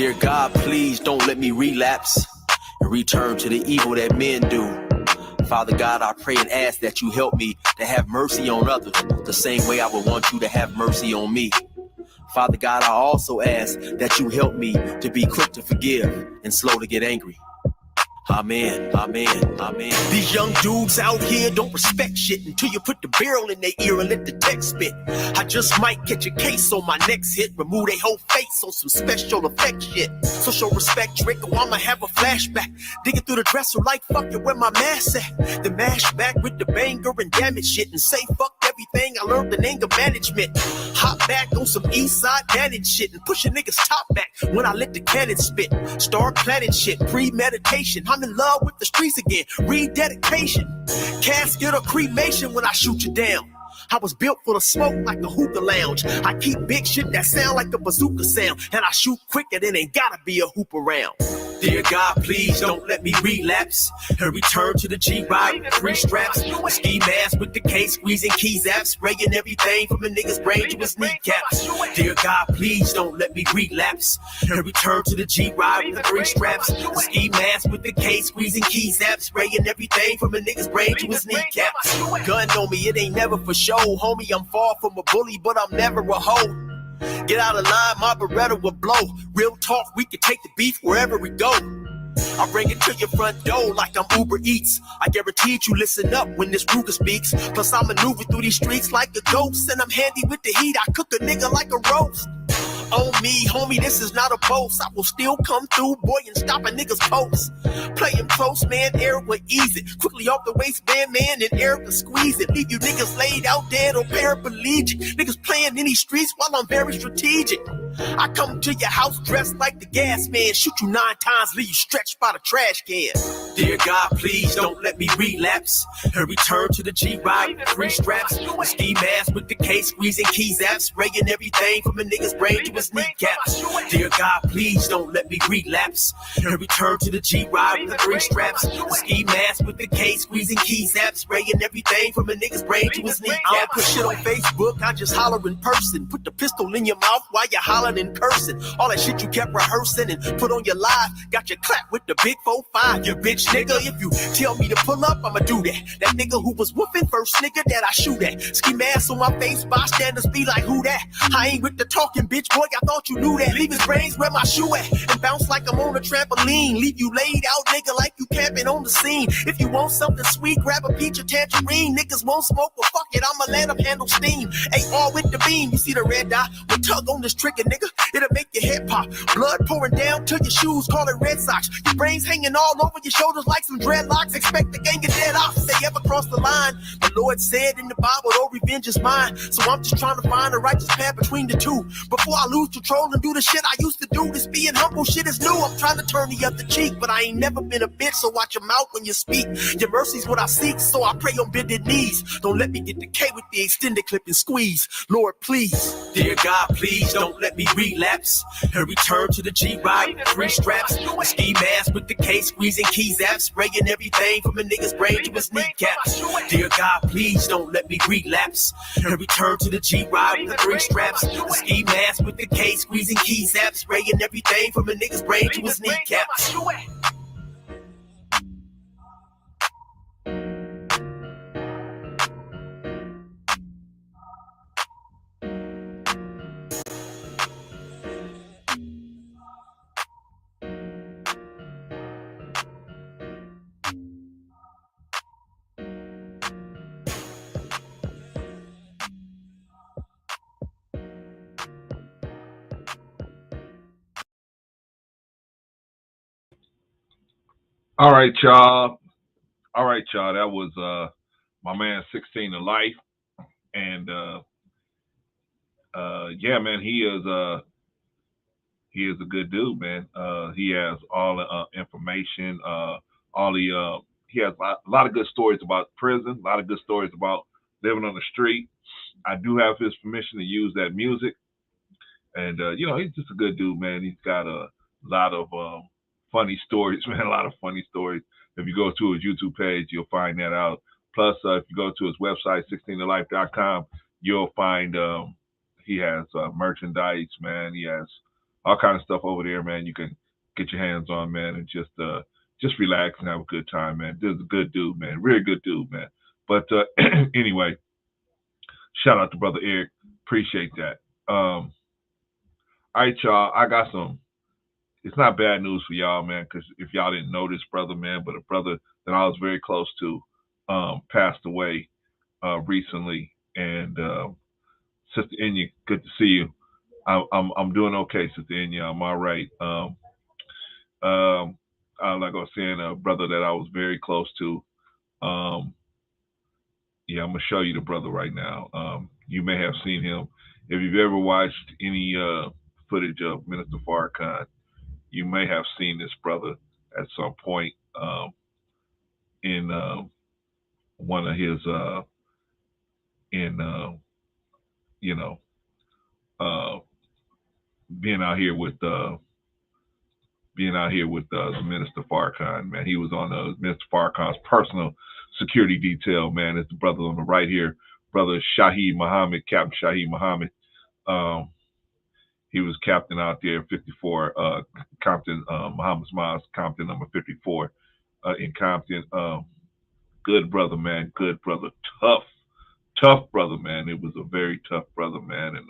Dear God, please don't let me relapse and return to the evil that men do. Father God, I pray and ask that you help me to have mercy on others the same way I would want you to have mercy on me. Father God, I also ask that you help me to be quick to forgive and slow to get angry. Amen, amen, amen. These young dudes out here don't respect shit until you put the barrel in their ear and let the text spit. I just might catch a case on my next hit, remove their whole face on some special effect shit. So show respect, Drake, or I'ma have a flashback. Digging through the dresser like, fuck it, where my mask at? The mash back with the banger and damage shit and say fuck everything I learned in anger management. Hop back on some east side managed shit and push a nigga's top back when I let the cannon spit. Start planning shit, premeditation. I'm in love with the streets again, rededication. Casket or cremation when I shoot you down. I was built full of smoke like the hookah lounge. I keep big shit that sound like the bazooka sound, and I shoot quicker than ain't gotta be a hoop around. Dear God, please don't let me relapse and return to the G-Ride with 3 straps, a ski mask with the case, squeezing keys apps, spraying everything from a nigga's brain to his kneecaps. Dear God, please don't let me relapse and return to the G-Ride with the 3 straps, a ski mask with the case, squeezing keys apps, spraying everything from a nigga's brain to his kneecaps. Gun on me, it ain't never for show, homie. I'm far from a bully, but I'm never a hoe. Get out of line, my Beretta will blow. Real talk, we can take the beef wherever we go. I bring it to your front door like I'm Uber Eats. I guarantee you listen up when this Ruger speaks. Plus I maneuver through these streets like a ghost, and I'm handy with the heat. I cook a nigga like a roast. On me, homie, this is not a boast. I will still come through, boy, and stop a nigga's post. Play him close, man, Eric will ease it. Quickly off the waistband, man, and Eric will squeeze it. Leave you niggas laid out dead or paraplegic. Niggas playing in these streets while I'm very strategic. I come to your house dressed like the gas man, shoot you 9 times, leave you stretched by the trash can. Dear God, please don't let me relapse and return to the G-Ride with 3 straps, a ski mask with the case, squeezing keys apps, spraying everything from a nigga's brain to his kneecaps. Dear God, please don't let me relapse and return to the G-Ride with the 3 straps, a ski mask with the case, squeezing keys apps, spraying everything from a nigga's brain to his kneecaps. I don't put shit on Facebook, I just holler in person. Put the pistol in your mouth while you're hollering in cursing. All that shit you kept rehearsing and put on your live, got your clap with the big 4-5. You bitch nigga, if you tell me to pull up, I'ma do that. That nigga who was whooping first nigga that I shoot at. Ski mask on my face, bystanders be like, who that? I ain't with the talking, bitch boy, I thought you knew that. Leave his brains where my shoe at and bounce like I'm on a trampoline. Leave you laid out, nigga, like you camping on the scene. If you want something sweet, grab a peach or tangerine. Niggas won't smoke, well fuck it, I'ma let them handle steam. AR with the beam, you see the red dot? We tug on this trigger, nigga, it'll make your head pop. Blood pouring down to your shoes, call it Red Sox. Your brains hanging all over your shoulders like some dreadlocks. Expect the gang of dead off if they ever cross the line. The Lord said in the Bible, oh, revenge is mine. So I'm just trying to find a righteous path between the two. Before I lose control and do the shit I used to do. This being humble shit is new. I'm trying to turn the other cheek, but I ain't never been a bitch, so watch your mouth when you speak. Your mercy's what I seek, so I pray on bended knees. Don't let me get the K with the extended clip and squeeze. Lord, please. Dear God, please don't let me relapse and return to the G-Ride with 3 straps, a ski mask with the case, squeezing keys apps, spraying everything from a nigga's brain to his kneecaps. Dear God, please don't let me relapse and return to the G-Ride with 3 straps, a ski mask with the case, squeezing keys apps, spraying everything from a nigga's brain to his kneecaps. All right, y'all. That was my man 16 to Life. And yeah, man, he is a good dude, man. He has all the information, he has a lot of good stories about prison, a lot of good stories about living on the street. I do have his permission to use that music. And he's just a good dude, man. He's got a lot of funny stories, man, a lot of funny stories. If you go to his YouTube page, you'll find that out. Plus, if you go to his website, 16tolife.com, you'll find he has merchandise, man. He has all kind of stuff over there, man. You can get your hands on, man, and just relax and have a good time, man. This is a good dude, man. Really good dude, man. But anyway, shout out to brother Eric. Appreciate that. All right, y'all. I got some. It's not bad news for y'all, man, because if y'all didn't know this brother, man, but a brother that I was very close to passed away recently. And Sister Inya, good to see you. I'm doing okay, Sister Inya. I'm all right. Like I was saying, a brother that I was very close to. Um, yeah, I'm gonna show you the brother right now. You may have seen him if you've ever watched any footage of Minister Farrakhan. You may have seen this brother at some point in one of his in you know uh, being out here with the Minister Farrakhan, man. He was on Minister Farrakhan's personal security detail, man. It's the brother on the right here, brother Shaheed Muhammad, Captain Shaheed Muhammad. Um, he was captain out there, 54, Compton, Muhammad's Mosque, Compton number 54 in Compton. Good brother, man. Good brother. Tough brother, man. It was a very tough brother, man. And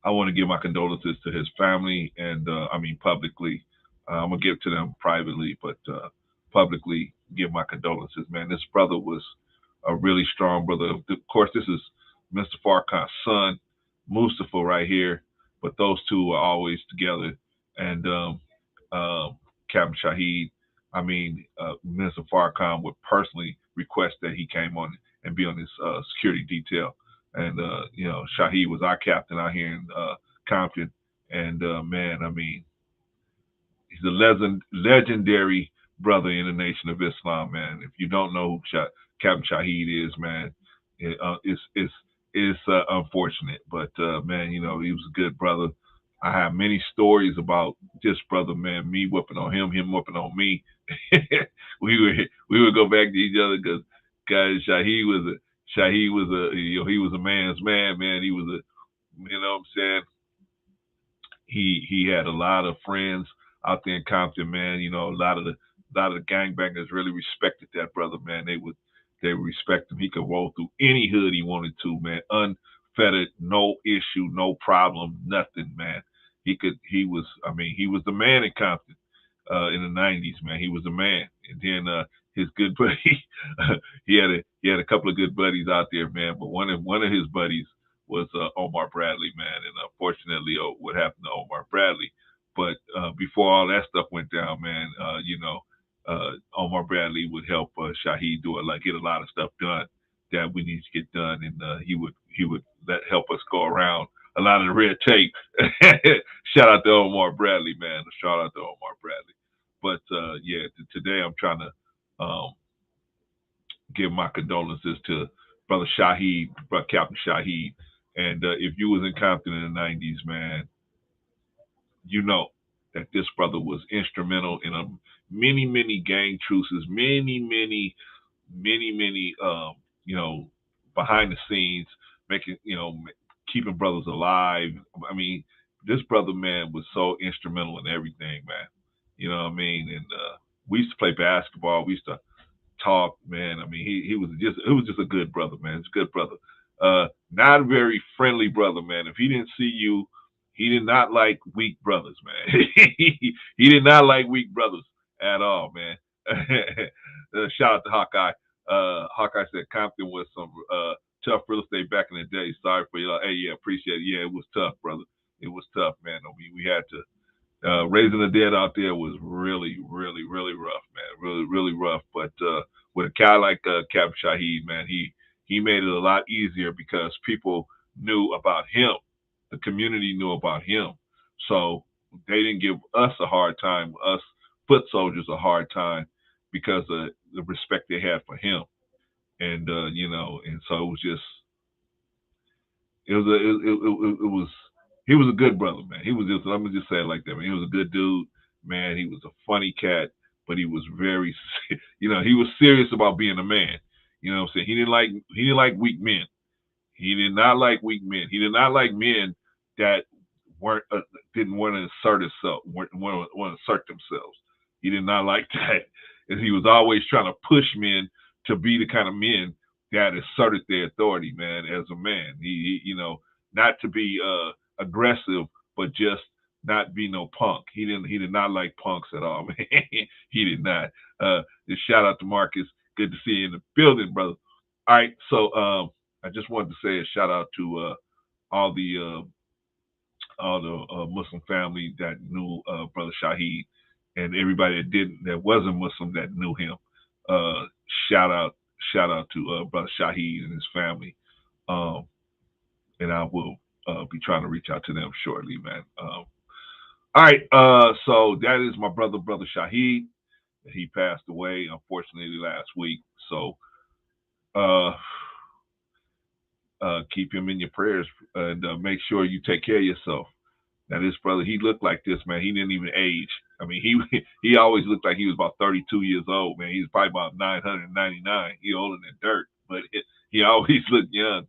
I want to give my condolences to his family, and I mean publicly. I'm gonna give to them privately, but publicly give my condolences, man. This brother was a really strong brother. Of course, this is Mr. Farrakhan's son, Mustafa, right here. But those two are always together. And Captain Shaheed, I mean, Mr. Farrakhan would personally request that he came on and be on this security detail. And Shaheed was our captain out here in Compton. And man, I mean, he's a legendary brother in the Nation of Islam, man. If you don't know who Captain Shaheed is, man, it's unfortunate, but man, you know, he was a good brother. I have many stories about this brother, man. Me whipping on him whipping on me. We would go back to each other because guys, Shaheed was he was a man's man, man. He was a, you know what I'm saying, he had a lot of friends out there in Compton, man. You know, a lot of the gangbangers really respected that brother, man. They would respect him. He could roll through any hood he wanted to, man. Unfettered, no issue, no problem, nothing, man. He was the man in Compton in the '90s, man. He was the man. And then his good buddy, he had a couple of good buddies out there, man. But one of his buddies was Omar Bradley, man. And unfortunately, what happened to Omar Bradley. But before all that stuff went down, man, Omar Bradley would help Shaheed do it, like get a lot of stuff done that we need to get done, and he would help us go around a lot of the red tape. Shout out to Omar Bradley, man. Shout out to Omar Bradley. But yeah, today I'm trying to give my condolences to brother Shaheed, brother Captain Shaheed. And if you was in Compton in the '90s, man, you know that this brother was instrumental in many gang truces, many behind the scenes, making keeping brothers alive. I mean, this brother, man, was so instrumental in everything, man. You know what I mean? And we used to play basketball. We used to talk, man. I mean, he was just a good brother, man. It's a good brother. Not a very friendly brother, man. If he didn't see you, he did not like weak brothers, man. he did not like weak brothers at all, man. Shout out to Hawkeye. Hawkeye said Compton was some tough real estate back in the day. Sorry for you. Hey, yeah, appreciate it. Yeah, it was tough, brother. It was tough, man. I mean, we had to. Raising the dead out there was really, really, really rough, man. Really, really rough. But with a guy like Captain Shaheed, man, he made it a lot easier because people knew about him. The community knew about him. So they didn't give us a hard time, us foot soldiers a hard time because of the respect they had for him. And and so it was just it was he was a good brother, man. He was just, let me just say it like that, man. He was a good dude, man. He was a funny cat, but he was very he was serious about being a man. You know what I'm saying? He didn't like weak men. He did not like weak men. He did not like men that didn't want to assert himself, want to assert themselves. He did not like that, and he was always trying to push men to be the kind of men that asserted their authority, man, as a man. He not to be aggressive, but just not be no punk. He did not like punks at all, man. He did not. Just shout out to Marcus. Good to see you in the building, brother. All right, so I just wanted to say a shout out to all the Muslim family that knew Brother Shaheed, and everybody that wasn't Muslim that knew him. Shout out to Brother Shaheed and his family, and I will be trying to reach out to them shortly, man. All right, so that is my brother Shaheed. He passed away, unfortunately, last week. So keep him in your prayers, and make sure you take care of yourself. Now, this brother, he looked like this, man. He didn't even age. I mean, he always looked like he was about 32 years old, man. He was probably about 999. He older than dirt, but he always looked young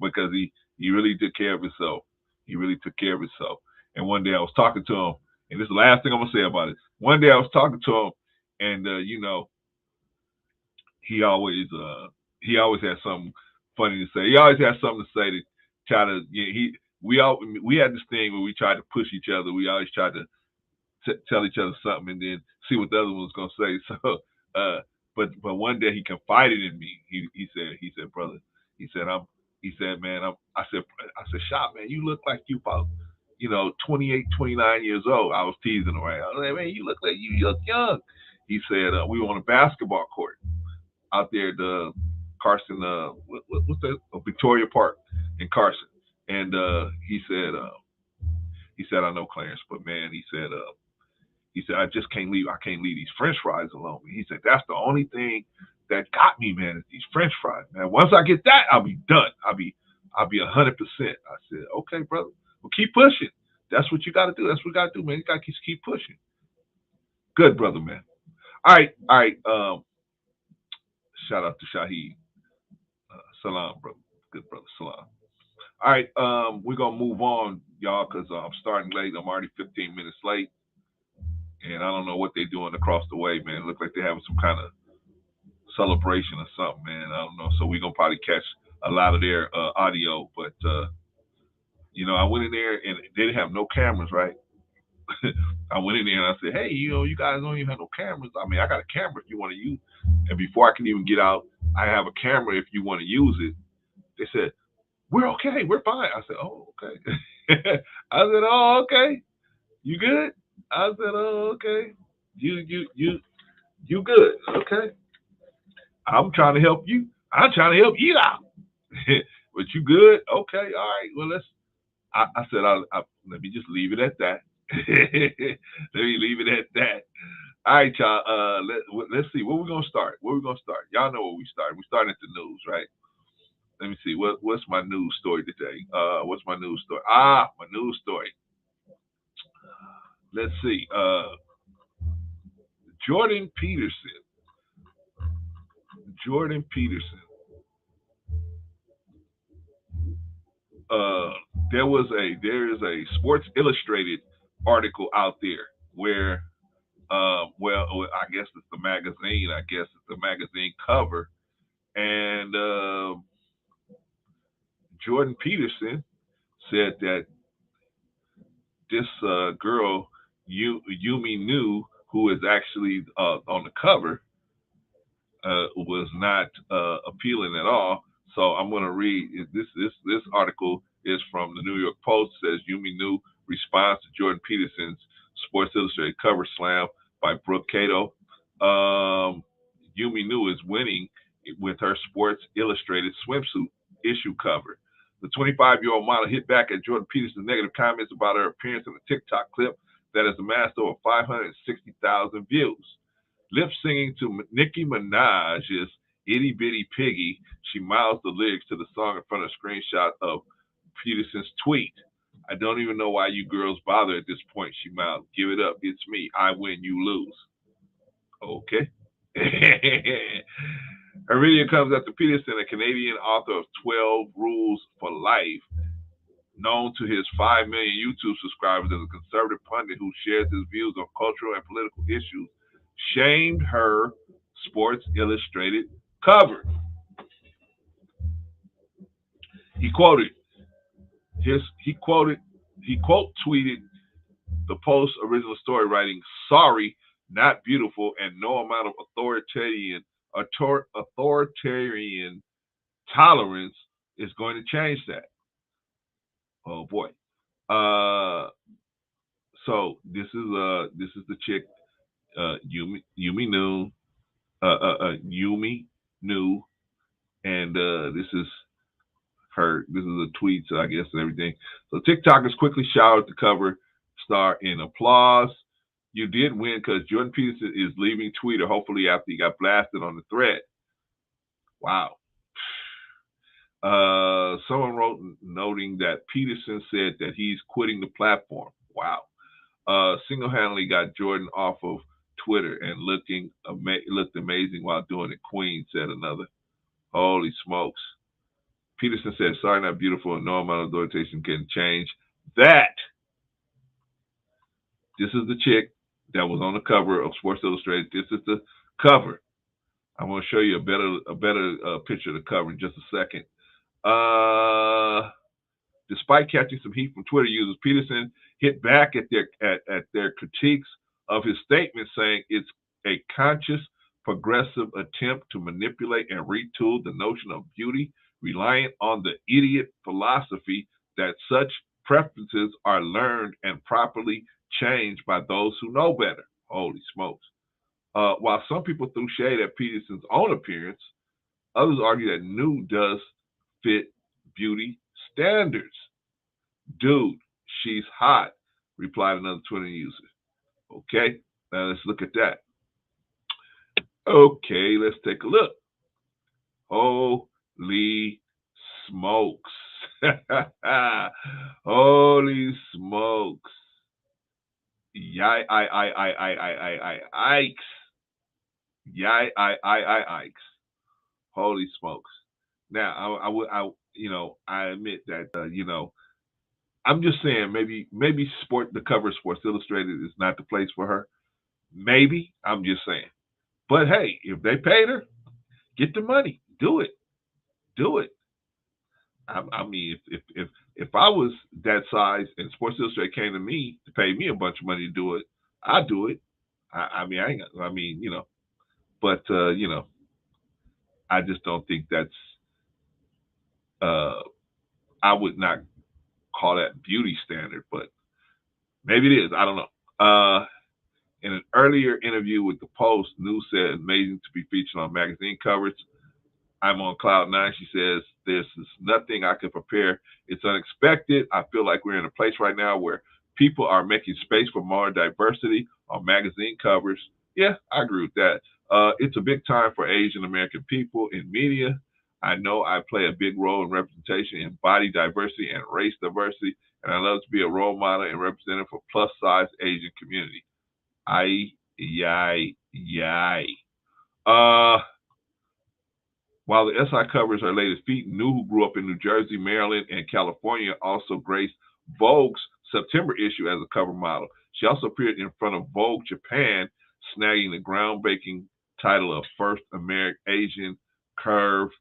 because he really took care of himself. He really took care of himself. And one day I was talking to him, and this is the last thing I'm gonna say about it. One day I was talking to him, and he always had something funny to say. He always had something to say to try to. We had this thing where we tried to push each other. We always tried to tell each other something and then see what the other one was gonna say. So, but one day he confided in me. He said, brother, I said, Shop, man, you look like you about 28, 29 years old. I was teasing him, right? I was like, man, you look young. He said, we were on a basketball court out there at the Carson, what's that? Victoria Park in Carson. And he said, I know Clarence, but man, he said, I just can't leave. I can't leave these French fries alone. He said, that's the only thing that got me, man, is these French fries. Man, once I get that, I'll be done. I'll be 100%. I said, okay, brother. Well, keep pushing. That's what you got to do. That's what we got to do, man. You got to keep pushing. Good, brother, man. All right. Shout out to Shaheed. Salam, brother. Good brother. Salam. All right. We're going to move on, y'all, because I'm starting late. I'm already 15 minutes late. And I don't know what they're doing across the way, man. It looks like they're having some kind of celebration or something, man. I don't know. So we're going to probably catch a lot of their audio. But, I went in there and they didn't have no cameras, right? I went in there and I said, hey, you guys don't even have no cameras. I mean, I got a camera if you want to use. And before I can even get out, I have a camera if you want to use it. They said, we're okay. We're fine. I said, oh, okay. I said, oh, okay. You good? I said, oh, okay. You good. Okay. I'm trying to help you. I'm trying to help you out. But you good? Okay. All right. Well, I said, let me just leave it at that. Let me leave it at that. All right, y'all. Let's see. Where we gonna start? Y'all know where we start. We starting at the news, right? Let me see. What's my news story today? What's my news story? My news story. Let's see. Jordan Peterson. There is a Sports Illustrated article out there where, I guess it's the magazine. I guess it's the magazine cover, and Jordan Peterson said that this girl, Yumi Nu, who is actually on the cover, was not appealing at all. So I'm going to read this article is from the New York Post. It says Yumi Nu responds to Jordan Peterson's Sports Illustrated cover slam by Brooke Cato. Yumi Nu is winning with her Sports Illustrated swimsuit issue cover. The 25-year-old model hit back at Jordan Peterson's negative comments about her appearance in a TikTok clip that has amassed over 560,000 views. Lip singing to Nicki Minaj's Itty Bitty Piggy, she mouths the lyrics to the song in front of a screenshot of Peterson's tweet. I don't even know why you girls bother at this point, she mouthed. Give it up. It's me. I win, you lose. Okay. Her video comes after Peterson, a Canadian author of 12 Rules for Life, known to his 5 million YouTube subscribers as a conservative pundit who shares his views on cultural and political issues, shamed her Sports Illustrated cover. He quote tweeted the Post's original story, writing, "Sorry, not beautiful, and no amount of authoritarian tolerance is going to change that." Oh boy. So this is the chick, Yumi Nu, and this is her. This is a tweet, I guess, and everything. So TikTokers quickly showered the cover star in applause. "You did win because Jordan Peterson is leaving Twitter, hopefully after he got blasted on the thread." Wow. Someone wrote noting that Peterson said that he's quitting the platform. Wow. Single-handedly got Jordan off of Twitter and looked amazing while doing it, Queen, said another. Holy smokes. Peterson said, "Sorry, not beautiful, and no amount of authorization can change that." This is the chick that was on the cover of Sports Illustrated. This is the cover. I'm going to show you a better picture of the cover in just a second. Despite catching some heat from Twitter users, Peterson hit back at their critiques of his statement, saying it's a conscious, progressive attempt to manipulate and retool the notion of beauty, reliant on the idiot philosophy that such preferences are learned and properly changed by those who know better. Holy smokes. While some people threw shade at Peterson's own appearance, others argue that Nu does fit beauty standards. "Dude, she's hot," replied another Twitter user. Okay, now let's look at that. Okay, let's take a look. Holy smokes. Holy smokes. Yikes. Yikes. Holy smokes. Now, I admit that, I'm just saying maybe the cover of Sports Illustrated is not the place for her. Maybe. I'm just saying. But hey, if they paid her, get the money. Do it. Do it. I mean, if I was that size and Sports Illustrated came to me to pay me a bunch of money to do it, I'd do it. But I just don't think that's. I would not call that beauty standard, but maybe it is. I don't know. In an earlier interview with the Post, Nu said, "Amazing to be featured on magazine covers. I'm on cloud nine." She says, "There's nothing I can prepare. It's unexpected. I feel like we're in a place right now where people are making space for more diversity on magazine covers." Yeah, I agree with that. It's a big time for Asian American people in media. I know I play a big role in representation in body diversity and race diversity, and I love to be a role model and representative for plus-size Asian community. While the SI covers her latest feat, Nu, who grew up in New Jersey, Maryland, and California, also graced Vogue's September issue as a cover model. She also appeared in front of Vogue Japan, snagging the groundbreaking title of first American Asian curve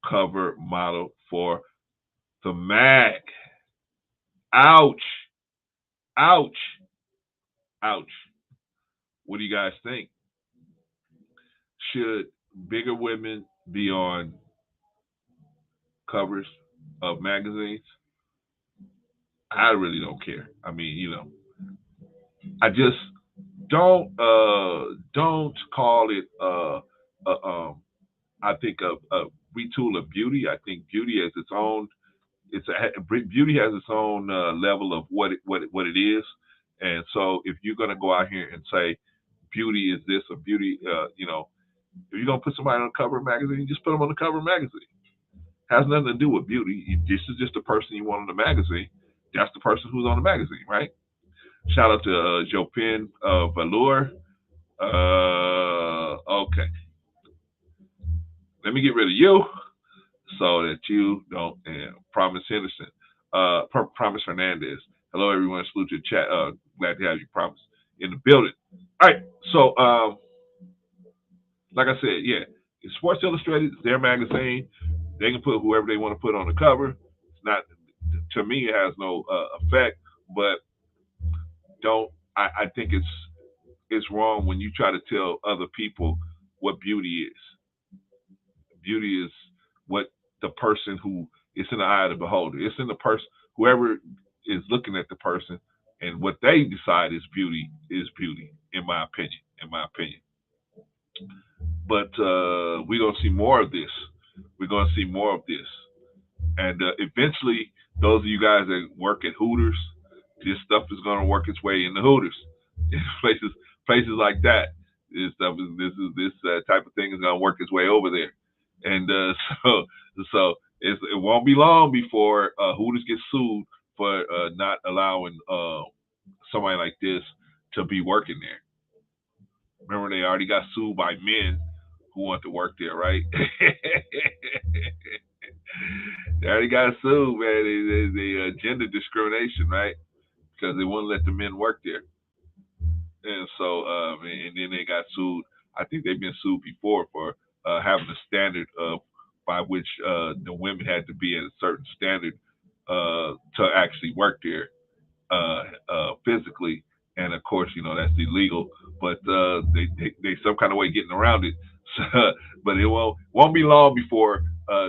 cover model for the mag. Ouch. Ouch. Ouch. What do you guys think? Should bigger women be on covers of magazines? I really don't care. I mean, I just don't call it I think a retool of beauty. I think beauty has its own. Beauty has its own level of what it is, and so if you're gonna go out here and say beauty is this or beauty, if you're gonna put somebody on the cover of a magazine, just put them on the cover of a magazine. Has nothing to do with beauty. This is just the person you want on the magazine. That's the person who's on the magazine, right? Shout out to Jopin Valor. Okay. Let me get rid of you so that you don't. Promise Henderson. Promise Hernandez. Hello, everyone. Salute to the chat. Glad to have you, Promise, in the building. All right. So, like I said, yeah, it's Sports Illustrated. It's their magazine. They can put whoever they want to put on the cover. It's not, to me, it has no effect. But I think it's wrong when you try to tell other people what beauty is. Beauty is what the person who it's in the eye of the beholder. It's in the person, whoever is looking at the person, and what they decide is beauty, in my opinion. But we're gonna see more of this. And eventually, those of you guys that work at Hooters, this stuff is gonna work its way in the Hooters, places like that. This type of thing is gonna work its way over there, and so it won't be long before Hooters gets sued for not allowing somebody like this to be working there. Remember, they already got sued by men who want to work there, right? They already got sued, man. They gender discrimination, right? Because they wouldn't let the men work there, and so and then they got sued. I think they've been sued before for having a standard of by which the women had to be at a certain standard to actually work there physically, and of course, that's illegal. But they some kind of way getting around it. But it won't be long before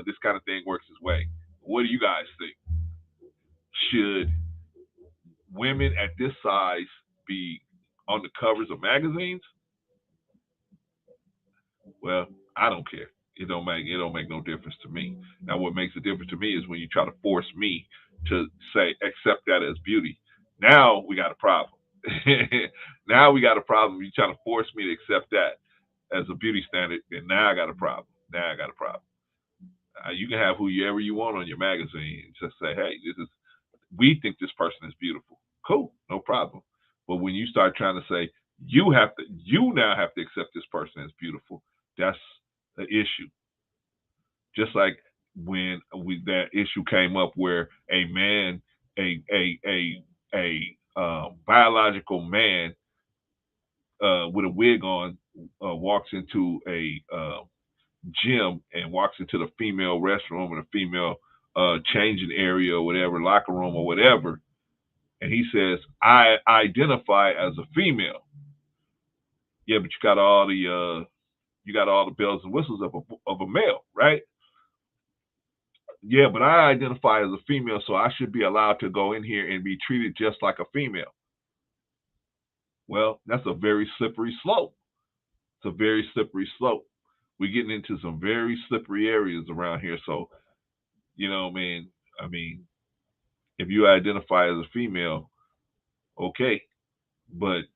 this kind of thing works its way. What do you guys think? Should women at this size be on the covers of magazines? Well, I don't care. It don't make no difference to me. Now, what makes a difference to me is when you try to force me to say accept that as beauty. Now we got a problem. Now we got a problem. You trying to force me to accept that as a beauty standard, and now I got a problem. You can have whoever you want on your magazine. Just say, hey, we think this person is beautiful. Cool, no problem. But when you start trying to say you now have to accept this person as beautiful, that's the issue. Just like when that issue came up where a man, a biological man with a wig on walks into a gym and walks into the female restroom or the female changing area or whatever, locker room or whatever, and he says, "I identify as a female." Yeah, but you got all the bells and whistles of a male, right? Yeah, but I identify as a female, so I should be allowed to go in here and be treated just like a female. Well, that's a very slippery slope. It's a very slippery slope. We're getting into some very slippery areas around here. So, man, I mean, if you identify as a female, okay, but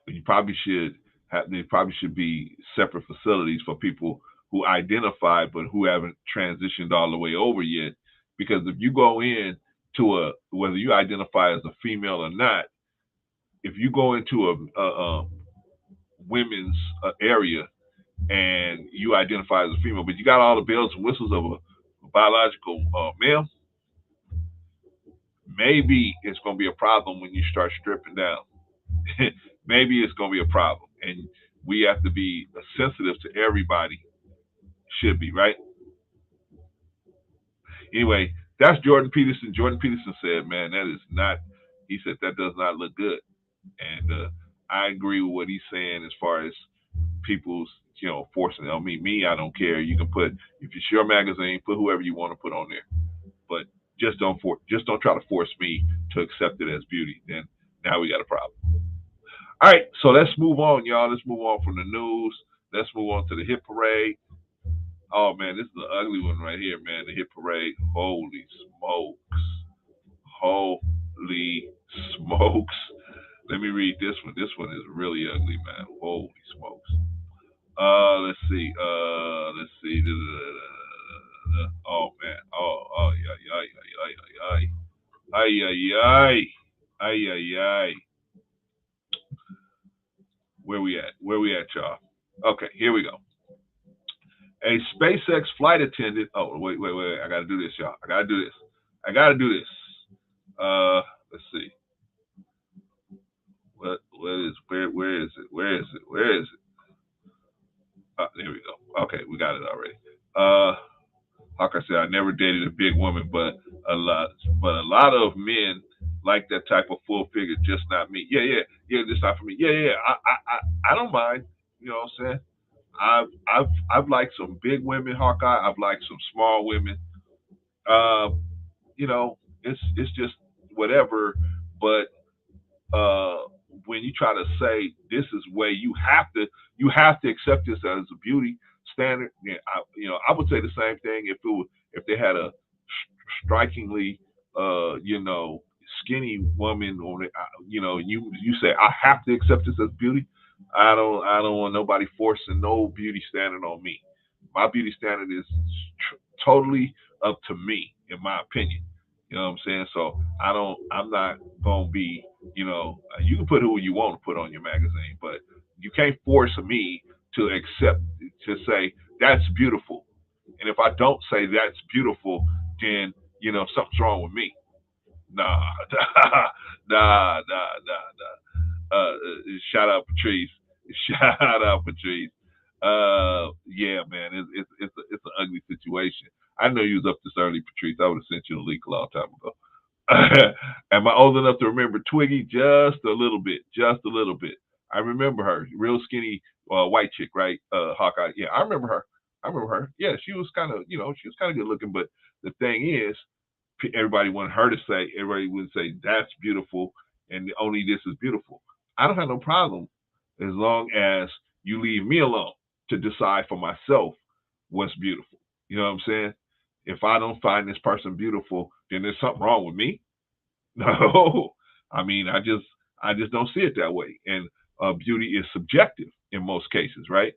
you probably should there probably should be separate facilities for people who identify but who haven't transitioned all the way over yet. Because if you go in to whether you identify as a female or not, if you go into a women's area and you identify as a female, but you got all the bells and whistles of a biological male, maybe it's going to be a problem when you start stripping down. Maybe it's going to be a problem, and we have to be sensitive to everybody. Should be, right? Anyway, that's Jordan Peterson. Jordan Peterson said, "Man, that is not." He said that does not look good, and I agree with what he's saying as far as people's, forcing it on me. I don't care. You can put, if it's your magazine, put whoever you want to put on there, but just don't try to force me to accept it as beauty. Then now we got a problem. All right, so let's move on, y'all. Let's move on from the news. Let's move on to the hit parade. Oh man, this is the ugly one right here, man. The hit parade. Holy smokes. Holy smokes. Let me read this one. This one is really ugly, man. Holy smokes. Let's see. Let's see. Oh man. Oh yeah, yeah, yeah, yeah, yeah, yeah, yeah, yeah. Where we at? Where we at, y'all? Okay, here we go. A SpaceX flight attendant. Oh, wait. I gotta do this, y'all. I gotta do this. I got to do this. Let's see. Where is it? Where is it? There we go. Okay, we got it already. Like I said, I never dated a big woman, but a lot of men like that type of full figure, just not me. Yeah, just not for me. Yeah. I don't mind. You know what I'm saying? I've liked some big women, Hawkeye. I've liked some small women. Uh, you know, it's just whatever. But uh, when you try to say this is way you have to accept this as a beauty standard. Yeah, I would say the same thing if they had a strikingly skinny woman or you say I have to accept this as beauty. I don't want nobody forcing no beauty standard on me. My beauty standard is totally up to me, in my opinion. You know what I'm saying? So I'm not gonna be, you can put who you want to put on your magazine, but you can't force me to accept, to say that's beautiful. And if I don't say that's beautiful, then something's wrong with me. Nah, nah. Shout out Patrice. Shout out Patrice. Yeah, man, it's an ugly situation. I know you was up this early, Patrice. I would have sent you a link a long time ago. Am I old enough to remember Twiggy? Just a little bit. Just a little bit. I remember her. Real skinny white chick, right? Hawkeye. Yeah, I remember her. Yeah, she was kind of, she was kind of good looking. But the thing is, everybody wanted her to say, everybody would say, that's beautiful, and only this is beautiful. I don't have no problem as long as you leave me alone to decide for myself what's beautiful. You know what I'm saying? If I don't find this person beautiful, then there's something wrong with me. No, I mean, I just don't see it that way. And beauty is subjective in most cases, right?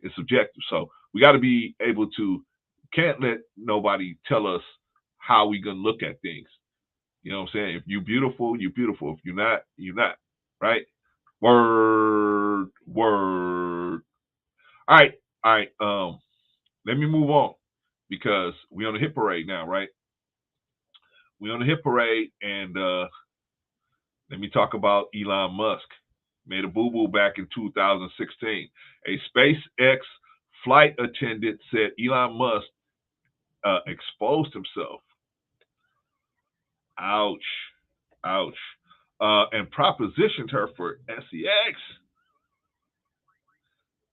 It's subjective. So we got to be able to, can't let nobody tell us how we gonna look at things. You know what I'm saying? If you beautiful, you beautiful. If you're not, you're not. Right? Word, word. All right, all right. Let me move on because we on the hit parade now, right? We on the hit parade, and let me talk about Elon Musk. Made a boo-boo back in 2016. A SpaceX flight attendant said Elon Musk exposed himself. Ouch, ouch. And propositioned her for SEX.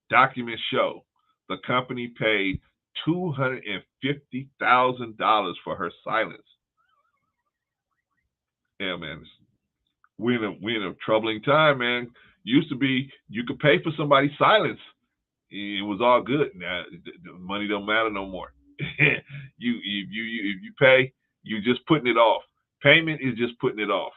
Documents show the company paid $250,000 for her silence. Yeah, man, we're in a troubling time, man. Used to be you could pay for somebody's silence. It was all good. Now the money don't matter no more. If you pay, you just putting it off. Payment is just putting it off.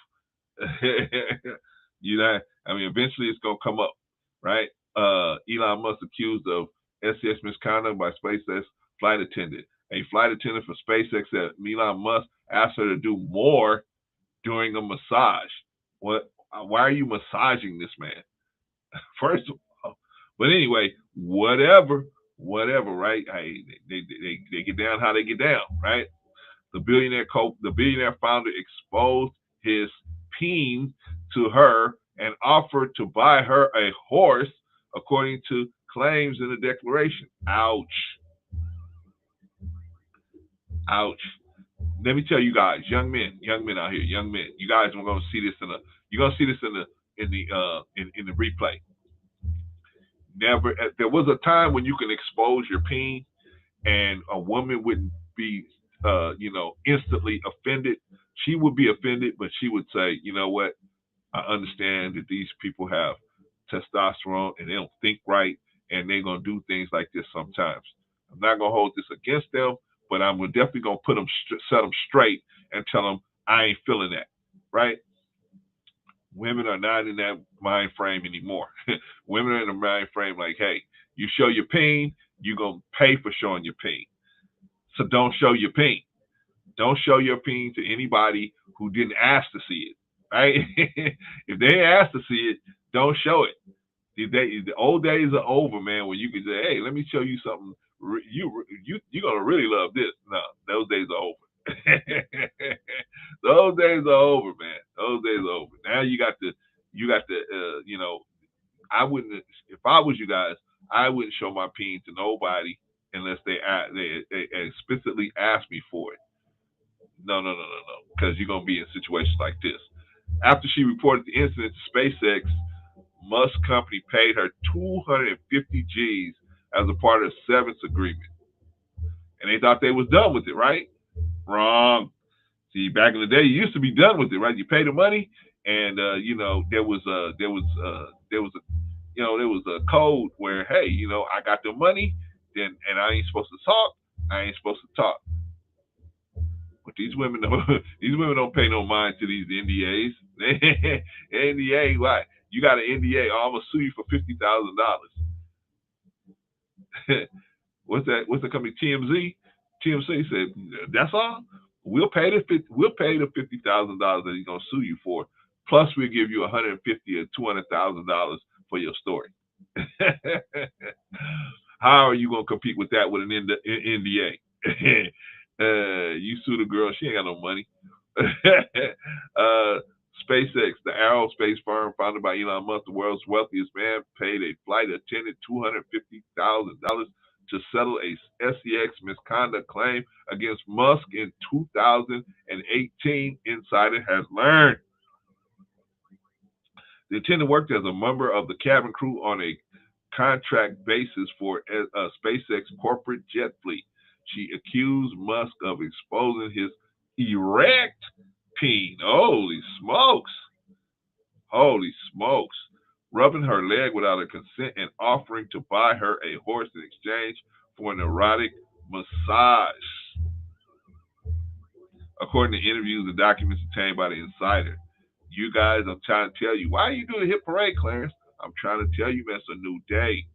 Eventually it's gonna come up, right? Elon Musk accused of SEX misconduct by SpaceX flight attendant. A flight attendant for SpaceX said Elon Musk asked her to do more during a massage. What? Why are you massaging this man? First of all, but anyway, whatever, right? Hey, they get down how they get down, right? The billionaire founder exposed his peen to her and offered to buy her a horse, according to claims in the declaration. Ouch. Ouch. Let me tell you guys, young men out here, young men, you guys are going to see this in the replay. Never, there was a time when you can expose your peen and a woman wouldn't be, instantly offended. She would be offended, but she would say, you know what? I understand that these people have testosterone and they don't think right, and they're gonna do things like this sometimes. I'm not gonna hold this against them, but I'm definitely gonna set them straight and tell them I ain't feeling that, right? Women are not in that mind frame anymore. Women are in the mind frame like, hey, you show your pain, you're gonna pay for showing your pain. So don't show your pain. Don't show your pain to anybody who didn't ask to see it, right? If they asked to see it, don't show it. The old days are over, man. When you can say, "Hey, let me show you something. You're gonna really love this." No, those days are over. Those days are over, man. Those days are over. Now you got to, I wouldn't, if I was you guys, I wouldn't show my peen to nobody unless they explicitly ask me for it. No, no, no, no, no, because you're gonna be in situations like this. After she reported the incident to SpaceX, Musk company paid her 250 G's as a part of the severance agreement, and they thought they was done with it, right? Wrong. See, back in the day, you used to be done with it, right? You pay the money, and there was a code where, hey, I got the money, then and I ain't supposed to talk. I ain't supposed to talk. But these women don't, these women don't pay no mind to these NDAs. NDA, what? You got an NDA? Oh, I'm gonna sue you for $50,000. What's that? What's the company? TMZ. TMZ said, that's all. We'll pay the $50,000 that he's gonna sue you for. Plus, we'll give you $150,000 or $200,000 for your story. How are you gonna compete with that with an NDA? You sue the girl, she ain't got no money. SpaceX, the aerospace firm founded by Elon Musk, the world's wealthiest man, paid a flight attendant $250,000 to settle a SEX misconduct claim against Musk in 2018, Insider has learned. The attendant worked as a member of the cabin crew on a contract basis for SpaceX corporate jet fleet. She accused Musk of exposing his erect peen. Holy smokes. Holy smokes. Rubbing her leg without her consent and offering to buy her a horse in exchange for an erotic massage. According to interviews and documents obtained by the Insider. You guys, I'm trying to tell you. Why are you doing a hit parade, Clarence? I'm trying to tell you, man, it's a new day.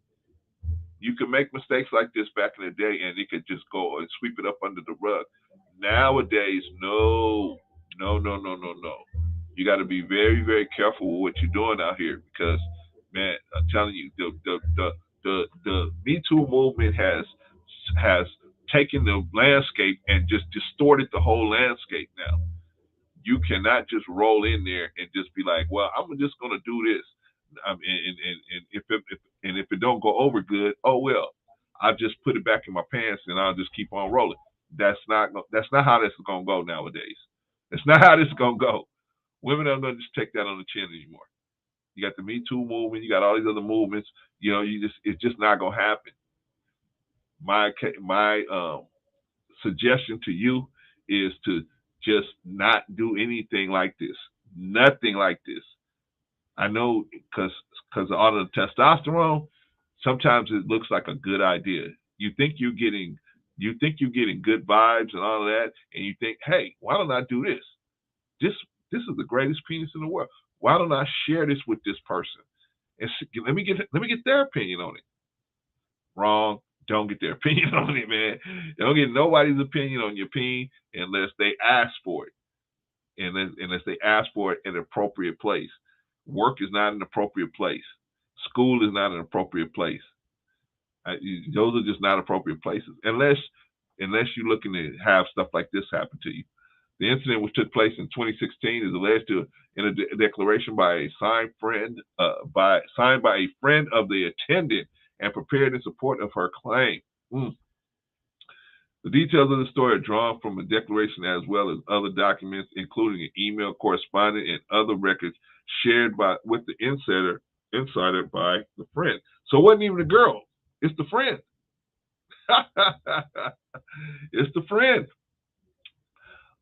You can make mistakes like this back in the day, and it could just go and sweep it up under the rug. Nowadays, no. You got to be very, very careful with what you're doing out here because, man, I'm telling you, the Me Too movement has taken the landscape and just distorted the whole landscape now. You cannot just roll in there and just be like, well, I'm just going to do this. And if it don't go over good, oh well, I just put it back in my pants and I'll just keep on rolling. That's not how this is gonna go nowadays. That's not how this is gonna go. Women aren't gonna just take that on the chin anymore. You got the Me Too movement, you got all these other movements. It's just not gonna happen. My suggestion to you is to just not do anything like this. Nothing like this. I know because of all the testosterone, sometimes it looks like a good idea. You think you're getting good vibes and all of that, and you think, hey, why don't I do this? This is the greatest penis in the world. Why don't I share this with this person? And let me get their opinion on it. Wrong. Don't get their opinion on it, man. Don't get nobody's opinion on your peen unless they ask for it. Unless they ask for it in an appropriate place. Work is not an appropriate place. School is not an appropriate place. Those are just not appropriate places unless you're looking to have stuff like this happen to you. The incident, which took place in 2016, is alleged to in a declaration by a signed by a friend of the attendant and prepared in support of her claim. The details of the story are drawn from a declaration as well as other documents, including an email correspondence and other records shared with the insider by the friend. So it wasn't even the girl. It's the friend. It's the friend.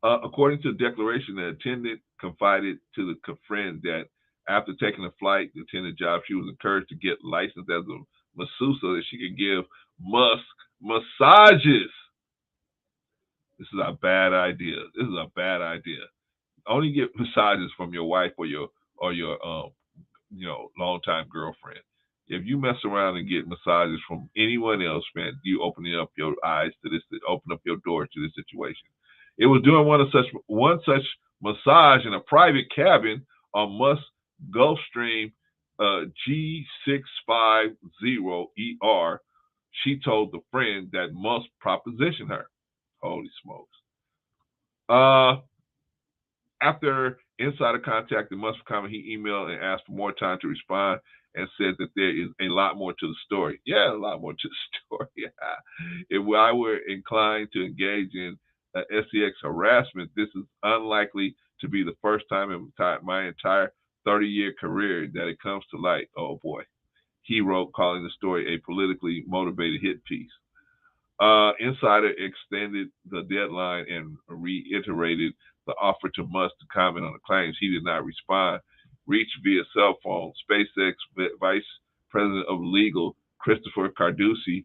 According to the declaration, the attendant confided to the friend that after taking the flight, the attendant job, she was encouraged to get licensed as a masseuse so that she could give Musk massages. This is a bad idea. This is a bad idea. Only get massages from your wife or your longtime girlfriend. If you mess around and get massages from anyone else, man, you opening up your eyes to this, open up your door to this situation. It was during one such massage in a private cabin on Musk Gulfstream G650ER. She told the friend that Musk propositioned her. Holy smokes. After insider contacted Musk for comment, he emailed and asked for more time to respond and said that there is a lot more to the story. Yeah, a lot more to the story. If I were inclined to engage in SEX harassment, this is unlikely to be the first time in my entire 30-year career that it comes to light. Oh boy. He wrote, calling the story a politically motivated hit piece. Insider extended the deadline and reiterated the offer to Musk to comment on the claims. He did not respond. Reached via cell phone, SpaceX Vice President of Legal, Christopher Carducci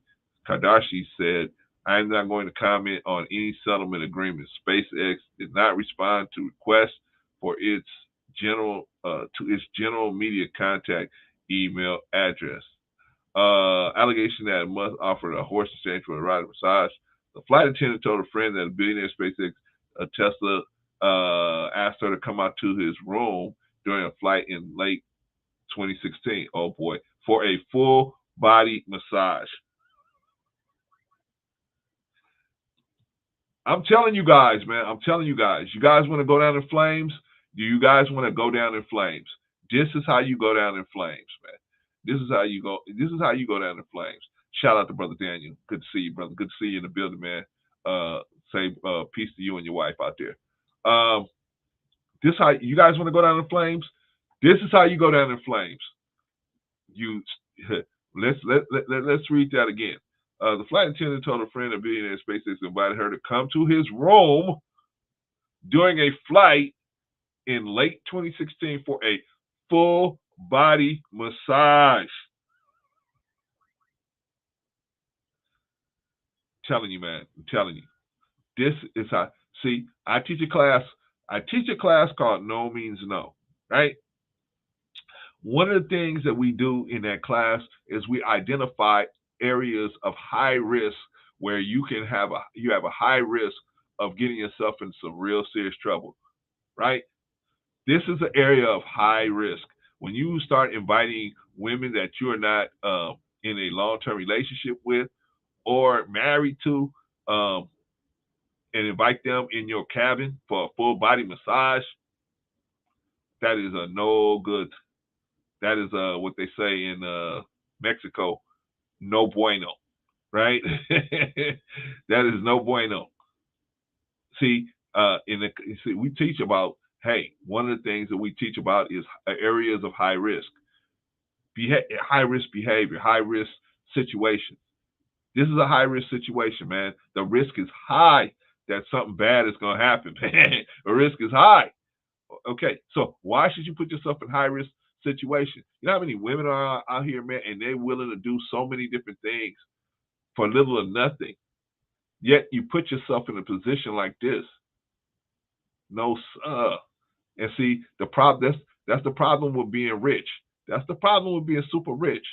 said, I am not going to comment on any settlement agreement. SpaceX did not respond to requests for its general media contact email address. Allegation that Musk offered a horse exchange for a ride massage. The flight attendant told a friend that a billionaire SpaceX Tesla asked her to come out to his room during a flight in late 2016. Oh boy, for a full body massage. I'm telling you guys, man. I'm telling you guys. You guys want to go down in flames? Do you guys want to go down in flames? This is how you go down in flames, man. This is how you go. This is how you go down in flames. Shout out to Brother Daniel. Good to see you, brother. Good to see you in the building, man. Say peace to you and your wife out there. This how you guys want to go down in flames? This is how you go down in flames. You let's read that again. The flight attendant told a friend of billionaire SpaceX invited her to come to his room during a flight in late 2016 for a full body massage. I'm telling you, man. I'm telling you. This is how. See, I teach a class called No Means No, right? One of the things that we do in that class is we identify areas of high risk where you have a high risk of getting yourself in some real serious trouble, right? This is an area of high risk. When you start inviting women that you are not in a long-term relationship with or married to, and invite them in your cabin for a full body massage, that is a no good. That is what they say in Mexico, no bueno, right? That is no bueno. See, we teach about, hey, one of the things that we teach about is areas of high risk behavior, high risk situation. This is a high risk situation, man. The risk is high that something bad is going to happen, man. The risk is high. Okay, so why should you put yourself in high risk situation? You know how many women are out here, man, and they're willing to do so many different things for little or nothing. Yet you put yourself in a position like this. No, sir. And see, that's the problem with being rich. That's the problem with being super rich.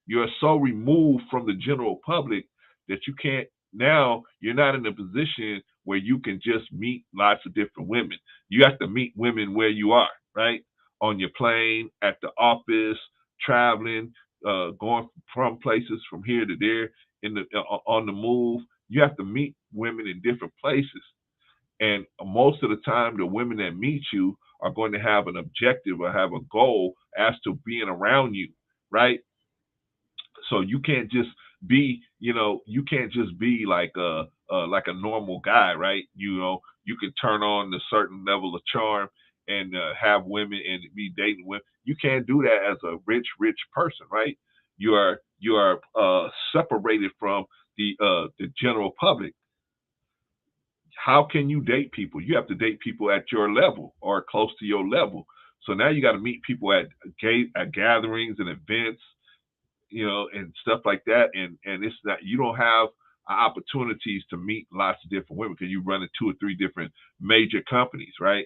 You're so removed from the general public that you can't, now you're not in a position where you can just meet lots of different women. You have to meet women where you are, right? On your plane, at the office, traveling, going from places from here to there, on the move. You have to meet women in different places. And most of the time, the women that meet you are going to have an objective or have a goal as to being around you, right? So you can't just be, you can't just be like a normal guy, right? You can turn on a certain level of charm and have women and be dating women. You can't do that as a rich person, right? You are separated from the general public. How can you date people? You have to date people at your level or close to your level. So now you got to meet people at gatherings and events, and stuff like that. And it's not, you don't have opportunities to meet lots of different women because you run in 2 or 3 different major companies, right?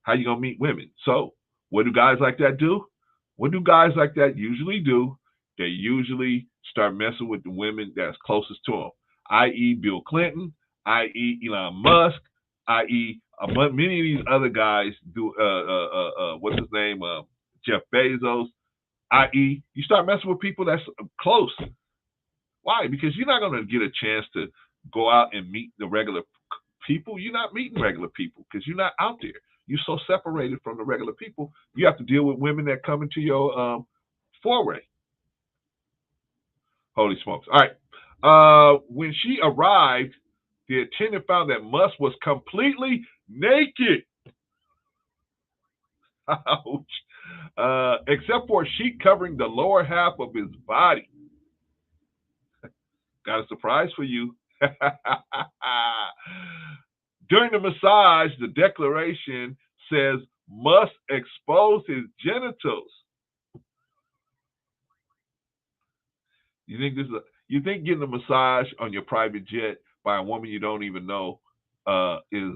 How you gonna meet women? So what do guys like that do? What do guys like that usually do? They usually start messing with the women that's closest to them, i.e. Bill Clinton, i.e. Elon Musk, i.e. many of these other guys do. What's his name? Jeff Bezos, i.e. you start messing with people that's close. Why? Because you're not going to get a chance to go out and meet the regular people. You're not meeting regular people because you're not out there. You're so separated from the regular people. You have to deal with women that come into your foray. Holy smokes. All right. When she arrived, the attendant found that Musk was completely naked. Ouch. Except for a sheet covering the lower half of his body. Got a surprise for you. During the massage, the declaration says must expose his genitals. You think getting a massage on your private jet by a woman you don't even know is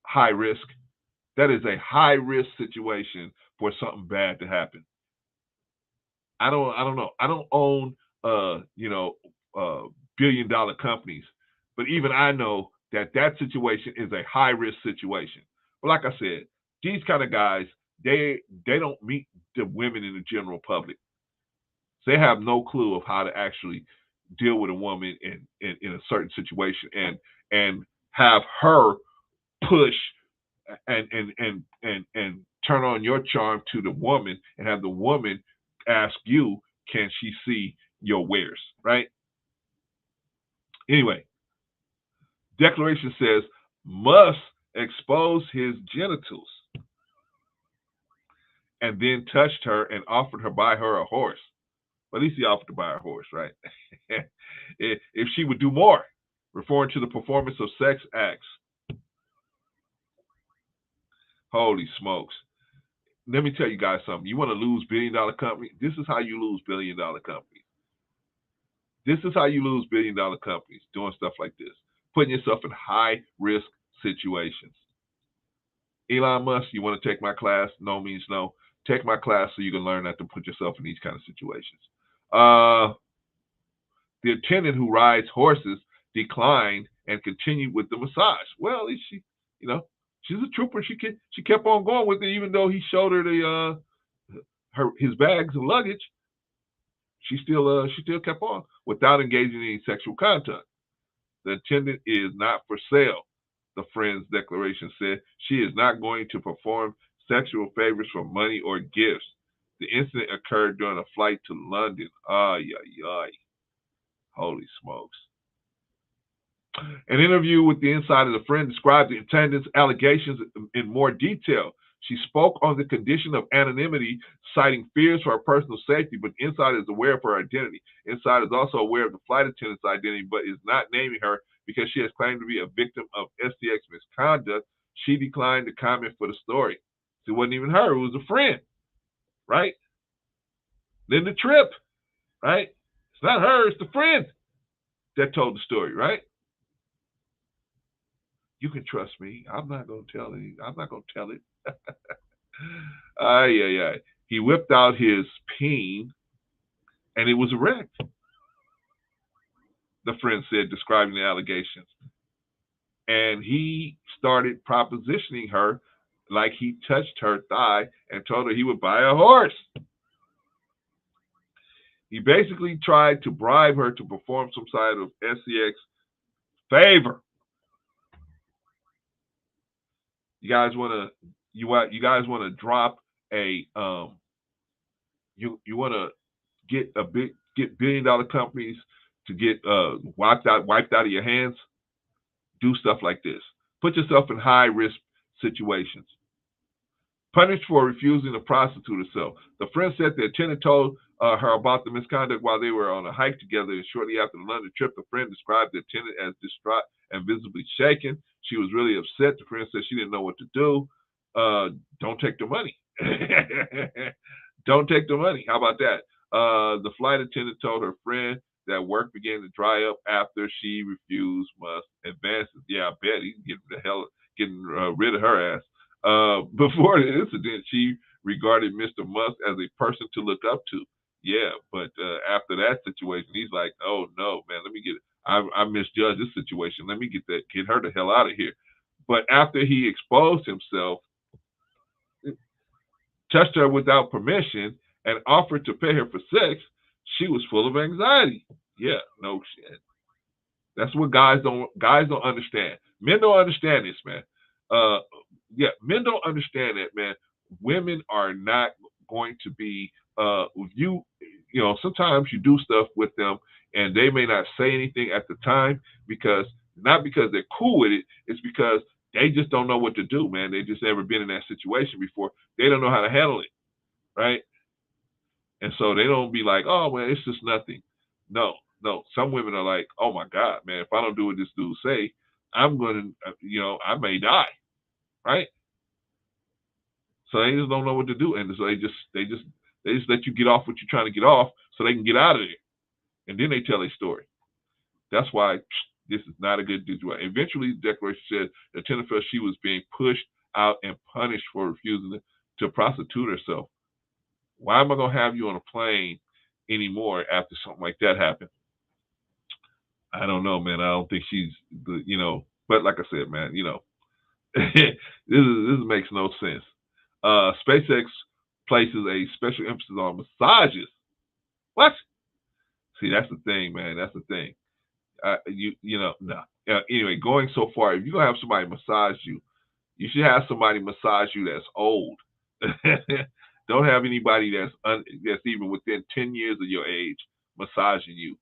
high risk? That is a high risk situation for something bad to happen. I don't know. I don't own billion-dollar companies, but even I know that situation is a high risk situation. But like I said, these kind of guys, they don't meet the women in the general public. So they have no clue of how to actually deal with a woman in a certain situation and have her push and turn on your charm to the woman and have the woman ask you, can she see your wares, right? Anyway, declaration says must expose his genitals and then touched her and offered her buy her a horse. Well, at least he offered to buy her a horse, right? If she would do more, referring to the performance of sex acts. Holy smokes. Let me tell you guys something. You want to lose billion-dollar company? This is how you lose billion-dollar companies. This is how you lose billion-dollar companies, doing stuff like this, putting yourself in high-risk situations. Elon Musk, you want to take my class? No means no. Take my class so you can learn not to put yourself in these kind of situations. The attendant who rides horses declined and continued with the massage. Well, at least she's a trooper. She kept on going with it, even though he showed her his bags of luggage. She still kept on without engaging in any sexual contact. The attendant is not for sale, the friend's declaration said. She is not going to perform sexual favors for money or gifts. The incident occurred during a flight to London. Ay. Holy smokes. An interview with the insider, the friend described the attendant's allegations in more detail. She spoke on the condition of anonymity, citing fears for her personal safety, but the insider is aware of her identity. Insider is also aware of the flight attendant's identity, but is not naming her because she has claimed to be a victim of STX misconduct. She declined to comment for the story. So it wasn't even her, it was a friend, right? Then the trip, right? It's not her, it's the friend that told the story, right? You can trust me. I'm not going to tell it. I'm not going to tell it. Ay. He whipped out his peen, and it was erect. The friend said, describing the allegations. And he started propositioning her like he touched her thigh and told her he would buy a horse. He basically tried to bribe her to perform some side of SCX favor. You guys want to drop a you want to get billion-dollar companies to get wiped out of your hands? Do stuff like this. Put yourself in high-risk situations. Punished for refusing to prostitute herself. The friend said the attendant told her about the misconduct while they were on a hike together, and shortly after the London trip, the friend described the attendant as distraught and visibly shaken. She was really upset. The friend said she didn't know what to do. Don't take the money. Don't take the money. How about that? The flight attendant told her friend that work began to dry up after she refused Musk's advances. Yeah, I bet he's getting rid of her ass. Before the incident, she regarded Mr. Musk as a person to look up to. Yeah, but after that situation, he's like, oh no, man, I misjudged this situation. Let me get her the hell out of here. But after he exposed himself, touched her without permission, and offered to pay her for sex, she was full of anxiety. Yeah, no shit. That's what guys don't understand. Men don't understand this, man. Yeah, men don't understand that, man. Women are not going to be with you. You know, sometimes you do stuff with them, and they may not say anything at the time not because they're cool with it. It's because they just don't know what to do, man. They just never been in that situation before. They don't know how to handle it, right? And so they don't be like, oh man, it's just nothing. No. Some women are like, oh my God, man, if I don't do what this dude say, I'm gonna, I may die, right? So they just don't know what to do, and so they just let you get off what you're trying to get off, so they can get out of there, and then they tell a story. That's why this is not a good situation. Eventually, the declaration said that Tina felt she was being pushed out and punished for refusing to prostitute herself. Why am I gonna have you on a plane anymore after something like that happened? I don't know, man. I don't think she's the. But like I said, man, this makes no sense. SpaceX places a special emphasis on massages. What? See, that's the thing, man. That's the thing. No. Anyway, going so far, if you're gonna have somebody massage you, you should have somebody massage you that's old. Don't have anybody that's even within 10 years of your age massaging you.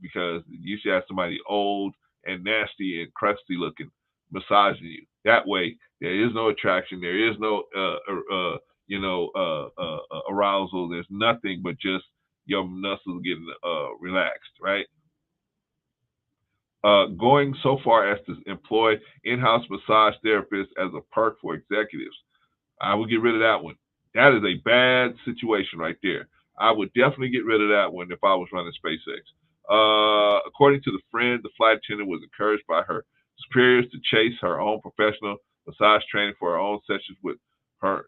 Because you should have somebody old and nasty and crusty looking massaging you. That way, there is no attraction. There is no arousal. There's nothing but just your muscles getting relaxed, right? Going so far as to employ in-house massage therapists as a perk for executives. I would get rid of that one. That is a bad situation right there. I would definitely get rid of that one if I was running SpaceX. According to the friend, the flight attendant was encouraged by her superiors to chase her own professional massage training for her own sessions with her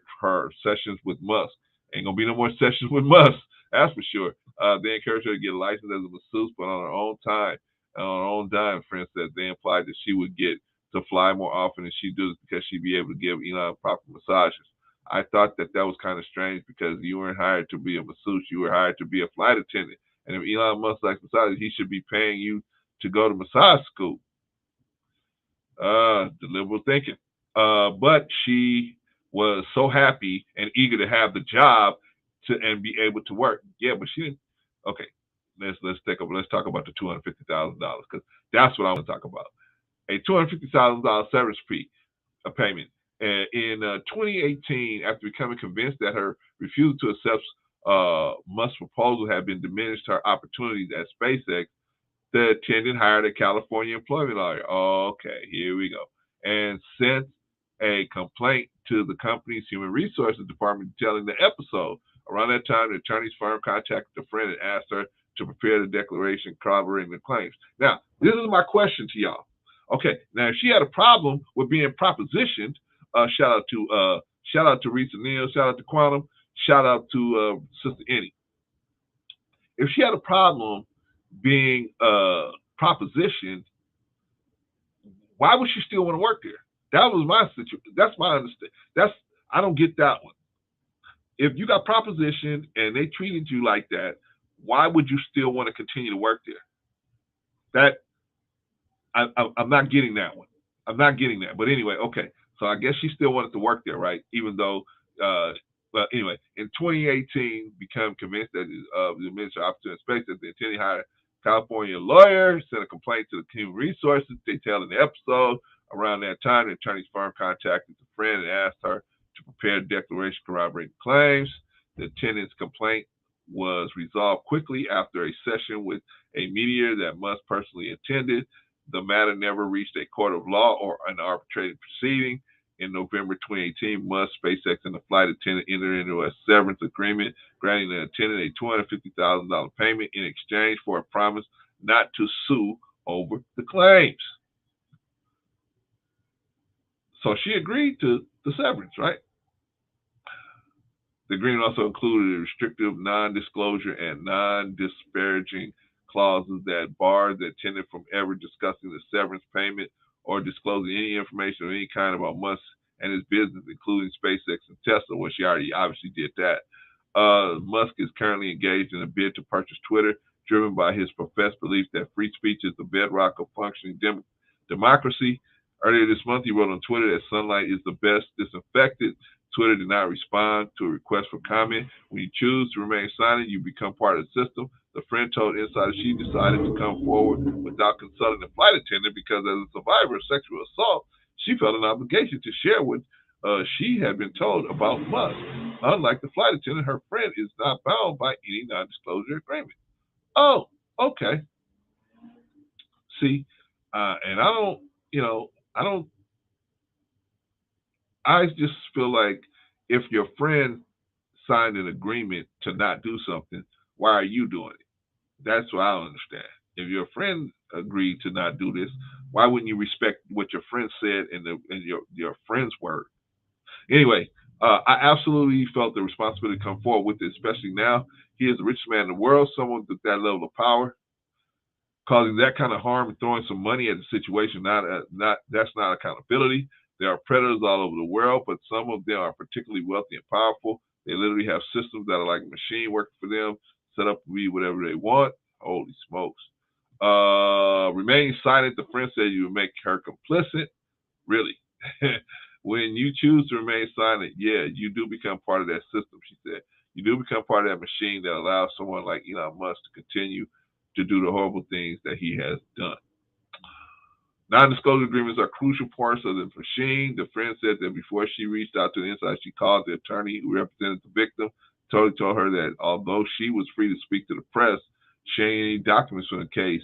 sessions with Musk. Ain't gonna be no more sessions with Musk, that's for sure. They encouraged her to get a license as a masseuse, but on her own time, on her own dime. Friends said they implied that she would get to fly more often than she does because she'd be able to give Elon proper massages. I thought that was kind of strange because you weren't hired to be a masseuse, you were hired to be a flight attendant. And if Elon Musk likes massages, he should be paying you to go to massage school. Deliberate thinking. But she was so happy and eager to have the job and be able to work. Yeah, but she didn't. Okay, let's talk about the $250,000 because that's what I want to talk about. A $250,000 severance fee, a payment. In 2018, after becoming convinced that her refusal to accept Musk's proposal had been diminished her opportunities at SpaceX, the attendant hired a California employment lawyer. Okay, here we go. And sent a complaint to the company's human resources department detailing the episode. Around that time, the attorney's firm contacted a friend and asked her to prepare the declaration corroborating the claims. Now, this is my question to y'all. Okay, now if she had a problem with being propositioned, shout out to Risa Neal, shout out to Quantum, shout out to Sister Annie. If she had a problem being propositioned, why would she still want to work there? That was my situation. That's my understanding. I don't get that one. If you got propositioned and they treated you like that, why would you still want to continue to work there? I'm not getting that one. I'm not getting that. But anyway, okay. So I guess she still wanted to work there, right? Even though, but anyway, in 2018, became convinced that the administrative officer in space that the attending hired a California lawyer, sent a complaint to the human resources. They tell in the episode. Around that time, the attorney's firm contacted the friend and asked her to prepare a declaration corroborating claims. The attendant's complaint was resolved quickly after a session with a mediator that Musk personally attended. The matter never reached a court of law or an arbitrated proceeding. In November 2018, Musk, SpaceX, and the flight attendant entered into a severance agreement, granting the attendant a $250,000 payment in exchange for a promise not to sue over the claims. So she agreed to the severance, right? The agreement also included a restrictive non-disclosure and non-disparaging clauses that barred the attendant from ever discussing the severance payment or disclosing any information of any kind about Musk and his business, including SpaceX and Tesla, which she already obviously did that. Musk is currently engaged in a bid to purchase Twitter. driven by his professed belief that free speech is the bedrock of functioning democracy. Earlier this month, he wrote on Twitter that sunlight is the best disinfectant. Twitter did not respond to a request for comment. When you choose to remain silent, you become part of the system. The friend told Insider she decided to come forward without consulting the flight attendant because as a survivor of sexual assault, she felt an obligation to share what she had been told about Musk. Unlike the flight attendant, her friend is not bound by any non-disclosure agreement. Oh, okay. See, and I just feel like if your friend signed an agreement to not do something, why are you doing it? That's what I don't understand. If your friend agreed to not do this, why wouldn't you respect what your friend said and your friend's word? Anyway, I absolutely felt the responsibility to come forward with it, especially now. He is the richest man in the world, someone with that level of power, causing that kind of harm and throwing some money at the situation. That's not accountability. There are predators all over the world, but some of them are particularly wealthy and powerful. They literally have systems that are like a machine working for them, set up to be whatever they want. Holy smokes. Remaining silent, the friend said you would make her complicit. Really? When you choose to remain silent, yeah, you do become part of that system, she said. You do become part of that machine that allows someone like Elon Musk to continue to do the horrible things that he has done. Non-disclosure agreements are crucial parts of the machine. The friend said that before she reached out to the Insider, she called the attorney who represented the victim, told her that although she was free to speak to the press, sharing any documents from the case,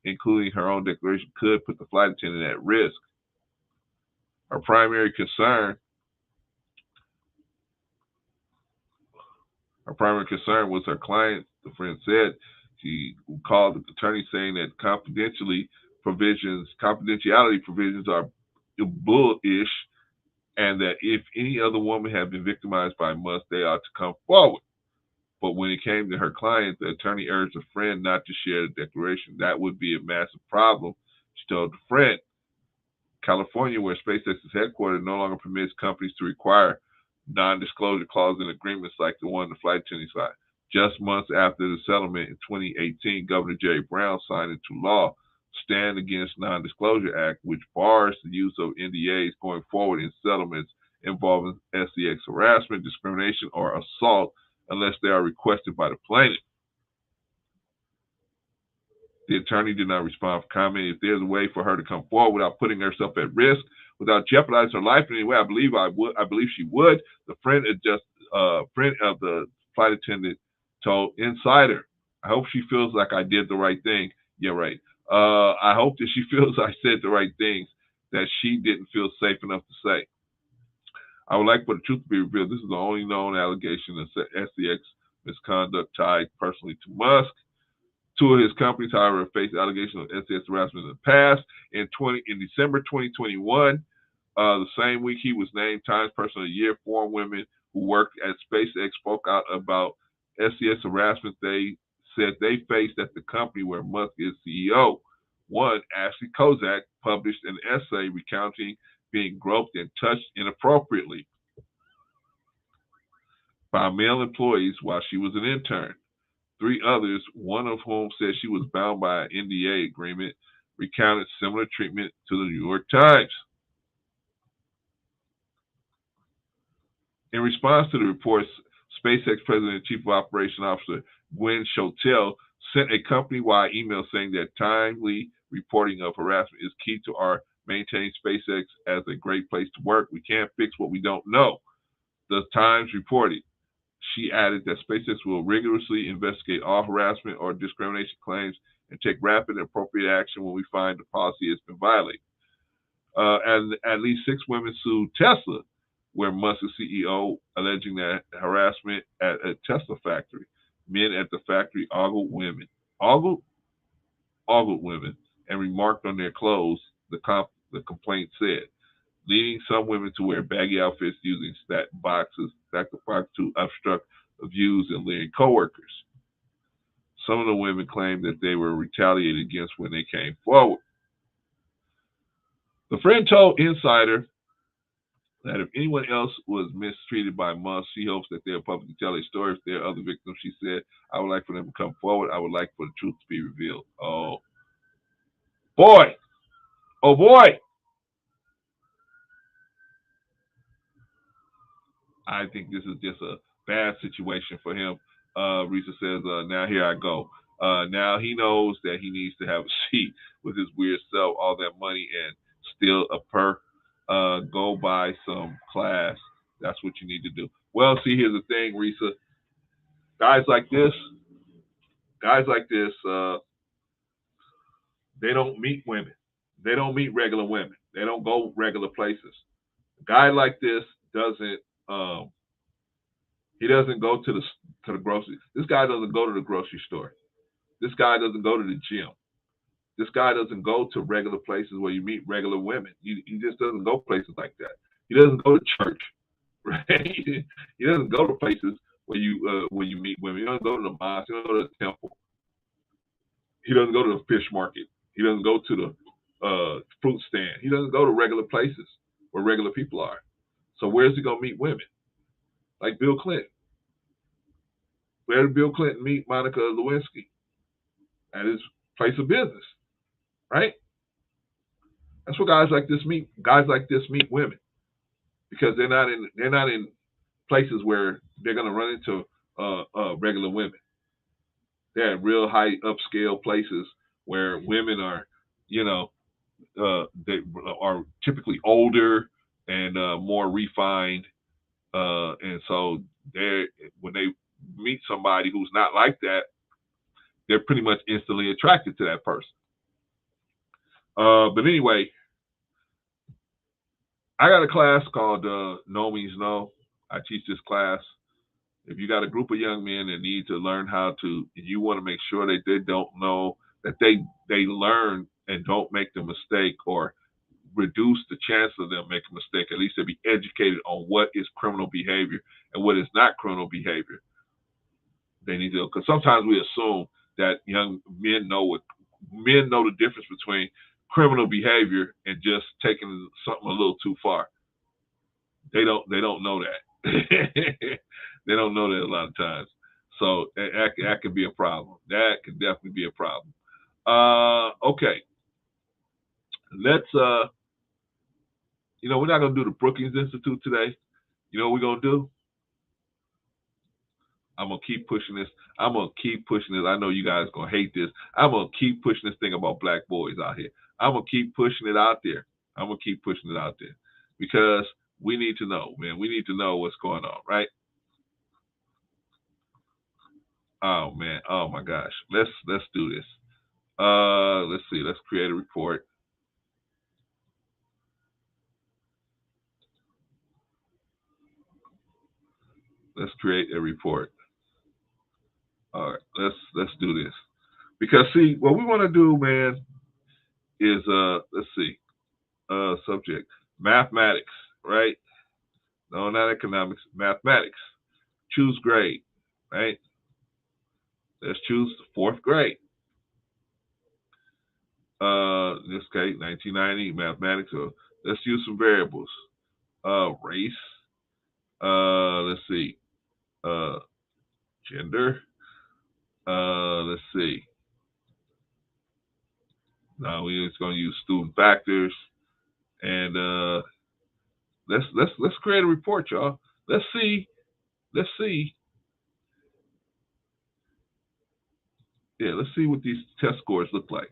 including her own declaration, could put the flight attendant at risk. Her primary concern was her client, the friend said. She called the attorney saying that confidentiality provisions are bullish, and that if any other woman had been victimized by Musk, they ought to come forward. But when it came to her client, the attorney urged a friend not to share the declaration. That would be a massive problem, she told the friend. California, where SpaceX is headquartered, no longer permits companies to require non-disclosure clauses in agreements like the one the flight attendants signed. Just months after the settlement in 2018, Governor Jerry Brown signed into law Stand Against Non-Disclosure Act, which bars the use of NDAs going forward in settlements involving SEX harassment, discrimination, or assault unless they are requested by the plaintiff. The attorney did not respond for comment. If there's a way for her to come forward without putting herself at risk, without jeopardizing her life in any way, I believe she would. The friend of the flight attendant told Insider, I hope she feels like I did the right thing. Yeah, right. I hope that she feels I said the right things that she didn't feel safe enough to say. I would like for the truth to be revealed. This is the only known allegation of SEX misconduct tied personally to Musk. Two of his companies, however, faced allegations of SEX harassment in the past. In December 2021, the same week he was named Times Person of the Year. 4 women who worked at SpaceX spoke out about SEX harassment they said they faced at the company where Musk is CEO. One, Ashley Kozak, published an essay recounting being groped and touched inappropriately by male employees while she was an intern. 3 others, one of whom said she was bound by an NDA agreement, recounted similar treatment to the New York Times. In response to the reports, SpaceX President and Chief Operations Officer Gwen Schotel sent a company-wide email saying that timely reporting of harassment is key to our maintaining SpaceX as a great place to work. We can't fix what we don't know, the Times reported. She added that SpaceX will rigorously investigate all harassment or discrimination claims and take rapid and appropriate action when we find the policy has been violated. And at least 6 women sued Tesla, where Musk is CEO, alleging that harassment at a Tesla factory. Men at the factory ogled women, and remarked on their clothes, the complaint said, leading some women to wear baggy outfits using stacked boxes to obstruct the views and leering coworkers. Some of the women claimed that they were retaliated against when they came forward. The friend told Insider That if anyone else was mistreated by Musk, she hopes that they'll publicly tell their stories. If there are other victims, she said, I would like for them to come forward. I would like for the truth to be revealed. Oh, boy. Oh, boy. I think this is just a bad situation for him. Risa says, now here I go. Now he knows that he needs to have a seat with his weird self, all that money, and still a per. Go buy some class. That's what you need to do. Well, see, here's the thing, Risa. Guys like this, they don't meet women. They don't meet regular women. They don't go regular places. A guy like this doesn't. He doesn't go to the grocery. This guy doesn't go to the grocery store. This guy doesn't go to the gym. This guy doesn't go to regular places where you meet regular women. He just doesn't go places like that. He doesn't go to church, right? He doesn't go to places where you meet women. He doesn't go to the mosque. He doesn't go to the temple. He doesn't go to the fish market. He doesn't go to the fruit stand. He doesn't go to regular places where regular people are. So where's he gonna meet women? Like Bill Clinton. Where did Bill Clinton meet Monica Lewinsky? At his place of business, right? That's what guys like this meet. Guys like this meet women because they're not in places where they're gonna run into regular women. They're in real high upscale places where women are, they are typically older and more refined, and so when they meet somebody who's not like that, they're pretty much instantly attracted to that person. But anyway, I got a class called No Means No. I teach this class. If you got a group of young men that need to learn how to, you want to make sure that they don't know, that they learn and don't make the mistake or reduce the chance of them making a mistake. At least they be educated on what is criminal behavior and what is not criminal behavior. They need to, because sometimes we assume that young men know the difference between criminal behavior and just taking something a little too far. They don't know that. They don't know that a lot of times. So that could be a problem. That could definitely be a problem. Okay. Let's we're not gonna do the Brookings Institute today. You know what we're gonna do? I'm gonna keep pushing this. I know you guys gonna hate this. I'm gonna keep pushing this thing about black boys out here. I'm gonna keep pushing it out there. Because we need to know, man. We need to know what's going on, right? Oh man. Oh my gosh. Let's do this. Let's see. Let's create a report. Let's create a report. All right. Let's do this. Because see, what we want to do, man, is let's see. Subject mathematics, right? No, not economics. Mathematics. Choose grade, right? Let's choose the fourth grade. In this case, 1990 mathematics. So let's use some variables. Race. Let's see. Gender. Let's see. Now we're just going to use student factors, and let's create a report, y'all. Let's see. Yeah, let's see what these test scores look like.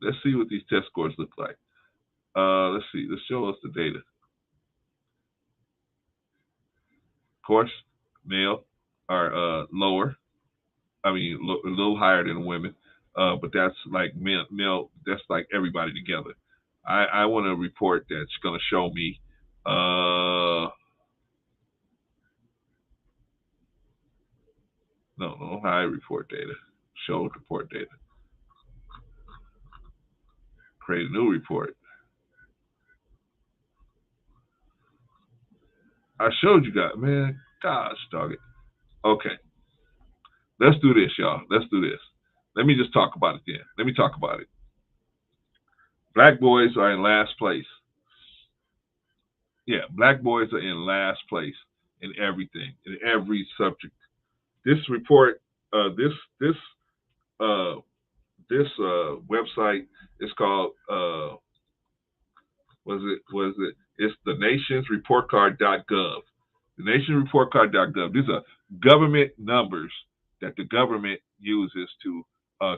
Let's see. Let's see. Let's show us the data. Of course, male are lower. I mean, a little higher than women, but that's like male. That's like everybody together. I want a report that's going to show me. No, high report data. Show report data. Create a new report. I showed you guys, man. Gosh, dog it. Okay. Let's do this, y'all. Let's do this. Let me just talk about it then. Let me talk about it. Black boys are in last place. Yeah, black boys are in last place in everything, in every subject. This report, this uh, website is called was it? It's the nationsreportcard.gov. The nationsreportcard.gov. These are government numbers that the government uses to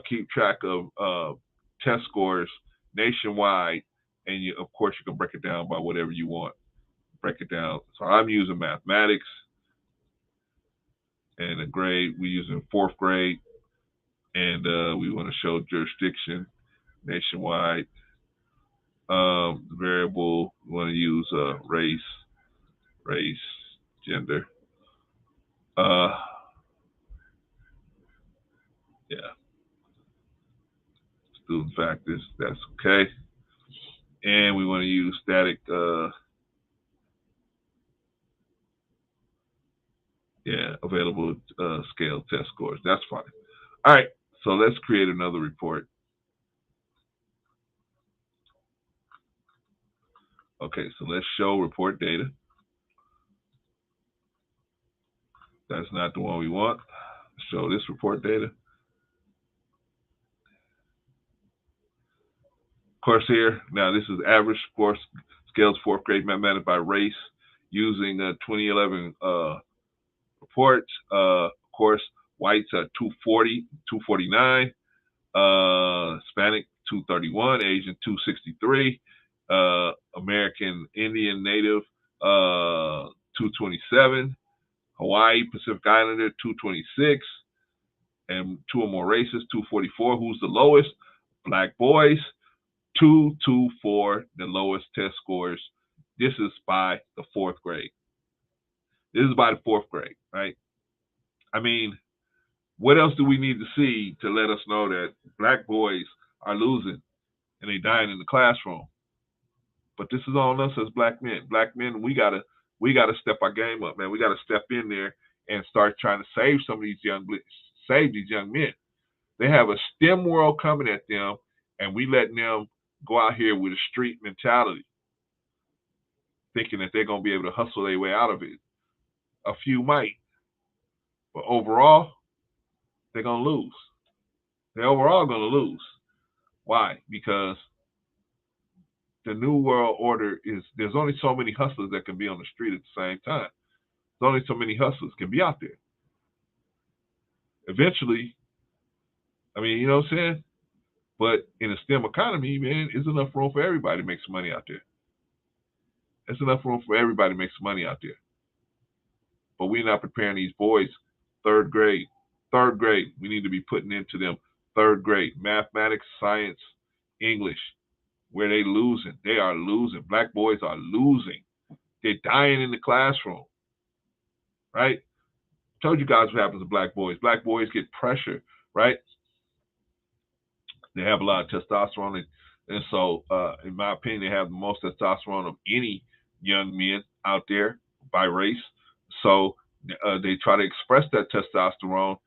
keep track of test scores nationwide, and of course you can break it down by whatever you want. Break it down. So I'm using mathematics and a grade. We're using fourth grade, and we want to show jurisdiction nationwide. Variable, we want to use race, gender. Yeah, student factors, that's okay. And we want to use static, available scale test scores. That's fine. All right, so let's create another report. Okay, so let's show report data. That's not the one we want. Show this report data. Of course, here, now this is average score scales fourth grade mathematics by race using 2011 reports. Of course, whites are 240, 249, Hispanic 231, Asian 263, American Indian Native 227, Hawaii Pacific Islander 226, and two or more races 244. Who's the lowest? Black boys 224, the lowest test scores. This is by the fourth grade. This is by the fourth grade, right? I mean, what else do we need to see to let us know that black boys are losing and they dying in the classroom? But this is on us as black men. Black men, we gotta step our game up, man. We gotta step in there and start trying to save some of these young men. They have a STEM world coming at them, and we letting them go out here with a street mentality, thinking that they're gonna be able to hustle their way out of it. A few might, but overall, they're gonna lose. They're overall gonna lose. Why? Because the new world order is there's only so many hustlers that can be on the street at the same time. There's only so many hustlers can be out there. Eventually, I mean, you know what I'm saying? But in a STEM economy, man, there's enough room for everybody to make some money out there. There's enough room for everybody to make some money out there. But we're not preparing these boys. Third grade. We need to be putting into them third grade. Mathematics, science, English. Where they losing. They are losing. Black boys are losing. They're dying in the classroom. Right? I told you guys what happens to black boys. Black boys get pressure, right? They have a lot of testosterone. And so, in my opinion, they have the most testosterone of any young men out there by race. So they try to express that testosterone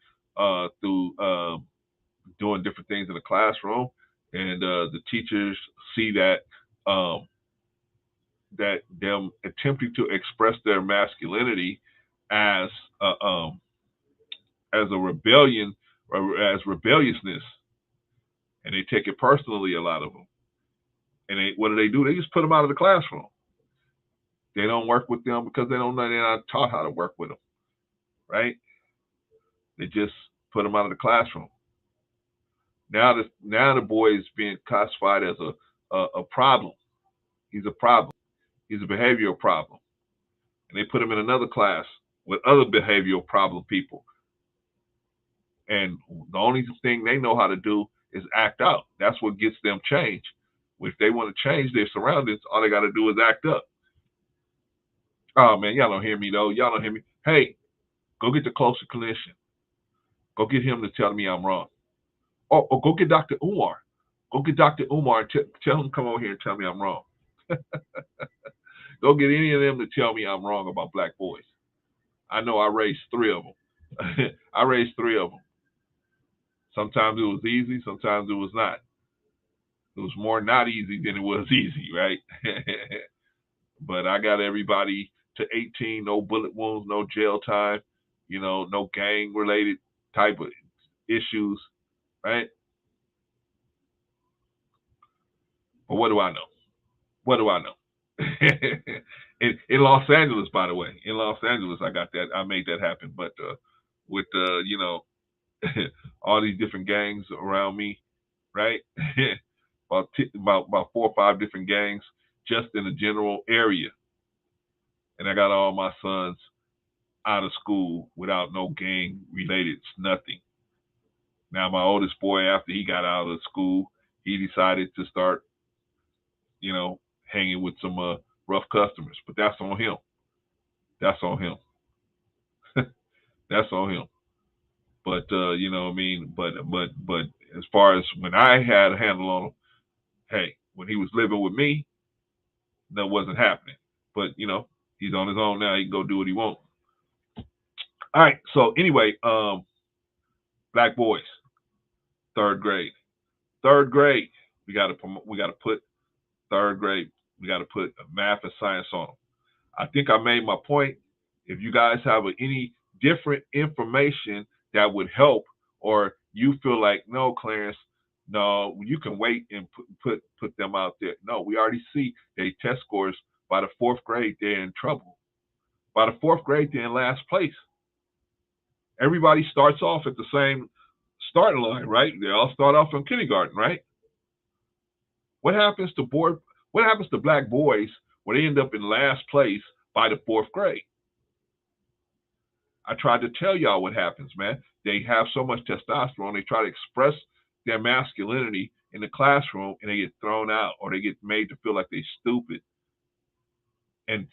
through doing different things in the classroom. And the teachers see that that them attempting to express their masculinity as a rebellion or as rebelliousness, and they take it personally. A lot of them, and what do? They just put them out of the classroom. They don't work with them because they don't know. They're not taught how to work with them, right? They just put them out of the classroom. Now the boy is being classified as a problem. He's a problem. He's a behavioral problem. And they put him in another class with other behavioral problem people. And the only thing they know how to do is act out. That's what gets them change. If they want to change their surroundings, all they got to do is act up. Oh, man, y'all don't hear me, though. Y'all don't hear me. Hey, go get the closer clinician. Go get him to tell me I'm wrong. Or go get Dr. Umar. Go get Dr. Umar and tell him to come over here and tell me I'm wrong. Go get any of them to tell me I'm wrong about black boys. I know I raised 3 of them. I raised 3 of them. Sometimes it was easy, sometimes it was not. It was more not easy than it was easy, right? But I got everybody to 18, no bullet wounds, no jail time, no gang related type of issues, right? But what do I know? What do I know? in Los Angeles, by the way, in Los Angeles, I got that. I made that happen. But with all these different gangs around me, right? about 4 or 5 different gangs just in the general area, and I got all my sons out of school without no gang related nothing. Now my oldest boy, after he got out of school, he decided to start, hanging with some rough customers. But that's on him. That's on him. That's on him. But you know what I mean. But as far as when I had a handle on him, hey, when he was living with me, that wasn't happening. But he's on his own now. He can go do what he wants. All right. So anyway, black boys, third grade. Third grade, we got to put third grade. We got to put math and science on them. I think I made my point. If you guys have any different information that would help, or you feel like, no, Clarence, no, you can wait and put them out there. No, we already see they test scores by the fourth grade, they're in trouble. By the fourth grade, they're in last place. Everybody starts off at the same starting line, right? They all start off in kindergarten, right? What happens to black boys when they end up in last place by the fourth grade? I tried to tell y'all what happens, man. They have so much testosterone, they try to express their masculinity in the classroom, and they get thrown out, or they get made to feel like they're stupid. And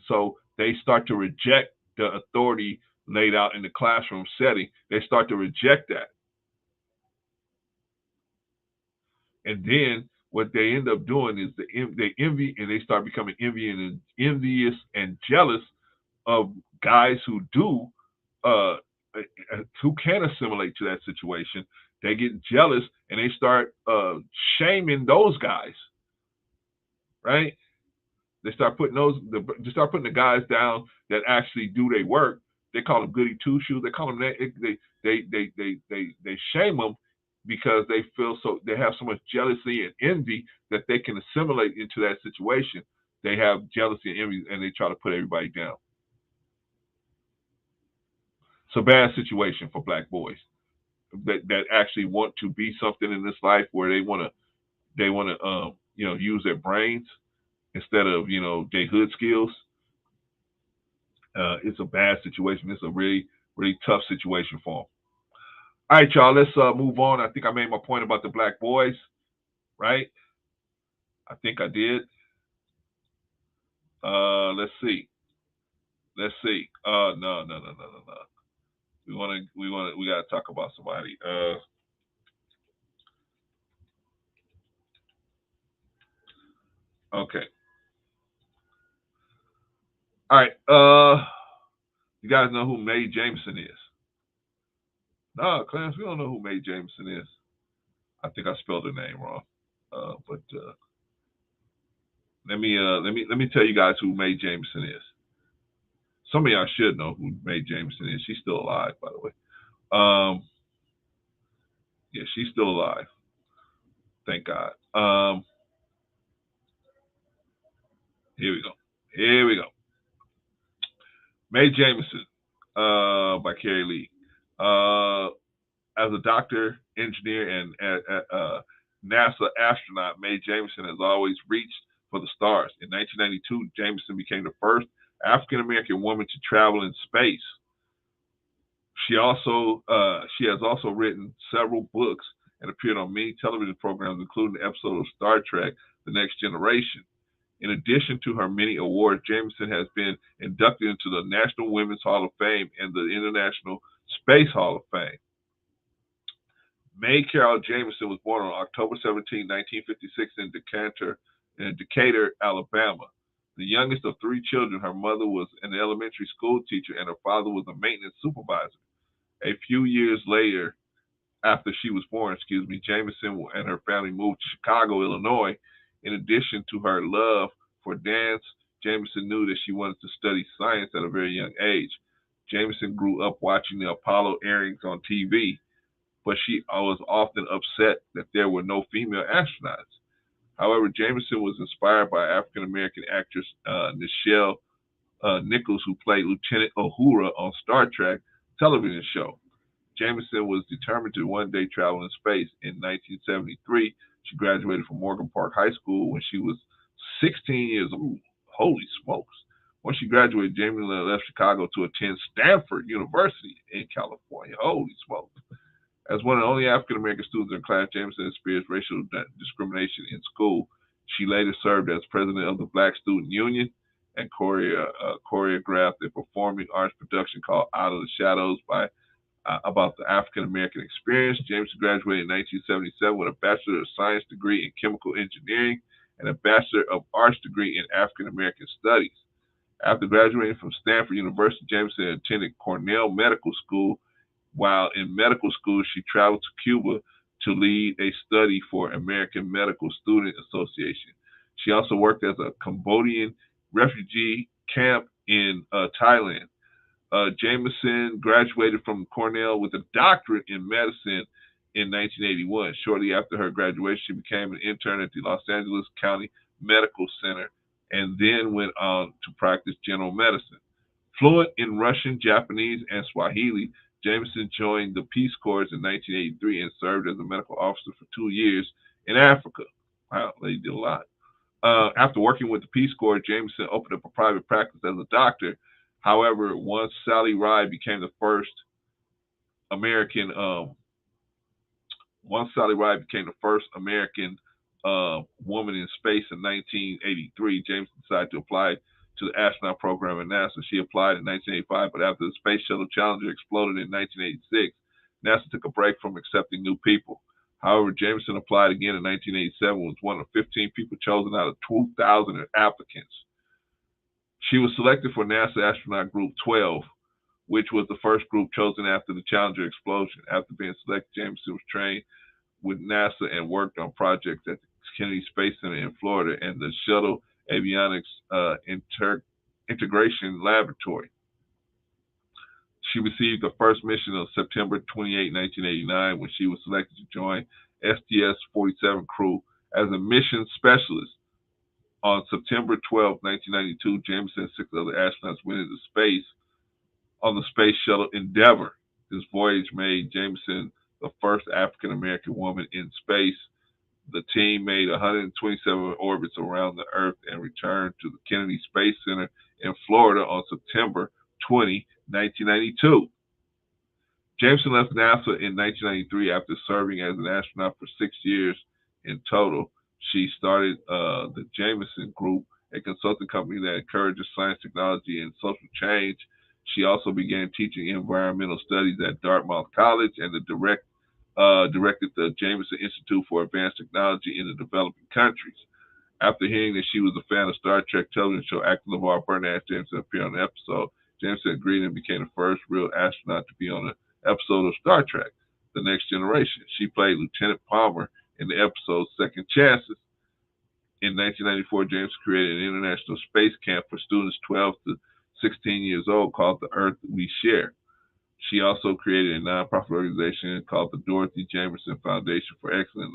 so they start to reject the authority laid out in the classroom setting. They start to reject that. And then what they end up doing is they envy, and they start becoming envious and jealous of guys who can assimilate to that situation. They get jealous and they start shaming those guys, right? They start putting the guys down that actually do their work. They call them goody two shoes. They call them that. They shame them because they have so much jealousy and envy that they can assimilate into that situation. They have jealousy and envy, and they try to put everybody down. It's a bad situation for black boys that actually want to be something in this life, where they want to use their brains instead of their hood skills. It's a bad situation. It's a really, really tough situation for them. All right, y'all, let's move on. I think I made my point about the black boys, right? I think I did. Let's see. No. We gotta talk about somebody. Okay. All right. You guys know who Mae Jameson is? No, Clarence, we don't know who Mae Jameson is. I think I spelled her name wrong. But let me tell you guys who Mae Jameson is. Some of y'all should know who Mae Jameson is. She's still alive, by the way. Yeah, she's still alive. Thank God. Here we go. Mae Jameson, by Carrie Lee. As a doctor, engineer, and NASA astronaut, Mae Jameson has always reached for the stars. In 1992, Jameson became the first African-American woman to travel in space. She has also written several books and appeared on many television programs, including the episode of Star Trek, The Next Generation. In addition to her many awards, Jameson has been inducted into the National Women's Hall of Fame and the International Space Hall of Fame. Mae Carol Jameson was born on October 17, 1956 in Decatur, Alabama. The youngest of 3 children, her mother was an elementary school teacher and her father was a maintenance supervisor. A few years later, after she was born, Jameson and her family moved to Chicago, Illinois. In addition to her love for dance, Jameson knew that she wanted to study science at a very young age. Jameson grew up watching the Apollo airings on TV, but she was often upset that there were no female astronauts. However, Jameson was inspired by African-American actress Nichelle Nichols, who played Lieutenant Uhura on Star Trek television show. Jameson was determined to one day travel in space. In 1973, she graduated from Morgan Park High School when she was 16 years old. Holy smokes. Once she graduated, Jameson left Chicago to attend Stanford University in California. Holy smokes. As one of the only African-American students in class, Jameson experienced racial discrimination in school. She later served as president of the Black Student Union and choreographed a performing arts production called Out of the Shadows about the African-American experience. Jameson graduated in 1977 with a Bachelor of Science degree in Chemical Engineering and a Bachelor of Arts degree in African-American Studies. After graduating from Stanford University, Jameson attended Cornell Medical School. While in medical school, she traveled to Cuba to lead a study for American Medical Student Association. She also worked as a Cambodian refugee camp in Thailand. Jameson graduated from Cornell with a doctorate in medicine in 1981. Shortly after her graduation, she became an intern at the Los Angeles County Medical Center and then went on to practice general medicine. Fluent in Russian, Japanese, and Swahili, Jameson joined the Peace Corps in 1983 and served as a medical officer for 2 years in Africa. Wow, they did a lot. After working with the Peace Corps, Jameson opened up a private practice as a doctor. However, once Sally Ride became the first American woman in space in 1983, Jameson decided to apply to the astronaut program at NASA. She applied in 1985, but after the Space Shuttle Challenger exploded in 1986, NASA took a break from accepting new people. However, Jameson applied again in 1987 and was one of 15 people chosen out of 2,000 applicants. She was selected for NASA Astronaut Group 12, which was the first group chosen after the Challenger explosion. After being selected, Jameson was trained with NASA and worked on projects at the Kennedy Space Center in Florida and the Shuttle Avionics Integration Laboratory. She received the first mission on September 28, 1989, when she was selected to join STS-47 crew as a mission specialist. On September 12, 1992, Jameson and 6 other astronauts went into space on the Space Shuttle Endeavour. This voyage made Jameson the first African-American woman in space. The team made 127 orbits around the Earth and returned to the Kennedy Space Center in Florida on September 20, 1992. Jameson left NASA in 1993 after serving as an astronaut for 6 years in total. She started the Jameson Group, a consulting company that encourages science, technology, and social change. She also began teaching environmental studies at Dartmouth College and directed the Jameson Institute for Advanced Technology in the developing countries. After hearing that she was a fan of Star Trek television show, actor LeVar Burton asked Jameson to appear on the episode. Jameson agreed and became the first real astronaut to be on an episode of Star Trek, The Next Generation. She played Lieutenant Palmer in the episode Second Chances. In 1994, Jameson created an international space camp for students 12 to 16 years old called The Earth We Share. She also created a nonprofit organization called the Dorothy Jameson Foundation for Excellence.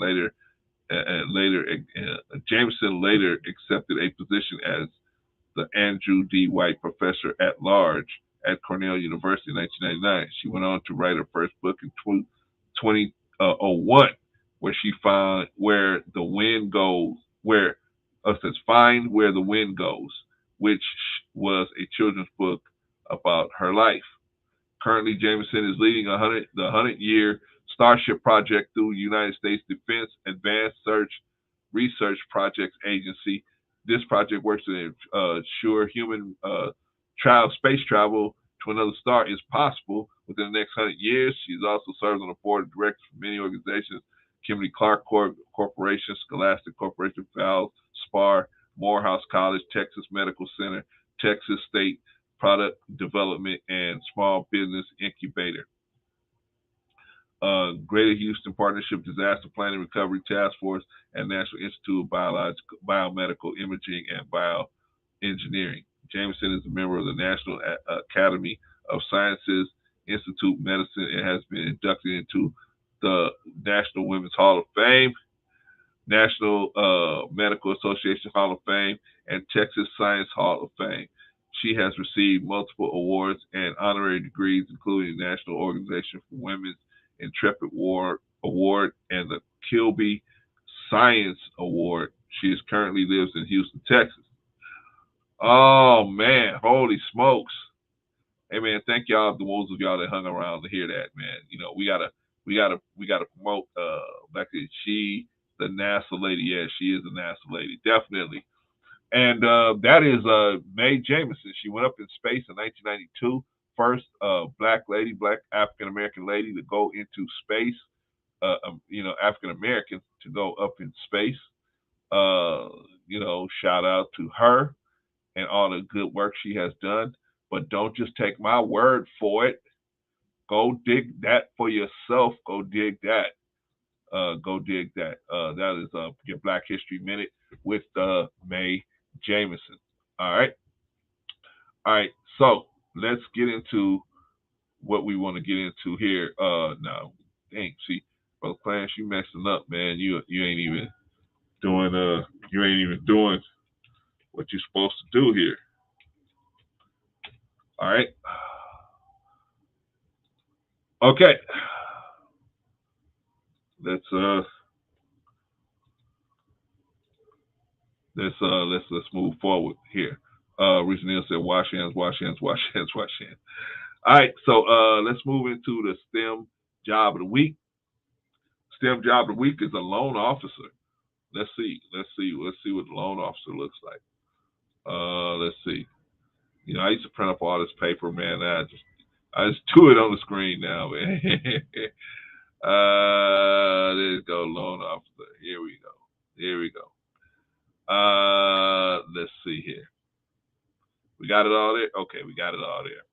Jameson later accepted a position as the Andrew D. White Professor at Large at Cornell University in 1999. She went on to write her first book in 2001, where she found Where the Wind Goes, Find Where the Wind Goes, which was a children's book about her life. Currently, Jameson is leading the 100-year Starship project through the United States Defense Advanced Research Projects Agency. This project works to ensure human space travel to another star is possible within the next 100 years. She's also served on the board of directors for many organizations: Kimberly-Clark Corporation, Scholastic Corporation, Valve, SPAR, Morehouse College, Texas Medical Center, Texas State Product Development, and Small Business Incubator. Greater Houston Partnership Disaster Planning Recovery Task Force, and National Institute of Biomedical Imaging and Bioengineering. Jameson is a member of the National Academy of Sciences, Institute of Medicine, and has been inducted into the National Women's Hall of Fame, National Medical Association Hall of Fame, and Texas Science Hall of Fame. She has received multiple awards and honorary degrees, including the National Organization for Women's Intrepid Award and the Kilby Science Award. She currently lives in Houston, Texas. Oh man, holy smokes! Hey man, thank y'all, the ones of y'all that hung around to hear that, man. You know, we gotta promote Becky. She the NASA lady. Yeah, she is a NASA lady, definitely. And that is Mae Jameson. She went up in space in 1992. First black African American lady to go into space. African American to go up in space. Shout out to her and all the good work she has done. But don't just take my word for it. Go dig that for yourself. Go dig that. That is your Black History Minute with Mae Jameson. All right. So let's get into what we want to get into here. Now, dang, see, Brother Clarence, you messing up, man. You ain't even doing what you're supposed to do here. All right. Okay. Let's move forward here. Reason Neal said, wash hands. All right, so let's move into the STEM job of the week. STEM job of the week is a loan officer. Let's see what the loan officer looks like. Let's see. You know, I used to print up all this paper, man. I just do it on the screen now, man. There go, loan officer. Here we go. Let's see here. We got it all there? Okay, we got it all there.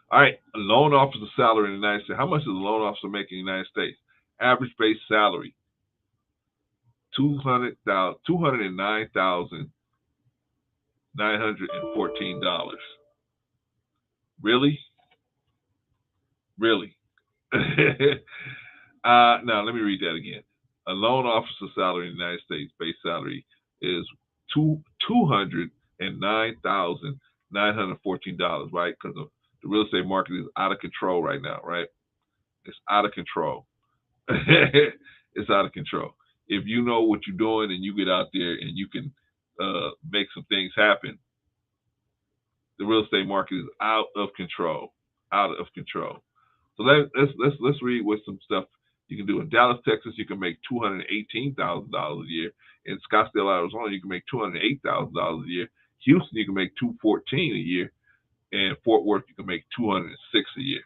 All right, a loan officer salary in the United States. How much does a loan officer make in the United States? Average base salary, $209,914. Really? Now let me read that again. A loan officer salary in the United States, base salary is $209,914, right? Because the real estate market is out of control right now, right? It's out of control. It's out of control. If you know what you're doing and you get out there and you can make some things happen, the real estate market is out of control. So let's read what some stuff you can do. In Dallas, Texas, you can make $218,000 a year. In Scottsdale, Arizona, you can make $208,000 a year. Houston, you can make $214,000 a year. And Fort Worth, you can make $206,000 a year.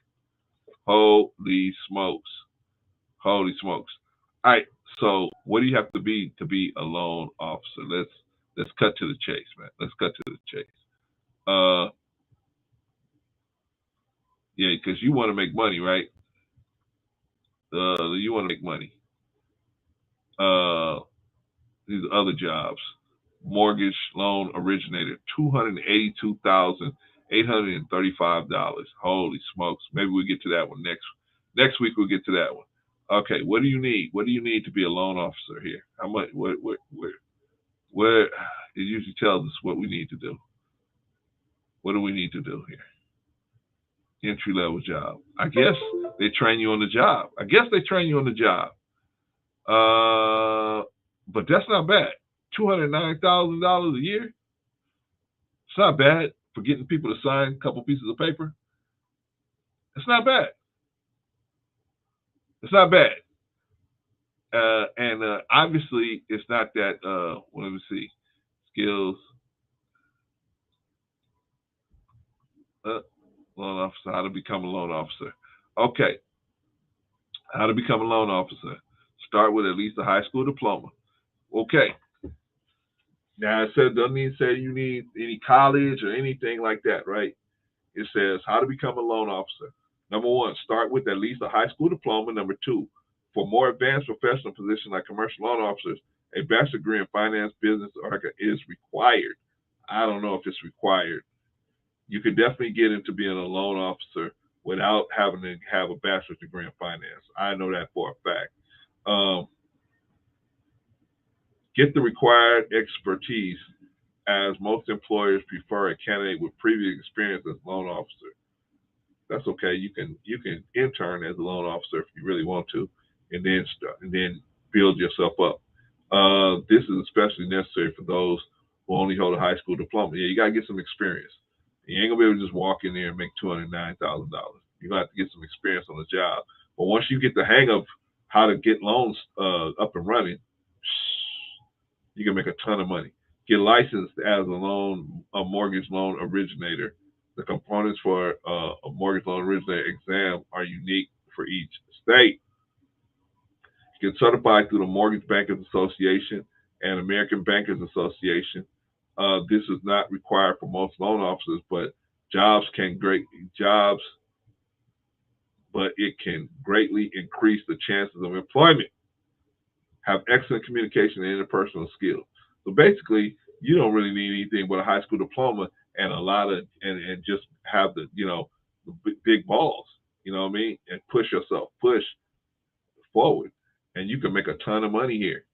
Holy smokes! All right. So what do you have to be a loan officer? Let's cut to the chase, man. Yeah, because you want to make money, right? You want to make money. These other jobs. Mortgage loan originator, $282,835. Holy smokes. Maybe we'll get to that one next week. We'll get to that one. Okay, what do you need? What do you need to be a loan officer here? How much? Where it usually tells us what we need to do. What do we need to do here? Entry level job. I guess they train you on the job. But that's not bad. $209,000 a year. It's not bad for getting people to sign a couple pieces of paper. It's not bad. And obviously, it's not that. Let me see. Skills. Loan officer. How to become a loan officer. Okay. How to become a loan officer. Start with at least a high school diploma. Okay. Now, it said, doesn't mean say you need any college or anything like that, right? It says how to become a loan officer. Number one, start with at least a high school diploma. Number two, for more advanced professional positions like commercial loan officers, a bachelor's degree in finance, business, or is required. I don't know if it's required. You could definitely get into being a loan officer without having to have a bachelor's degree in finance. I know that for a fact. Get the required expertise, as most employers prefer a candidate with previous experience as a loan officer. That's okay. You can intern as a loan officer if you really want to, and then build yourself up. This is especially necessary for those who only hold a high school diploma. Yeah, you gotta get some experience. You ain't gonna be able to just walk in there and make $209,000. You're gonna have to get some experience on the job. But once you get the hang of how to get loans up and running, you can make a ton of money. Get licensed as a mortgage loan originator. The components for a mortgage loan originator exam are unique for each state. Get certified through the Mortgage Bankers Association and American Bankers Association. This is not required for most loan officers, but it can greatly increase the chances of employment. Have excellent communication and interpersonal skills. So basically, you don't really need anything but a high school diploma and and just have the big balls. You know what I mean? And push forward, and you can make a ton of money here.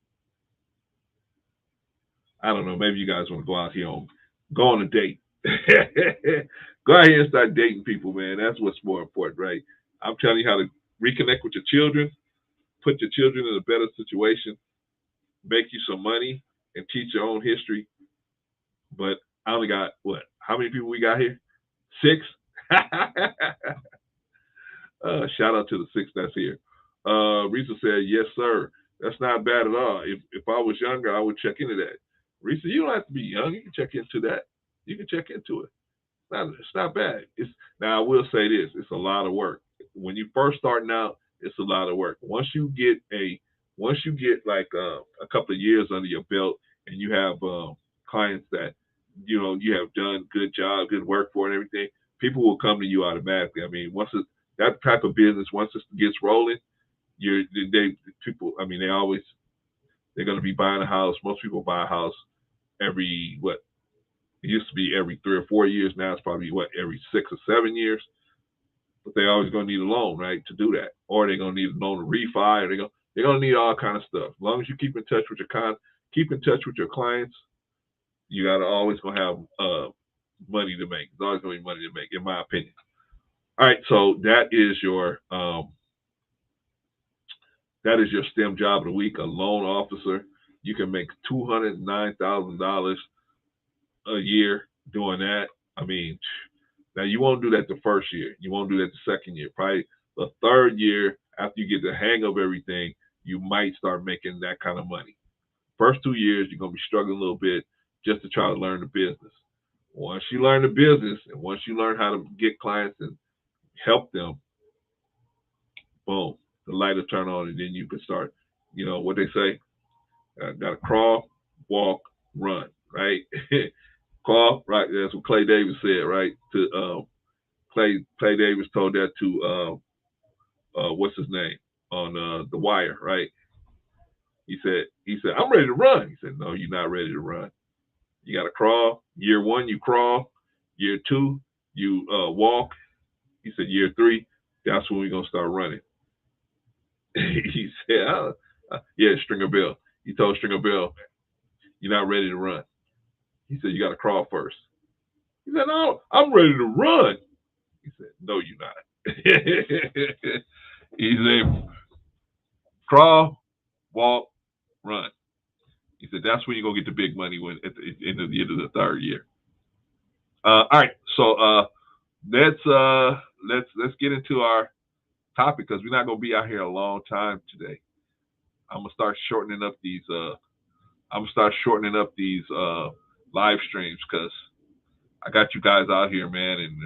I don't know. Maybe you guys want to go out here go on a date. Go out here and start dating people, man. That's what's more important, right? I'm telling you how to reconnect with your children, put your children in a better situation, make you some money, and teach your own history. But I only got what? How many people we got here? 6. Shout out to the 6 that's here. Risa said, "Yes, sir. That's not bad at all. If I was younger, I would check into that." Risa, you don't have to be young. You can check into that. You can check into it. It's not bad. Now I will say this: it's a lot of work. When you first starting out, it's a lot of work. Once you get like a couple of years under your belt, and you have clients that you have done good job, good work for, and everything, people will come to you automatically. I mean, that type of business, once it gets rolling, people. I mean, they're going to be buying a house. Most people buy a house every what? It used to be every 3 or 4 years. Now it's probably every 6 or 7 years. But they're always going to need a loan, right, to do that, or they're going to need a loan to refi, or they're going to need all kind of stuff. As long as you keep in touch with your clients, you got to always going to have money to make. There's always going to be money to make, in my opinion. All right, so that is your STEM job of the week, a loan officer. You can make $209,000 a year doing that. I mean, now you won't do that the first year. You won't do that the second year. Probably the third year, after you get the hang of everything, you might start making that kind of money. First 2 years, you're going to be struggling a little bit just to try to learn the business. Once you learn the business, and once you learn how to get clients and help them, boom, the light will turn on, and then you can start, what they say, got to crawl, walk, run, right? Crawl, right? That's what Clay Davis said, right? To Clay Davis told that to what's his name on The Wire, right? He said, "I'm ready to run." He said, "No, you're not ready to run. You got to crawl. Year 1, you crawl. Year 2, you walk." He said, "Year 3, that's when we're gonna start running." He said, "Yeah, Stringer Bell." He told Stringer Bell, "You're not ready to run." He said, "You got to crawl first." He said, "No, I'm ready to run." He said, "No, you're not." He said, "Crawl, walk, run." He said, "That's when you're gonna get the big money at the end of the third year." All right, so let's get into our topic, because we're not gonna be out here a long time today. I'm gonna start shortening up these. Live streams, because I got you guys out here, man, and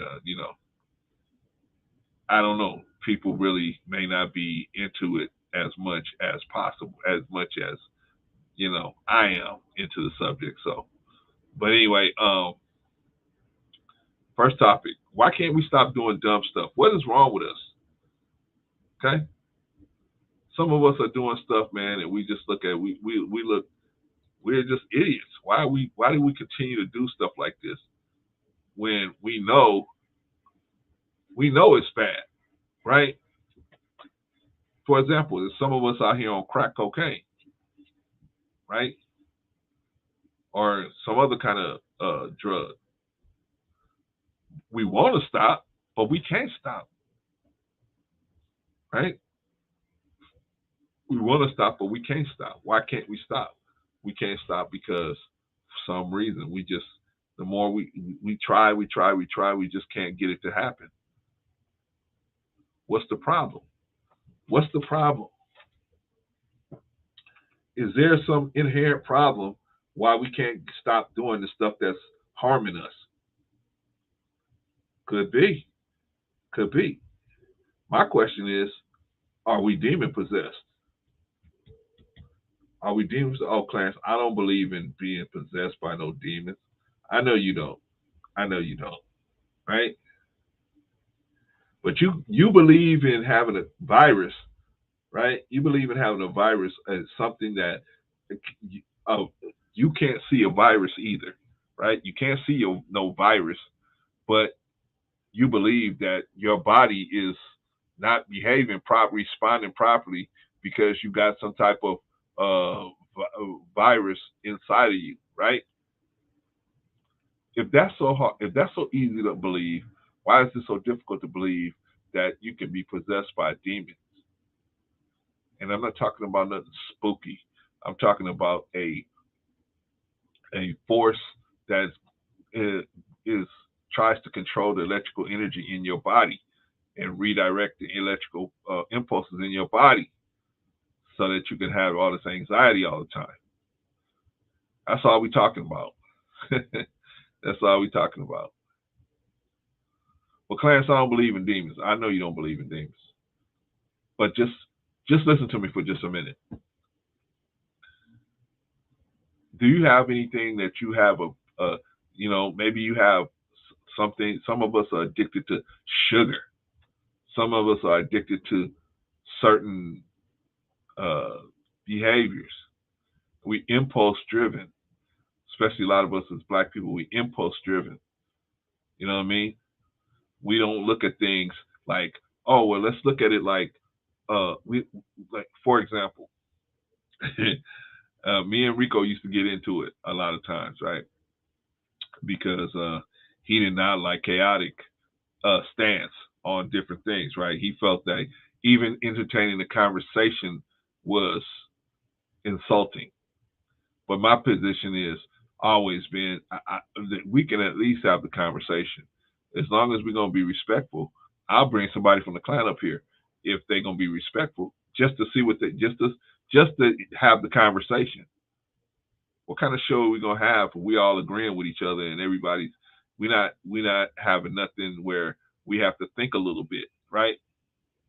I don't know. People really may not be into it as much as possible, as much as I am into the subject. So, but anyway, First topic. Why can't we stop doing dumb stuff? What is wrong with us? Okay? Some of us are doing stuff, man, and we just look at we're just idiots. Why do we continue to do stuff like this when we know it's bad, right? For example, there's some of us out here on crack cocaine, right? Or some other kind of drug. We want to stop, but we can't stop, right? We want to stop, but we can't stop. Why can't we stop? We can't stop because for some reason the more we try, we just can't get it to happen. What's the problem? What's the problem? Is there some inherent problem why we can't stop doing the stuff that's harming us? Could be. Could be. My question is, are we demon possessed? Are we demons? Oh, Clarence, I don't believe in being possessed by no demons. I know you don't. I know you don't. Right? But you believe in having a virus, right? You believe in having a virus as something that you can't see a virus either, right? You can't see no virus, but you believe that your body is not behaving properly, responding properly because you got some type of virus inside of you, right? If that's so hard, if that's so easy to believe, why is it so difficult to believe that you can be possessed by demons? And I'm not talking about nothing spooky. I'm talking about a force that is tries to control the electrical energy in your body and redirect the electrical impulses in your body so that you can have all this anxiety all the time. That's all we're talking about. That's all we're talking about. Well, Clarence, I don't believe in demons. I know you don't believe in demons. But just listen to me for just a minute. Do you have anything that you have maybe you have something? Some of us are addicted to sugar. Some of us are addicted to certain behaviors. We impulse driven, especially a lot of us as Black people. We impulse driven. You know what I mean? We don't look at things like, oh well, let's look at it like for example, me and Rico used to get into it a lot of times, right? Because he did not like chaotic stance on different things, right? He felt that even entertaining the conversation was insulting. But my position is always been that we can at least have the conversation. As long as we're going to be respectful, I'll bring somebody from the clan up here if they're going to be respectful, just to see what they just to have the conversation. What kind of show are we going to have if we all agreeing with each other and everybody's we're not having nothing where we have to think a little bit, right?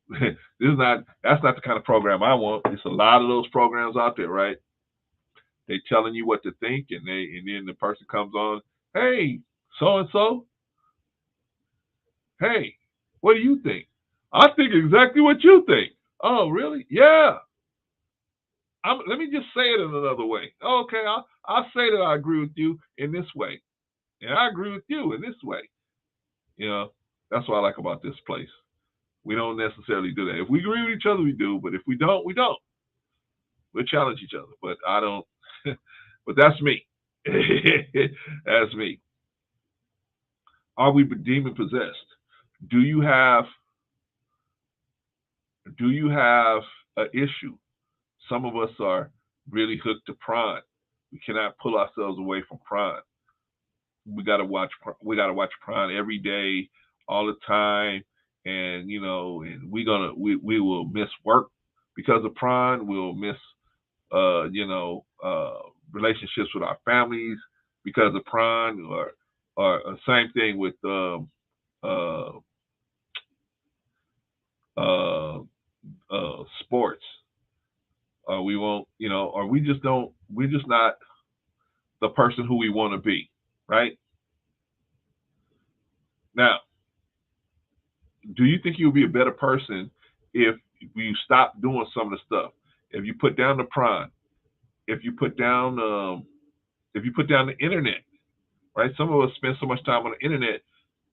That's not the kind of program I want. There's a lot of those programs out there, right? They telling you what to think, and then the person comes on, hey, so and so, hey, what do you think? I think exactly what you think. Oh, really? Yeah. Let me just say it in another way. Okay, I'll say that I agree with you in this way, and I agree with you in this way. You know, that's what I like about this place. We don't necessarily do that. If we agree with each other, we do. But if we don't, we don't. We'll challenge each other. But I don't. But that's me. That's me. Are we demon possessed? Do you have an issue? Some of us are really hooked to prime. We cannot pull ourselves away from prime. We gotta watch prime every day, all the time, and and we will miss work because of prime. We'll miss relationships with our families because of prime, or same thing with sports. We won't, or we just don't. We're just not the person who we want to be, right? Now, do you think you'll be a better person if you stop doing some of the stuff? If you put down the prime, if you put down the internet, right? Some of us spend so much time on the internet,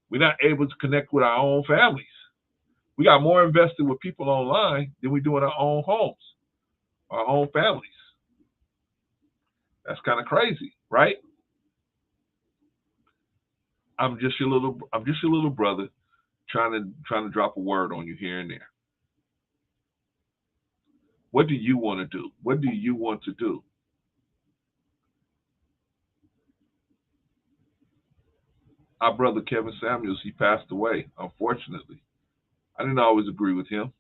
we're not able to connect with our own families. We got more invested with people online than we do in our own homes, our own families. That's kind of crazy, right? I'm just your little brother trying to drop a word on you here and there. What do you want to do? What do you want to do? Our brother Kevin Samuels, he passed away, unfortunately. I didn't always agree with him,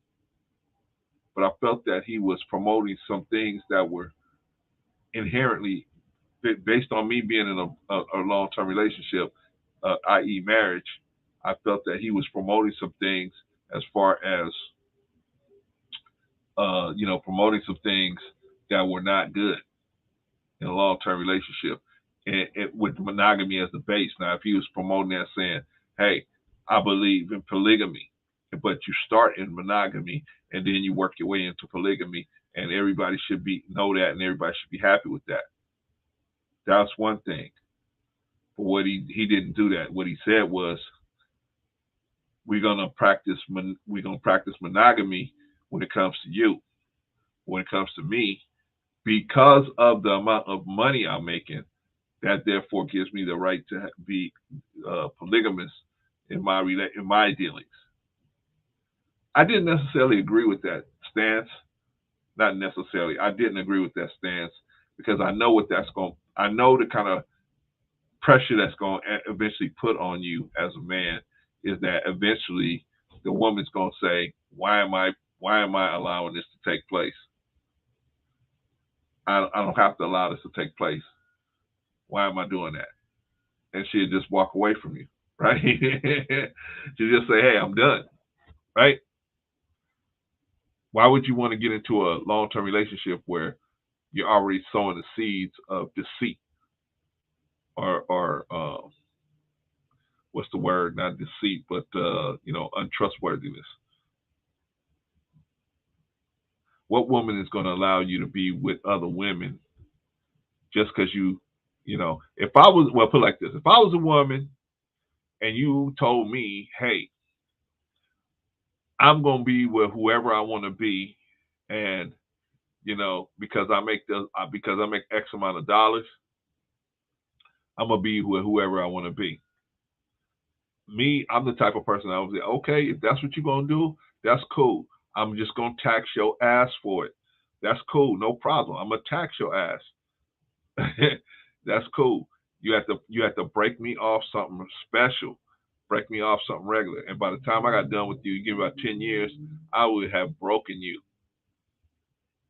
but I felt that he was promoting some things that were inherently based on me being in a long-term relationship, i.e., marriage. I felt that he was promoting some things as far as promoting some things that were not good in a long-term relationship, and with monogamy as the base. Now, if he was promoting that, saying, "Hey, I believe in polygamy, but you start in monogamy and then you work your way into polygamy, and everybody should know that, and everybody should be happy with that." That's one thing. But what he didn't do that. What he said was, we're gonna practice monogamy when it comes to you. When it comes to me, because of the amount of money I'm making, that therefore gives me the right to be polygamous in my dealings. I didn't necessarily agree with that stance. Not necessarily. I didn't agree with that stance because I know what that's going. I know the kind of pressure that's going to eventually put on you as a man is that eventually the woman's going to say, "Why am I allowing this to take place? I don't have to allow this to take place. Why am I doing that?" And she'd just walk away from you, right? She'd just say, "Hey, I'm done," right? Why would you want to get into a long-term relationship where you're already sowing the seeds of deceit or what's the word? Not deceit, but untrustworthiness. What woman is going to allow you to be with other women just because if I was, well, put it like this: if I was a woman and you told me, "Hey, I'm going to be with whoever I want to be, and because I make X amount of dollars, I'm gonna be with whoever I want to be." Me, I'm the type of person I would say, "Okay, if that's what you're gonna do, that's cool. I'm just gonna tax your ass for it. That's cool, no problem. I'm gonna tax your ass. That's cool. You have to break me off something special, break me off something regular, and by the time I got done with you, give me about 10 years, I would have broken you,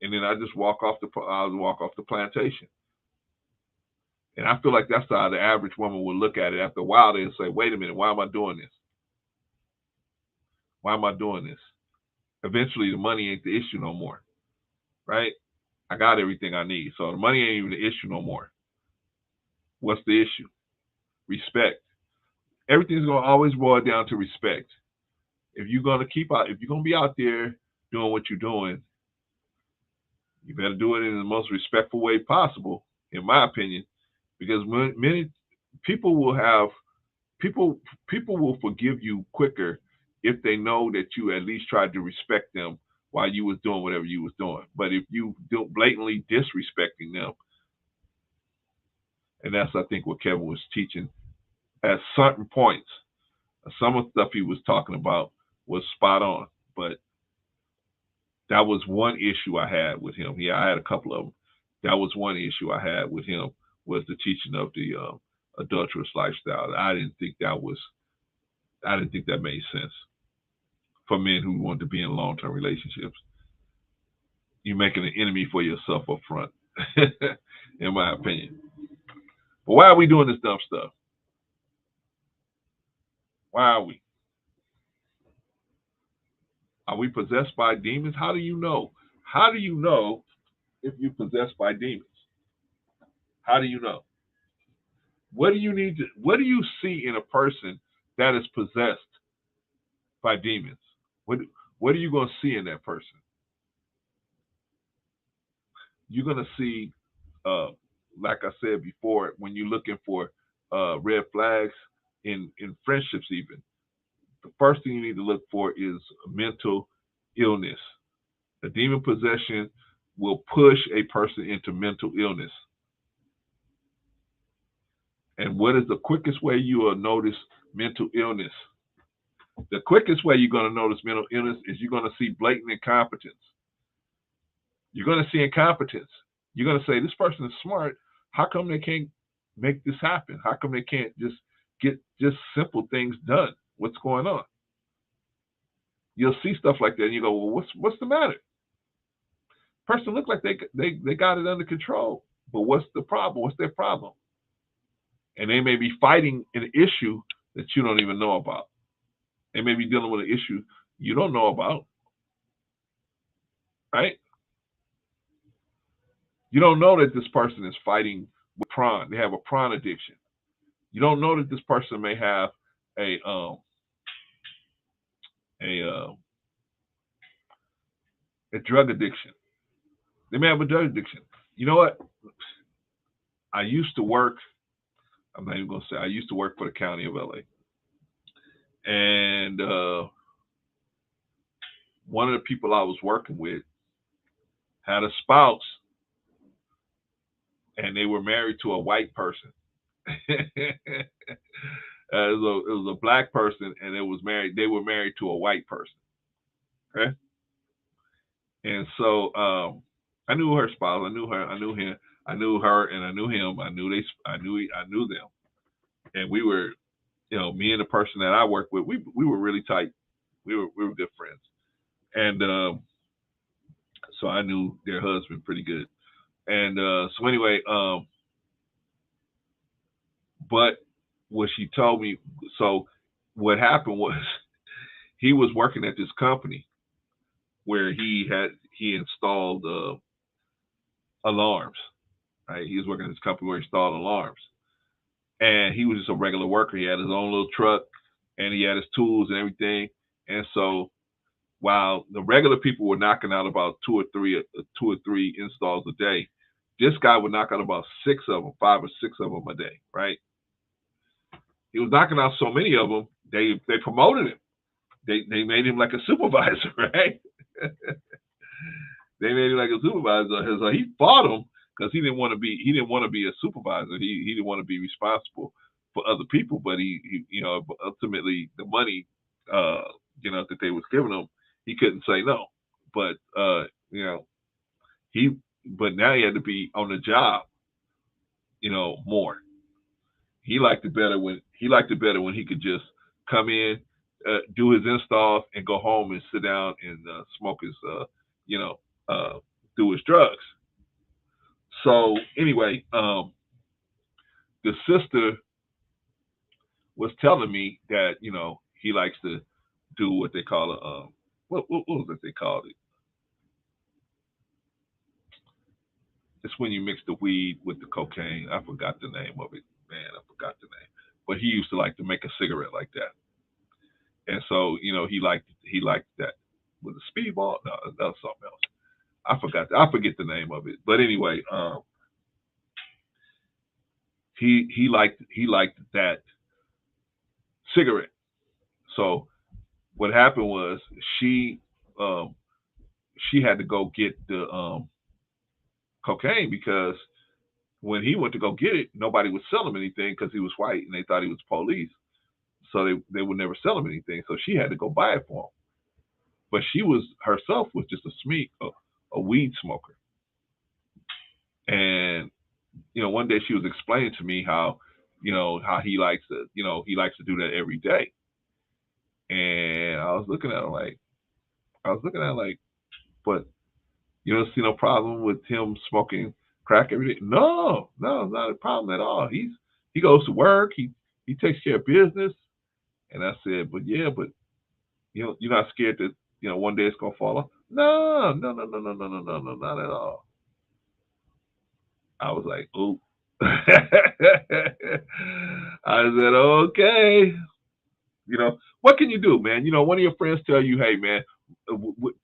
and then I'll walk off the plantation." And I feel like that's how the average woman would look at it. After a while, they'll say, "Wait a minute, why am I doing this? Why am I doing this?" Eventually, the money ain't the issue no more, right? I got everything I need, so the money ain't even the issue no more. What's the issue? Respect. Everything's gonna always boil down to respect. If you're gonna be out there doing what you're doing, you better do it in the most respectful way possible, in my opinion, because many people will have people will forgive you quicker if they know that you at least tried to respect them while you was doing whatever you was doing. But if you do blatantly disrespecting them, and that's I think what Kevin was teaching at certain points, some of the stuff he was talking about was spot on, but that was one issue I had with him. Yeah, I had a couple of them. That was one issue I had with him, was the teaching of the adulterous lifestyle. I didn't think that made sense for men who want to be in long-term relationships. You're making an enemy for yourself up front, in my opinion. But why are we doing this dumb stuff? Why are we? Are we possessed by demons? How do you know? How do you know if you're possessed by demons? How do you know? What do you see in a person that is possessed by demons, what are you going to see in that person? You're going to see, like I said before, when you're looking for red flags in friendships, even the first thing you need to look for is mental illness. A demon possession will push a person into mental illness. And what is the quickest way you will notice mental illness? The quickest way you're going to notice mental illness is you're going to see blatant incompetence. You're going to see incompetence. You're going to say, this person is smart. How come they can't make this happen? How come they can't just get just simple things done? What's going on? You'll see stuff like that, and you go, well, what's the matter? Person looks like they got it under control, but what's the problem? What's their problem? And they may be fighting an issue that you don't even know about. They may be dealing with an issue you don't know about, right? You don't know that this person is fighting with prawn. They have a prawn addiction. You don't know that this person may have a drug addiction. They may have a drug addiction. You know what? I used to work. I'm not even going to say. I used to work for the county of LA, and one of the people I was working with had a spouse, and they were married to a white person. It was a black person, and they were married to a white person. Okay, and so I knew her spouse, I knew her, I knew him, I knew her, and I knew him. I knew them, and we were, me and the person that I worked with, we were really tight. We were good friends, and so I knew their husband pretty good. And so anyway, but what she told me, so what happened was he was working at this company where he installed alarms, right? He was working at this company where he installed alarms, and he was just a regular worker. He had his own little truck, and he had his tools and everything. And so while the regular people were knocking out about two or three installs a day, this guy would knock out about 5 or 6 of them a day, right? He was knocking out so many of them, they promoted him. They made him like a supervisor, right? They made him like a supervisor. So he fought him because he didn't want to be a supervisor. He didn't want to be responsible for other people, but he ultimately the money that they was giving him, he couldn't say no. But but now he had to be on the job, more. He liked it better when he could just come in, do his installs, and go home and sit down and smoke his, do his drugs. So anyway, the sister was telling me that he likes to do what they call a what was it they called it? It's when you mix the weed with the cocaine. I forgot the name of it. Man, I forgot the name. But he used to like to make a cigarette like that. And so, he liked that. Was it Speedball? No, that was something else. I forget the name of it. But anyway, he liked that cigarette. So what happened was she had to go get the cocaine, because when he went to go get it, nobody would sell him anything because he was white and they thought he was police. So they would never sell him anything. So she had to go buy it for him. But she herself was just a weed smoker. And one day she was explaining to me how he likes to do that every day. And I was looking at her like, but you don't see no problem with him smoking crack every day? No, not a problem at all. He goes to work. He takes care of business. And I said, but you're not scared that one day it's gonna fall off? No, not at all. I was like, ooh. I said, okay. What can you do, man? One of your friends tell you, hey, man,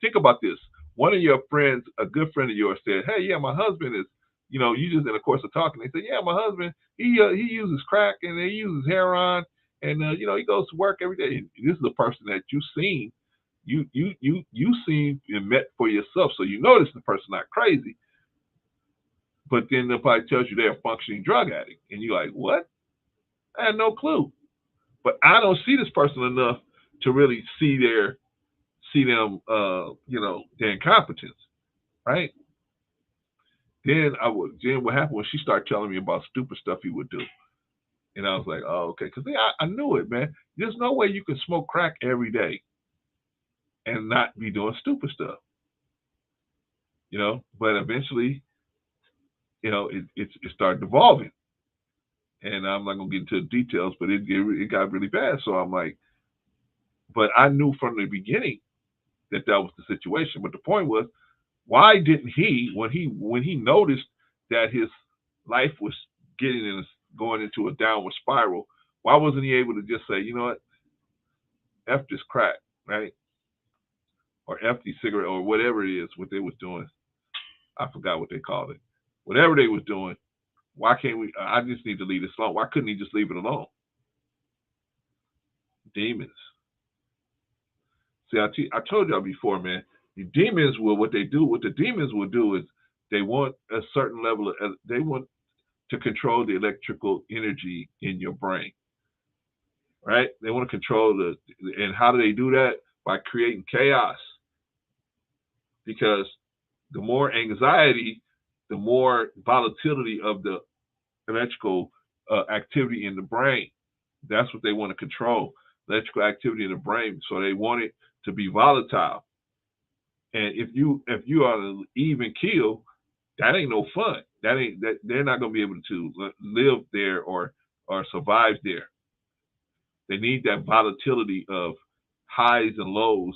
think about this. One of your friends, a good friend of yours, said, hey, yeah, my husband is, you just in the course of talking, they said, yeah, my husband, he uses crack and he uses heroin, and he goes to work every day. And this is a person that you've seen, you seen and met for yourself, so you know this is the person not crazy. But then nobody tells you they're a functioning drug addict, and you're like, what? I had no clue. But I don't see this person enough to really see them, their incompetence, right? Then what happened when she started telling me about stupid stuff he would do, and I was like, oh, okay, because I knew it, man. There's no way you can smoke crack every day and not be doing stupid stuff, But eventually, it started evolving, and I'm not gonna get into the details, but it got really bad. So I'm like, but I knew from the beginning that was the situation. But the point was, why didn't he, when he noticed that his life was going into a downward spiral, why wasn't he able to just say, you know what, F this crack, right? Or F the cigarette, or whatever it is, what they was doing. I forgot what they called it. Whatever they was doing, why can't we, I just need to leave this alone. Why couldn't he just leave it alone? Demons. See, I told y'all before, man, the demons what the demons will do is they want a certain level of, they want to control the electrical energy in your brain, right? They want to control and how do they do that? By creating chaos. Because the more anxiety, the more volatility of the electrical activity in the brain. That's what they want to control, electrical activity in the brain. So they want it to be volatile. And if you are an even keel, that ain't no fun. They're not going to be able to live there or survive there. They need that volatility of highs and lows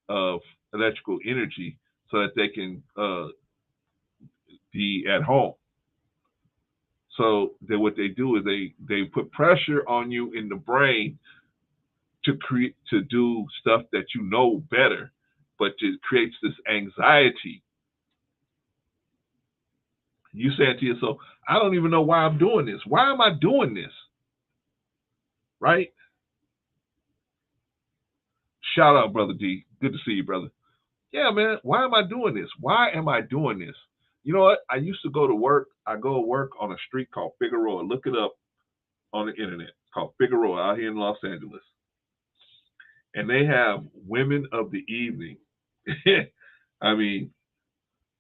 of electrical energy so that they can be at home. So what they do is they put pressure on you in the brain to do stuff that you know better, but it creates this anxiety. You saying to yourself, I don't even know why I'm doing this. Why am I doing this? Right? Shout out, Brother D. Good to see you, brother. Yeah, man. Why am I doing this? Why am I doing this? You know what? I used to go to work. I go to work on a street called Figueroa. Look it up on the internet. It's called Figueroa out here in Los Angeles. And they have women of the evening. I mean,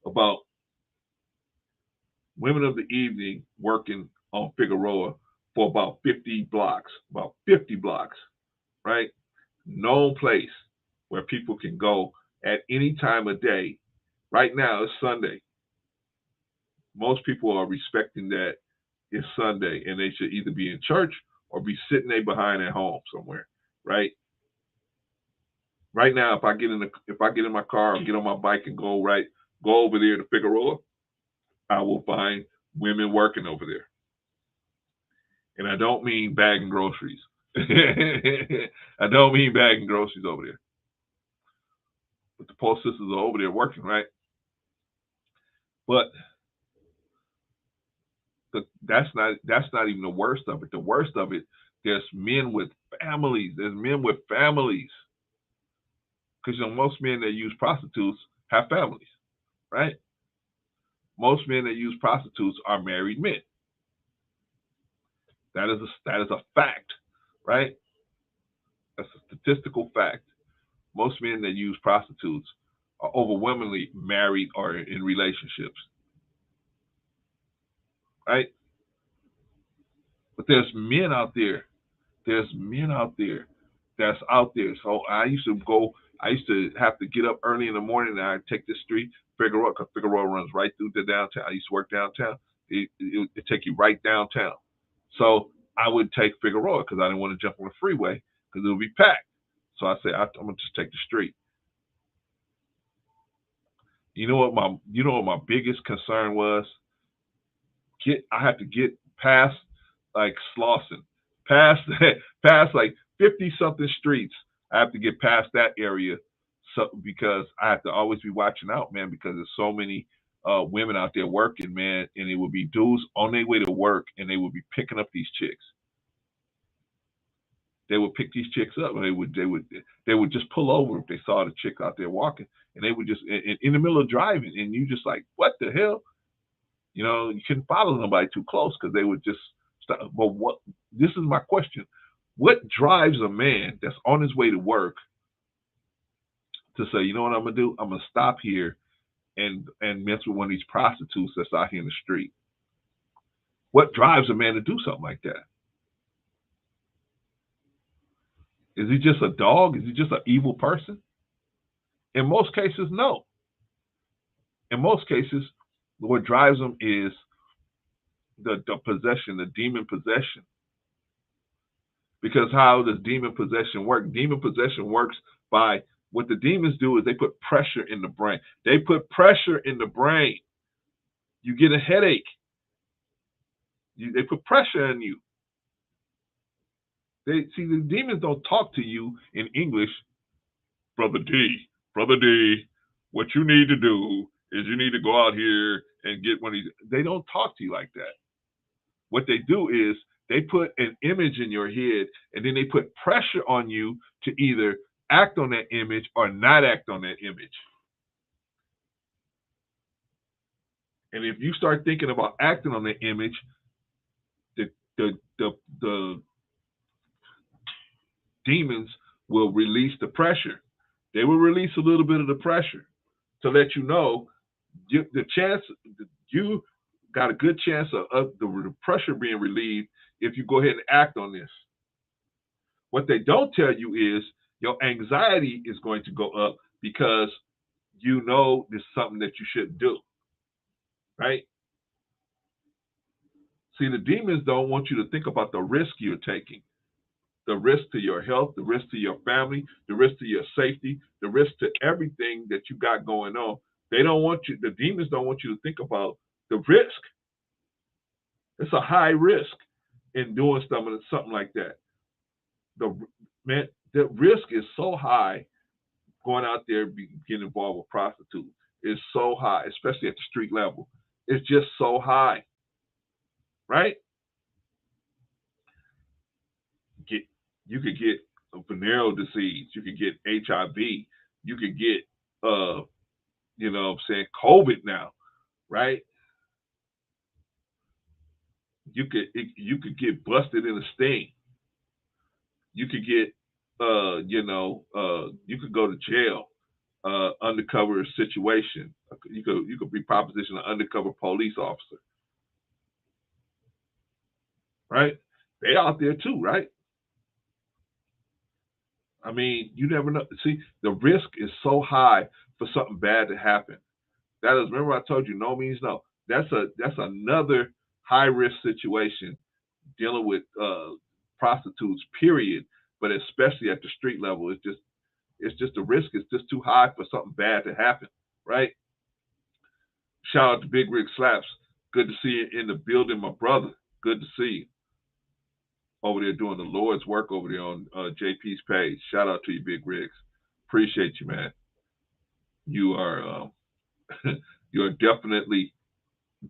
about women of the evening working on Figueroa for about 50 blocks, right? Known place where people can go at any time of day. Right now, it's Sunday. Most people are respecting that it's Sunday and they should either be in church or be sitting there behind at home somewhere, right? Right now, if I get in my car or get on my bike and go over there to Figueroa, I will find women working over there. And I don't mean bagging groceries. I don't mean bagging groceries over there. But the post sisters are over there working, right? But that's not even the worst of it. The worst of it, there's men with families. Because most men that use prostitutes have families, right? Most men that use prostitutes are married men. That is a fact, right? That's a statistical fact. Most men that use prostitutes are overwhelmingly married or in relationships, right? But there's men out there. That's out there. So I used to have to get up early in the morning and I'd take this street, Figueroa, because Figueroa runs right through the downtown. I used to work downtown. It take you right downtown. So I would take Figueroa because I didn't want to jump on the freeway because it would be packed. So I said, I'm gonna just take the street. You know what my biggest concern was? I had to get past like Slauson, past like 50-something streets. I have to get past that area, so because I have to always be watching out, man, because there's so many women out there working, man, and it would be dudes on their way to work, and they would be picking up these chicks. They would pick these chicks up, and they would just pull over if they saw the chick out there walking, and they would just in the middle of driving, and you just like, what the hell? You know, you couldn't follow nobody too close because they would just stop. But what? This is my question: what drives a man that's on his way to work to say, you know what I'm gonna do? I'm gonna stop here and mess with one of these prostitutes that's out here in the street? What drives a man to do something like that? Is he just a dog? Is he just an evil person? In most cases, no. In most cases, what drives him is the possession, the demon possession. Because how does demon possession work? Demon possession works by what the demons do is they put pressure in the brain. They put pressure in the brain. You get a headache. They put pressure on you. The demons don't talk to you in English. Brother D, what you need to do is you need to go out here and get one of these. They don't talk to you like that. What they do is they put an image in your head, and then they put pressure on you to either act on that image or not act on that image. And if you start thinking about acting on that image, the demons will release the pressure. They will release a little bit of the pressure to let you know you got a good chance of the pressure being relieved if you go ahead and act on this. What they don't tell you is your anxiety is going to go up because you know this is something that you shouldn't do, right? See, the demons don't want you to think about the risk you're taking. The risk to your health, the risk to your family, the risk to your safety, the risk to everything that you got going on. They don't want you, the demons don't want you to think about the risk. It's a high risk in doing something like that. The risk is so high going out there getting involved with prostitutes. It's so high, especially at the street level. It's just so high, right? You could get a venereal disease. You could get HIV. You could get, COVID now, right? You could get busted in a sting. You could get, you could go to jail, undercover situation. You could be propositioned an undercover police officer, right? They out there too, right? I mean, you never know. See, the risk is so high for something bad to happen. That is, remember I told you, no means no. That's another high risk situation dealing with prostitutes, period. But especially at the street level, it's just the risk is just too high for something bad to happen, right? Shout out to Big Rig Slaps. Good to see you in the building, my brother. Good to see you over there doing the Lord's work over there on JP's page. Shout out to you, Big Rigs. Appreciate you, man. You are you're definitely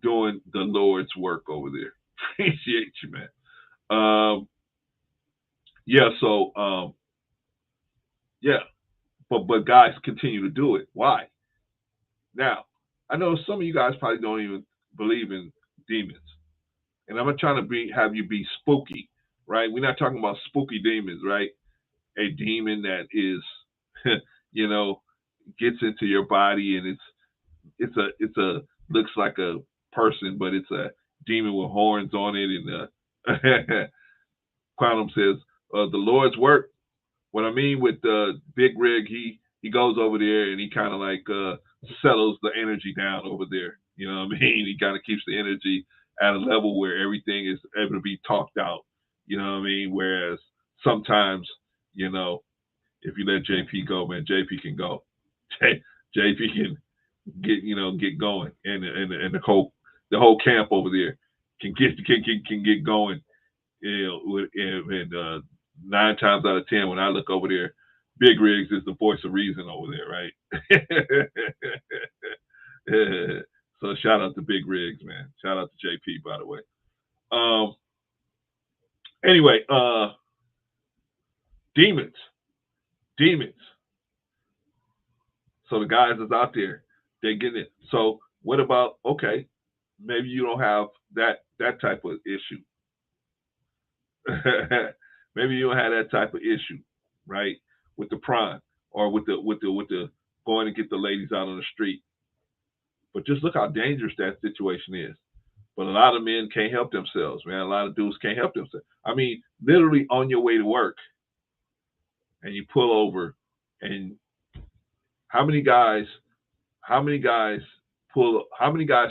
doing the Lord's work over there. Appreciate you, man. But guys continue to do it. Why? Now, I know some of you guys probably don't even believe in demons, and I'm not trying to have you be spooky, right? We're not talking about spooky demons, right? A demon that is, gets into your body and it's a looks like a person, but it's a demon with horns on it. And Quantum says the Lord's work. What I mean with the Big Rig, he goes over there and he kind of like settles the energy down over there. You know what I mean? He kind of keeps the energy at a level where everything is able to be talked out. You know what I mean? Whereas sometimes, if you let JP go, man, JP can go. JP can get going, and the whole camp over there can get going. And 9 times out of 10, when I look over there, Big Rigs is the voice of reason over there, right? So shout out to Big Rigs, man. Shout out to JP, by the way. Anyway, demons. So the guys that's out there, they get it. So what about, okay, maybe you don't have that type of issue. Maybe you don't have that type of issue, right? With the prime or with the going to get the ladies out on the street. But just look how dangerous that situation is. But a lot of men can't help themselves, man. A lot of dudes can't help themselves. I mean, literally on your way to work, and you pull over, and how many guys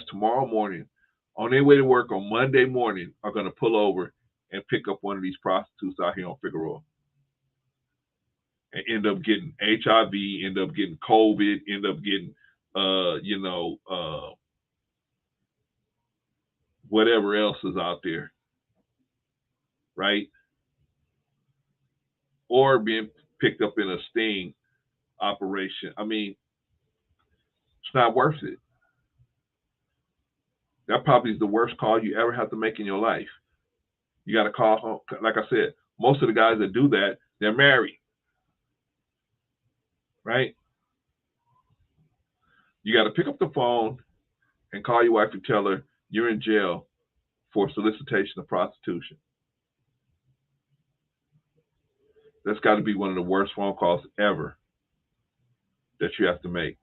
tomorrow morning on their way to work on Monday morning are going to pull over and pick up one of these prostitutes out here on Figueroa and end up getting HIV, end up getting COVID, end up getting, whatever else is out there, right? Or being picked up in a sting operation. I mean, it's not worth it. That probably is the worst call you ever have to make in your life. You got to call home. Like I said, most of the guys that do that, they're married, right? You got to pick up the phone and call your wife and tell her you're in jail for solicitation of prostitution. That's got to be one of the worst phone calls ever that you have to make.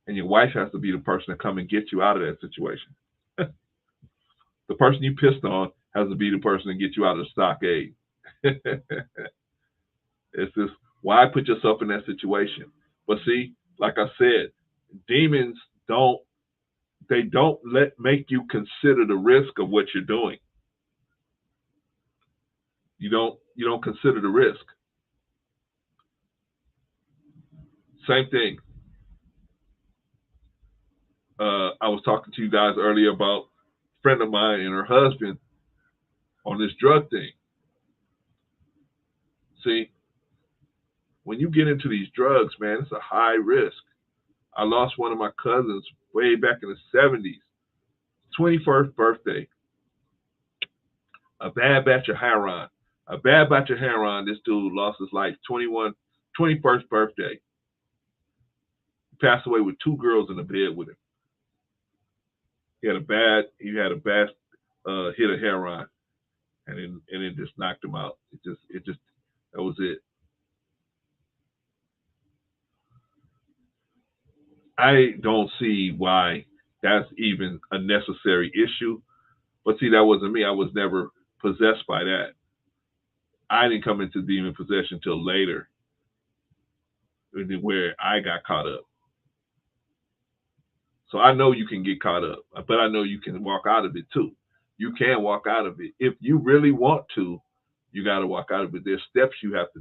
And your wife has to be the person to come and get you out of that situation. The person you pissed on has to be the person to get you out of the stockade. It's just, why put yourself in that situation? But see, like I said, demons don't make you consider the risk of what you're doing. You don't consider the risk. Same thing. I was talking to you guys earlier about a friend of mine and her husband on this drug thing. See, when you get into these drugs, man, it's a high risk. I lost one of my cousins way back in the 70s, 21st birthday. A bad batch of heroin. This dude lost his life, 21st birthday. He passed away with 2 girls in the bed with him. He had a bad hit of heroin, and it just knocked him out. It just that was it. I don't see why that's even a necessary issue. But see, that wasn't me. I was never possessed by that. I didn't come into demon possession till later, where I got caught up. So I know you can get caught up, but I know you can walk out of it too. You can walk out of it. If you really want to, you got to walk out of it. There's steps you have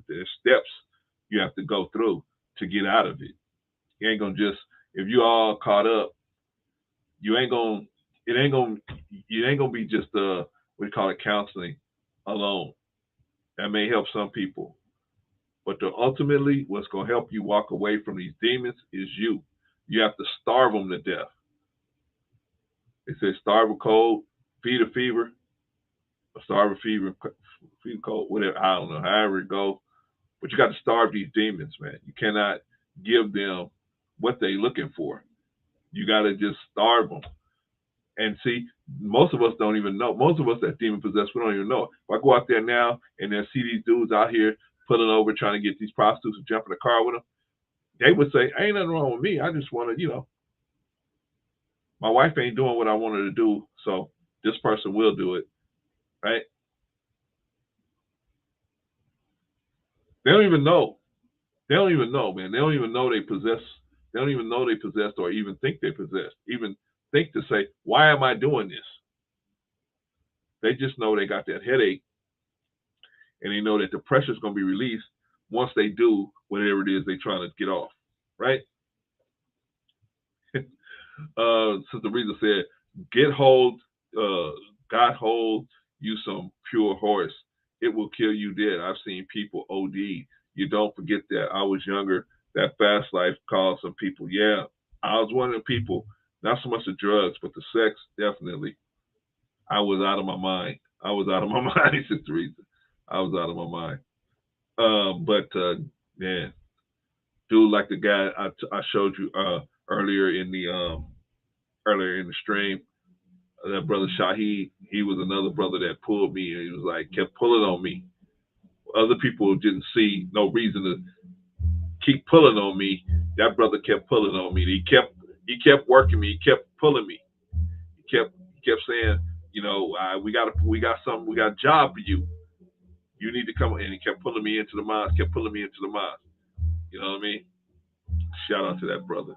to go through to get out of it. You ain't gonna just, if you all caught up, you ain't gonna be just we call it counseling alone. That may help some people, but ultimately what's gonna help you walk away from these demons is you. You have to starve them to death. They say starve a cold, feed a fever, or starve a fever, feed a cold, whatever. I don't know, however it goes. But you got to starve these demons, man. You cannot give them what they're looking for. You got to just starve them. And see, most of us don't even know. Most of us that demon possessed, we don't even know. If I go out there now and then see these dudes out here pulling over trying to get these prostitutes to jump in the car with them, they would say, ain't nothing wrong with me. I just want to, my wife ain't doing what I want her to do, so this person will do it, right? They don't even know. They don't even know, man. They don't even know they possess. They don't even know they possessed or even think they possessed. Even think to say, why am I doing this? They just know they got that headache, and they know that the pressure is going to be released once they do whatever it is they're trying to get off, right? Sister Rita said, get hold God hold you some pure horse, it will kill you dead. I've seen people OD. You don't forget that. I was younger. That fast life caused some people. Yeah, I was one of the people. Not so much the drugs, but the sex, definitely. I was out of my mind. I was out of my mind, Sister Teresa. I was out of my mind. Man, dude, like the guy I showed you earlier in the stream, that brother Shahid, he was another brother that pulled me, and he was like kept pulling on me. Other people didn't see no reason to keep pulling on me. That brother kept pulling on me. He kept working me. He kept pulling me. He kept saying, we got a job for you. You need to come. And he kept pulling me into the mosque. Kept pulling me into the mosque. You know what I mean? Shout out to that brother.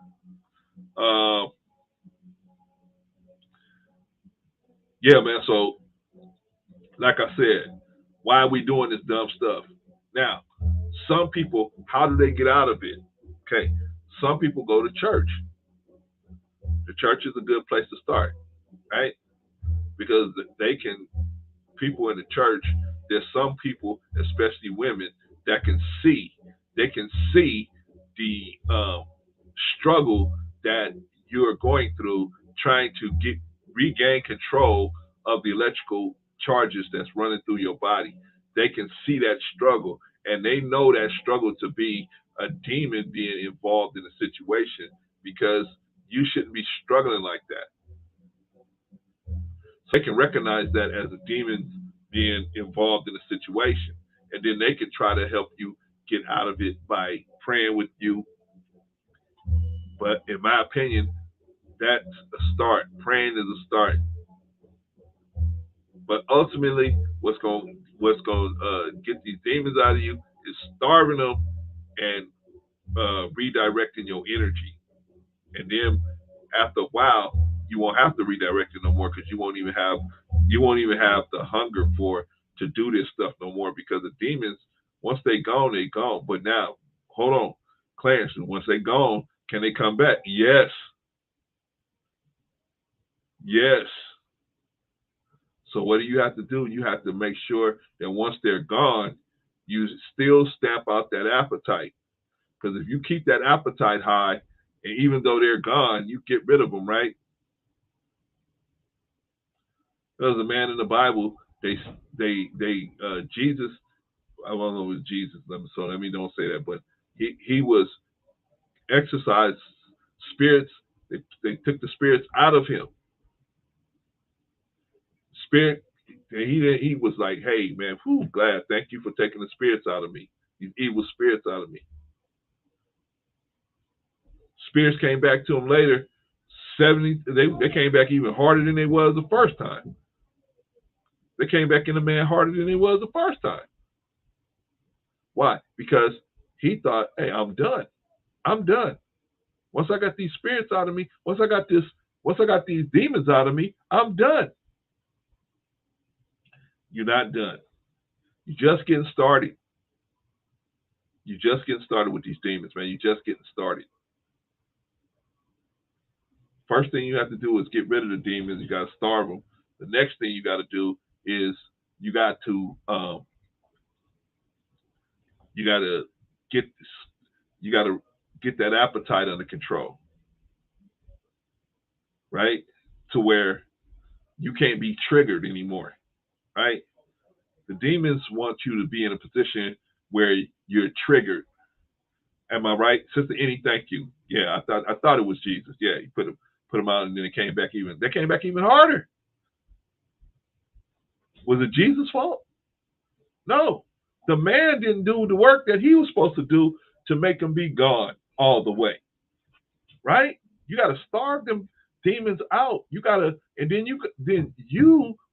Yeah, man. So, like I said, why are we doing this dumb stuff? Now, some people, how do they get out of it? Okay, some people go to church. The church is a good place to start, right? Because people in the church, there's some people, especially women, that can see. They can see the struggle that you're going through trying to regain control of the electrical charges that's running through your body. They can see that struggle, and they know that struggle to be a demon being involved in a situation, because you shouldn't be struggling like that. So they can recognize that as a demon being involved in a situation, and then they can try to help you get out of it by praying with you. But in my opinion, that's a start. Praying is a start. But ultimately, what's going to get these demons out of you is starving them and redirecting your energy. And then after a while, you won't have to redirect it no more, because you won't even have the hunger to do this stuff no more, because the demons, once they gone, they gone. But now, hold on, Clarence, once they gone, can they come back? Yes. Yes. So what do you have to do? You have to make sure that once they're gone, you still stamp out that appetite. Because if you keep that appetite high, and even though they're gone, you get rid of them, right? There was a man in the Bible. Jesus. I don't know if it was Jesus. So let me don't say that, but he was exorcised spirits. They took the spirits out of him. Spirit. He was like, hey man, glad. Thank you for taking the spirits out of me. These evil spirits out of me. Spirits came back to him later. 70. They came back even harder than they was the first time. They came back in the man harder than it was the first time. Why? Because he thought, hey, I'm done. I'm done. Once I got these spirits out of me, once I got these demons out of me, I'm done. You're not done. You're just getting started. You're just getting started with these demons, man. You're just getting started. First thing you have to do is get rid of the demons. You got to starve them. The next thing you got to do is you got to get that appetite under control, right? To where you can't be triggered anymore, right? The demons want you to be in a position where you're triggered. Am I right, Sister Annie? Thank you. Yeah, I thought it was Jesus. Yeah, he put them out, and then they came back even harder. Was it Jesus' fault? No. The man didn't do the work that he was supposed to do to make them be gone all the way. Right? You got to starve them demons out. You got to, and then you,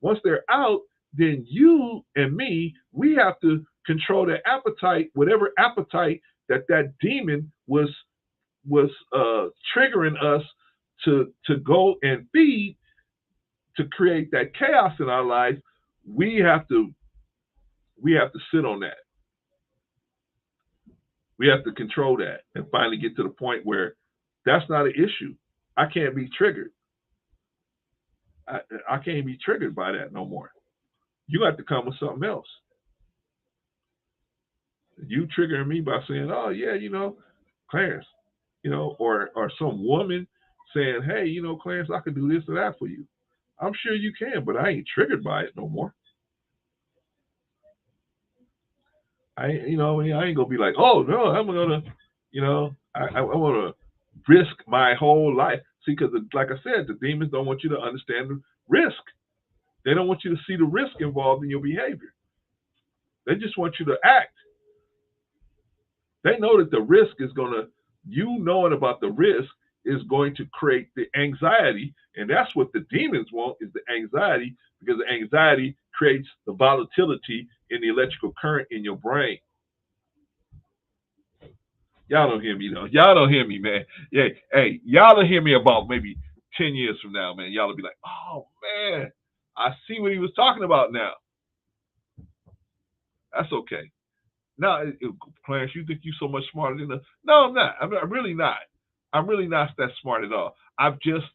once they're out, then you and me, we have to control their appetite, whatever appetite that demon was triggering us to go and feed, to create that chaos in our life. We have to sit on that. We have to control that and finally get to the point where that's not an issue. I can't be triggered. I can't be triggered by that no more. You got to come with something else. You triggering me by saying, "Oh yeah, Clarence," or some woman saying, "Hey, Clarence, I can do this or that for you." I'm sure you can, but I ain't triggered by it no more. I ain't gonna be like, "Oh no, I'm gonna," I want to risk my whole life. See, because like I said, the demons don't want you to understand the risk. They don't want you to see the risk involved in your behavior. They just want you to act. They know that the risk is you knowing about the risk is going to create the anxiety, and that's what the demons want, is the anxiety, because the anxiety creates the volatility in the electrical current in your brain. Y'all don't hear me though. Y'all don't hear me, man. Yeah, hey, y'all will hear me about maybe 10 years from now, man. Y'all will be like, "Oh man, I see what he was talking about now." That's okay. Now, Clarence, you think you're so much smarter than us? No, I'm not. I'm really not. I'm really not that smart at all. I've just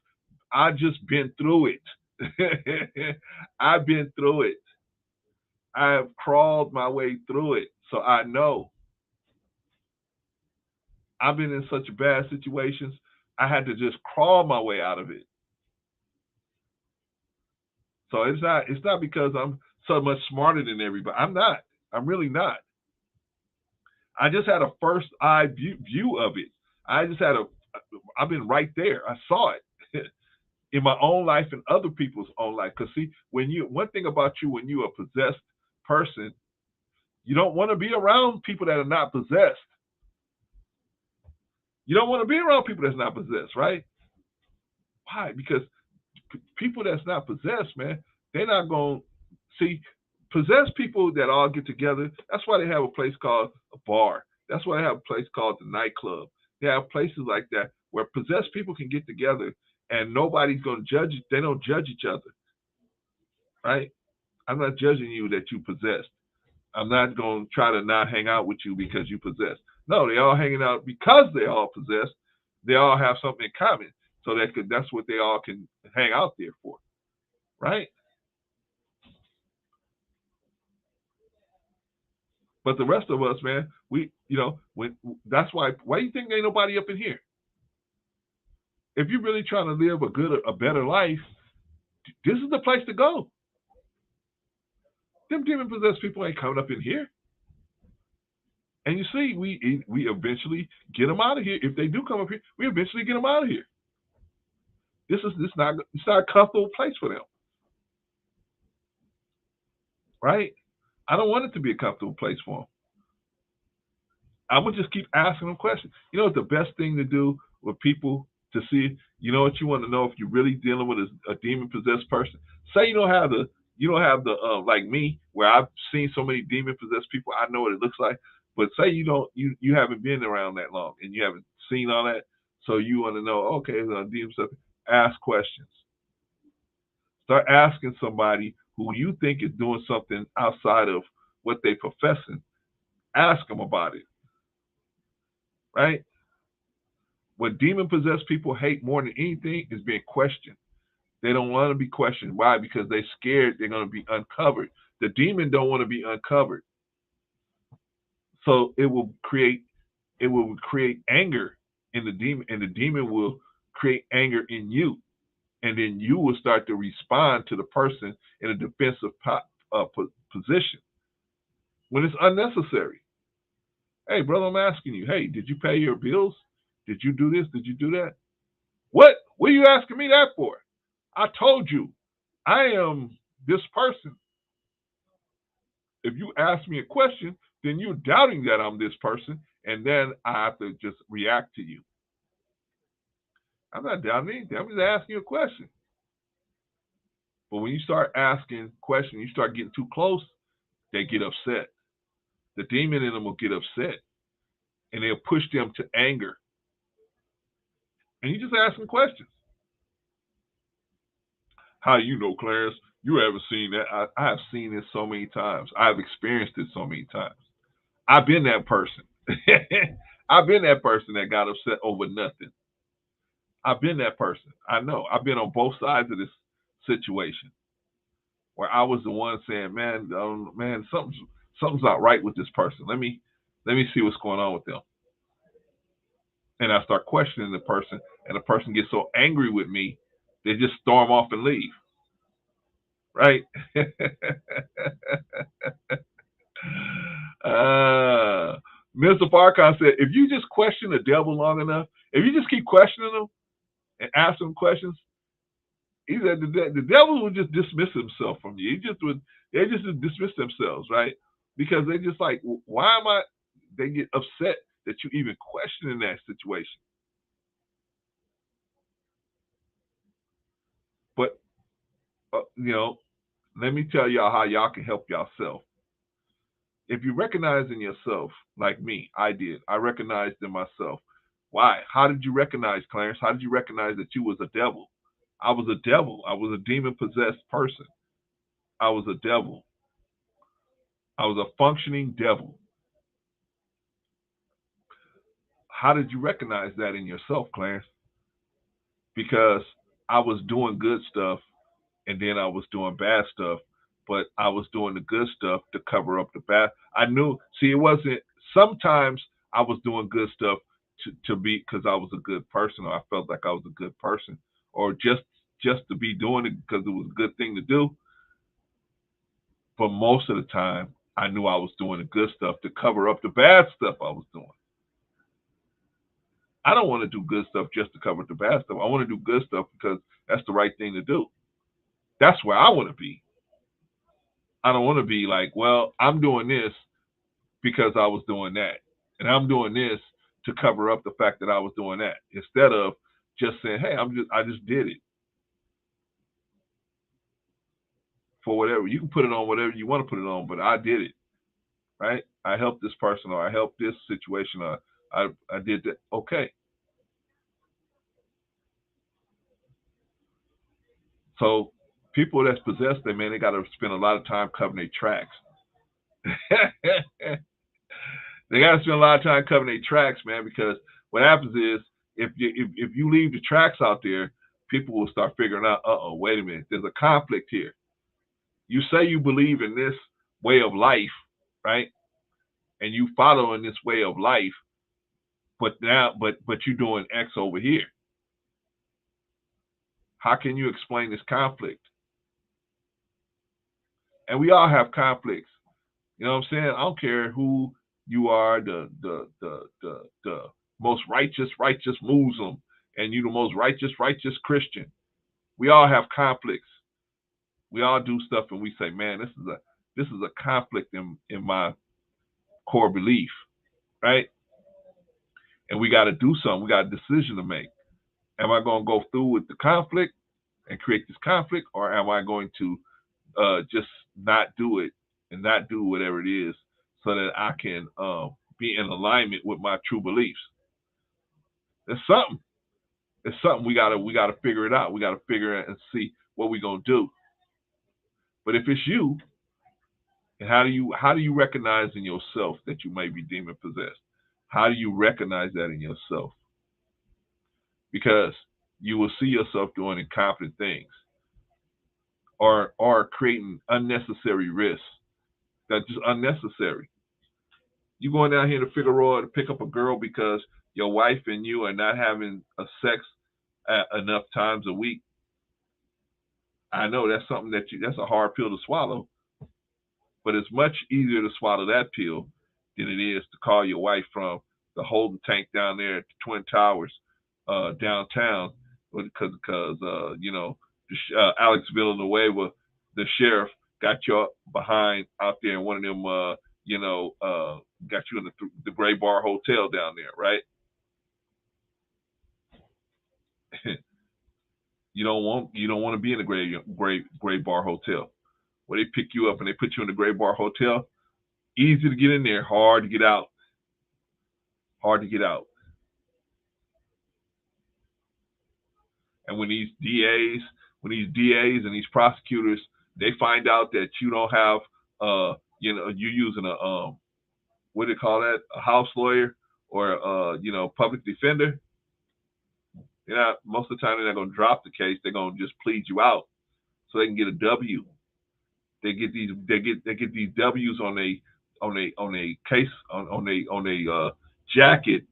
been through it. I've been through it. I have crawled my way through it, so I know. I've been in such bad situations. I had to just crawl my way out of it. So it's not because I'm so much smarter than everybody. I'm not. I'm really not. I just had a first eye view of it. I've been right there. I saw it in my own life and other people's own life. Because see, one thing about you, when you're a possessed person, you don't want to be around people that are not possessed. You don't want to be around people that's not possessed, right? Why? Because people that's not possessed, man, they're not going to see possessed people that all get together. That's why they have a place called a bar. That's why they have a place called the nightclub. They have places like that where possessed people can get together and nobody's going to judge. They don't judge each other, right? I'm not judging you that you possessed. I'm not going to try to not hang out with you because you possess. No, they all hanging out because they all possess. They all have something in common, so that's what they all can hang out there for, right? But the rest of us, man, that's why do you think ain't nobody up in here? If you're really trying to live a better life, this is the place to go. Them demon possessed people ain't coming up in here. And you see, we eventually get them out of here. If they do come up here, we eventually get them out of here. It's not a comfortable place for them, right? I don't want it to be a comfortable place for them. I would just keep asking them questions. You know what the best thing to do with people to see? You know what you want to know if you're really dealing with a demon possessed person? Say you don't have the like me, where I've seen so many demon possessed people. I know what it looks like. But say you haven't been around that long and you haven't seen all that, so you want to know, okay, demon stuff. Ask questions. Start asking somebody who you think is doing something outside of what they professing. Ask them about it, right? What demon possessed people hate more than anything is being questioned. They don't want to be questioned. Why? Because they're scared they're going to be uncovered. The demon don't want to be uncovered. So it will create anger in the demon, and the demon will create anger in you. And then you will start to respond to the person in a defensive position when it's unnecessary. Hey, brother, I'm asking you, hey, did you pay your bills? Did you do this? Did you do that? What are you asking me that for? I told you, I am this person. If you ask me a question, then you're doubting that I'm this person, and then I have to just react to you. I'm not doubting anything. I'm just asking you a question. But when you start asking questions, you start getting too close, they get upset. The demon in them will get upset, and they'll push them to anger. And you just ask them questions. How you know, Clarence? You haven't seen that. I have seen it so many times. I've experienced it so many times. I've been that person. I've been that person that got upset over nothing. I've been that person. I know. I've been on both sides of this situation where I was the one saying, man, something's not right with this person. Let me see what's going on with them. And I start questioning the person, and the person gets so angry with me, they just storm off and leave. Right? Mr. Farrakhan said, if you just question the devil long enough, if you just keep questioning them and ask them questions, he said the devil would just dismiss himself from you. They just dismiss themselves, right? Because they just like, why am I? They get upset that you even questioning that situation. But let me tell y'all how y'all can help yourself. If you recognize in yourself, like me, I did. I recognized in myself. Why? How did you recognize, Clarence? How did you recognize that you was a devil? I was a devil. I was a demon-possessed person. I was a devil. I was a functioning devil. How did you recognize that in yourself, Clarence? Because I was doing good stuff, and then I was doing bad stuff, but I was doing the good stuff to cover up the bad. I knew, it wasn't, sometimes I was doing good stuff to be, because I was a good person, or I felt like I was a good person, or just to be doing it because it was a good thing to do. But most of the time, I knew I was doing the good stuff to cover up the bad stuff I was doing. I don't want to do good stuff just to cover up the bad stuff. I want to do good stuff because that's the right thing to do. That's where I want to be. I don't want to be like, well, I'm doing this because I was doing that. And I'm doing this to cover up the fact that I was doing that. Instead of just saying, hey, I just did it. For whatever. You can put it on whatever you want to put it on, but I did it. Right? I helped this person, or I helped this situation, or I did that. Okay. So people that's possessed, they got to spend a lot of time covering their tracks. They got to spend a lot of time covering their tracks, man, because what happens is if you leave the tracks out there, people will start figuring out, wait a minute, there's a conflict here. You say you believe in this way of life, right? And you follow in this way of life, but you're doing X over here. How can you explain this conflict? And we all have conflicts. You know what I'm saying? I don't care who you are, the most righteous Muslim, and you the most righteous Christian. We all have conflicts. We all do stuff, and we say, man, this is a conflict in my core belief, right? And we got to do something. We got a decision to make. Am I going to go through with the conflict and create this conflict, or am I going to just not do it and not do whatever it is so that I can be in alignment with my true beliefs? It's something. It's something we gotta figure it out. We gotta figure it and see what we're gonna do. But if it's you, and how do you recognize in yourself that you may be demon possessed? How do you recognize that in yourself? Because you will see yourself doing incompetent things, or creating unnecessary risks that's just unnecessary. You going down here to Figueroa to pick up a girl because your wife and you are not having a sex enough times a week. I know that's something that's a hard pill to swallow, but it's much easier to swallow that pill than it is to call your wife from the holding tank down there at the Twin Towers downtown, because Alex Villanueva, the sheriff, got you behind out there in one of them, got you in the Gray Bar Hotel down there, right? You don't want to be in the Gray Bar Hotel, where they pick you up and they put you in the Gray Bar Hotel. Easy to get in there, hard to get out. Hard to get out. And when these DAs and these prosecutors, they find out that you don't have, you're using a, what do they call that? A house lawyer or, public defender. Most of the time they're not going to drop the case. They're going to just plead you out. so they can get a W. They get these W's on a case on a jacket,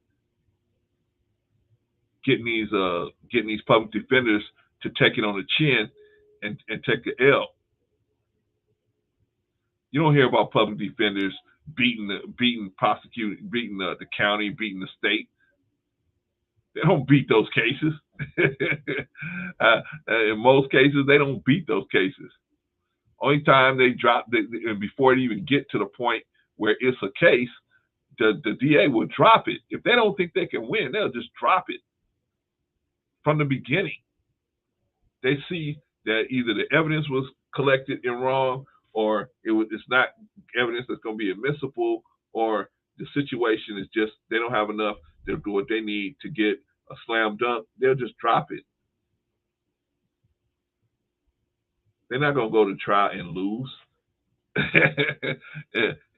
getting these public defenders to take it on the chin and take the L. You don't hear about public defenders beating the county, beating the state. They don't beat those cases. In most cases, they don't beat those cases. Only time they drop, and before they even get to the point where it's a case, the DA will drop it. If they don't think they can win, they'll just drop it from the beginning. They see that either the evidence was collected and wrong, or it's not evidence that's going to be admissible, or the situation is just they don't have enough to do what they need to get a slam dunk. They'll just drop it. They're not going to go to trial and lose.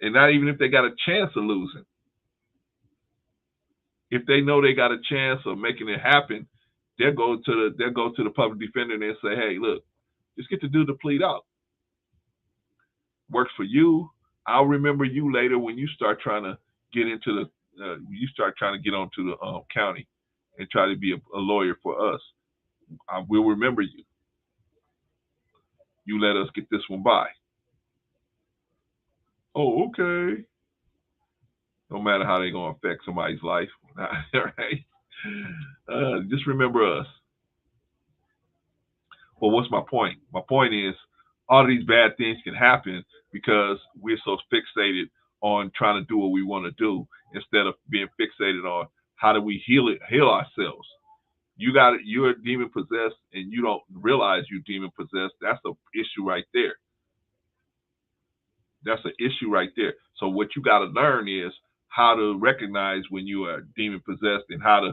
And not even if they got a chance of losing. If they know they got a chance of making it happen, they'll go to the public defender and say, "Hey, look, just get the dude to plead out. Works for you. I'll remember you later when you start trying to get into get onto the county and try to be a lawyer for us. I will remember you. You let us get this one by." Oh, okay. No matter how they're going to affect somebody's life, right? Just remember us. Well, what's my point? My point is, all of these bad things can happen because we're so fixated on trying to do what we want to do instead of being fixated on how do we heal ourselves. You're demon possessed and you don't realize you're demon possessed. That's the issue right there. That's an issue right there. So what you got to learn is how to recognize when you are demon possessed and how to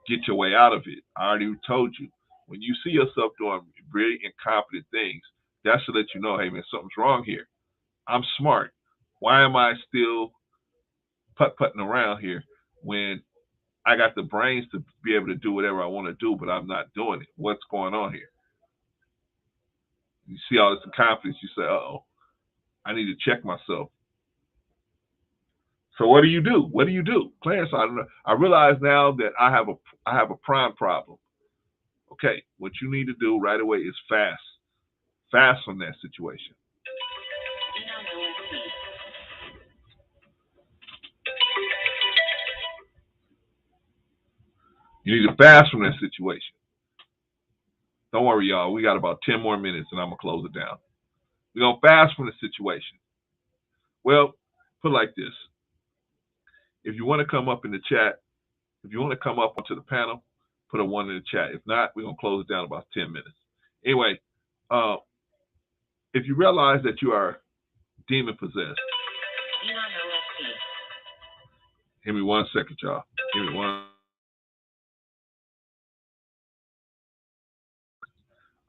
get your way out of it. I already told you. When you see yourself doing really incompetent things, that should let you know, hey man, something's wrong here. I'm smart. Why am I still putting around here when I got the brains to be able to do whatever I want to do, but I'm not doing it? What's going on here? You see all this incompetence, you say, uh-oh, I need to check myself. So what do you do? What do you do? Clarence, I realize now that I have a prime problem. Okay, what you need to do right away is fast. Fast from that situation. You need to fast from that situation. Don't worry, y'all. We got about 10 more minutes and I'm going to close it down. We're going to fast from the situation. Well, put it like this. If you want to come up in the chat, if you want to come up onto the panel, put a 1 in the chat. If not, we're going to close it down in about 10 minutes. Anyway, if you realize that you are demon possessed, give me 1 second, y'all. Give me one.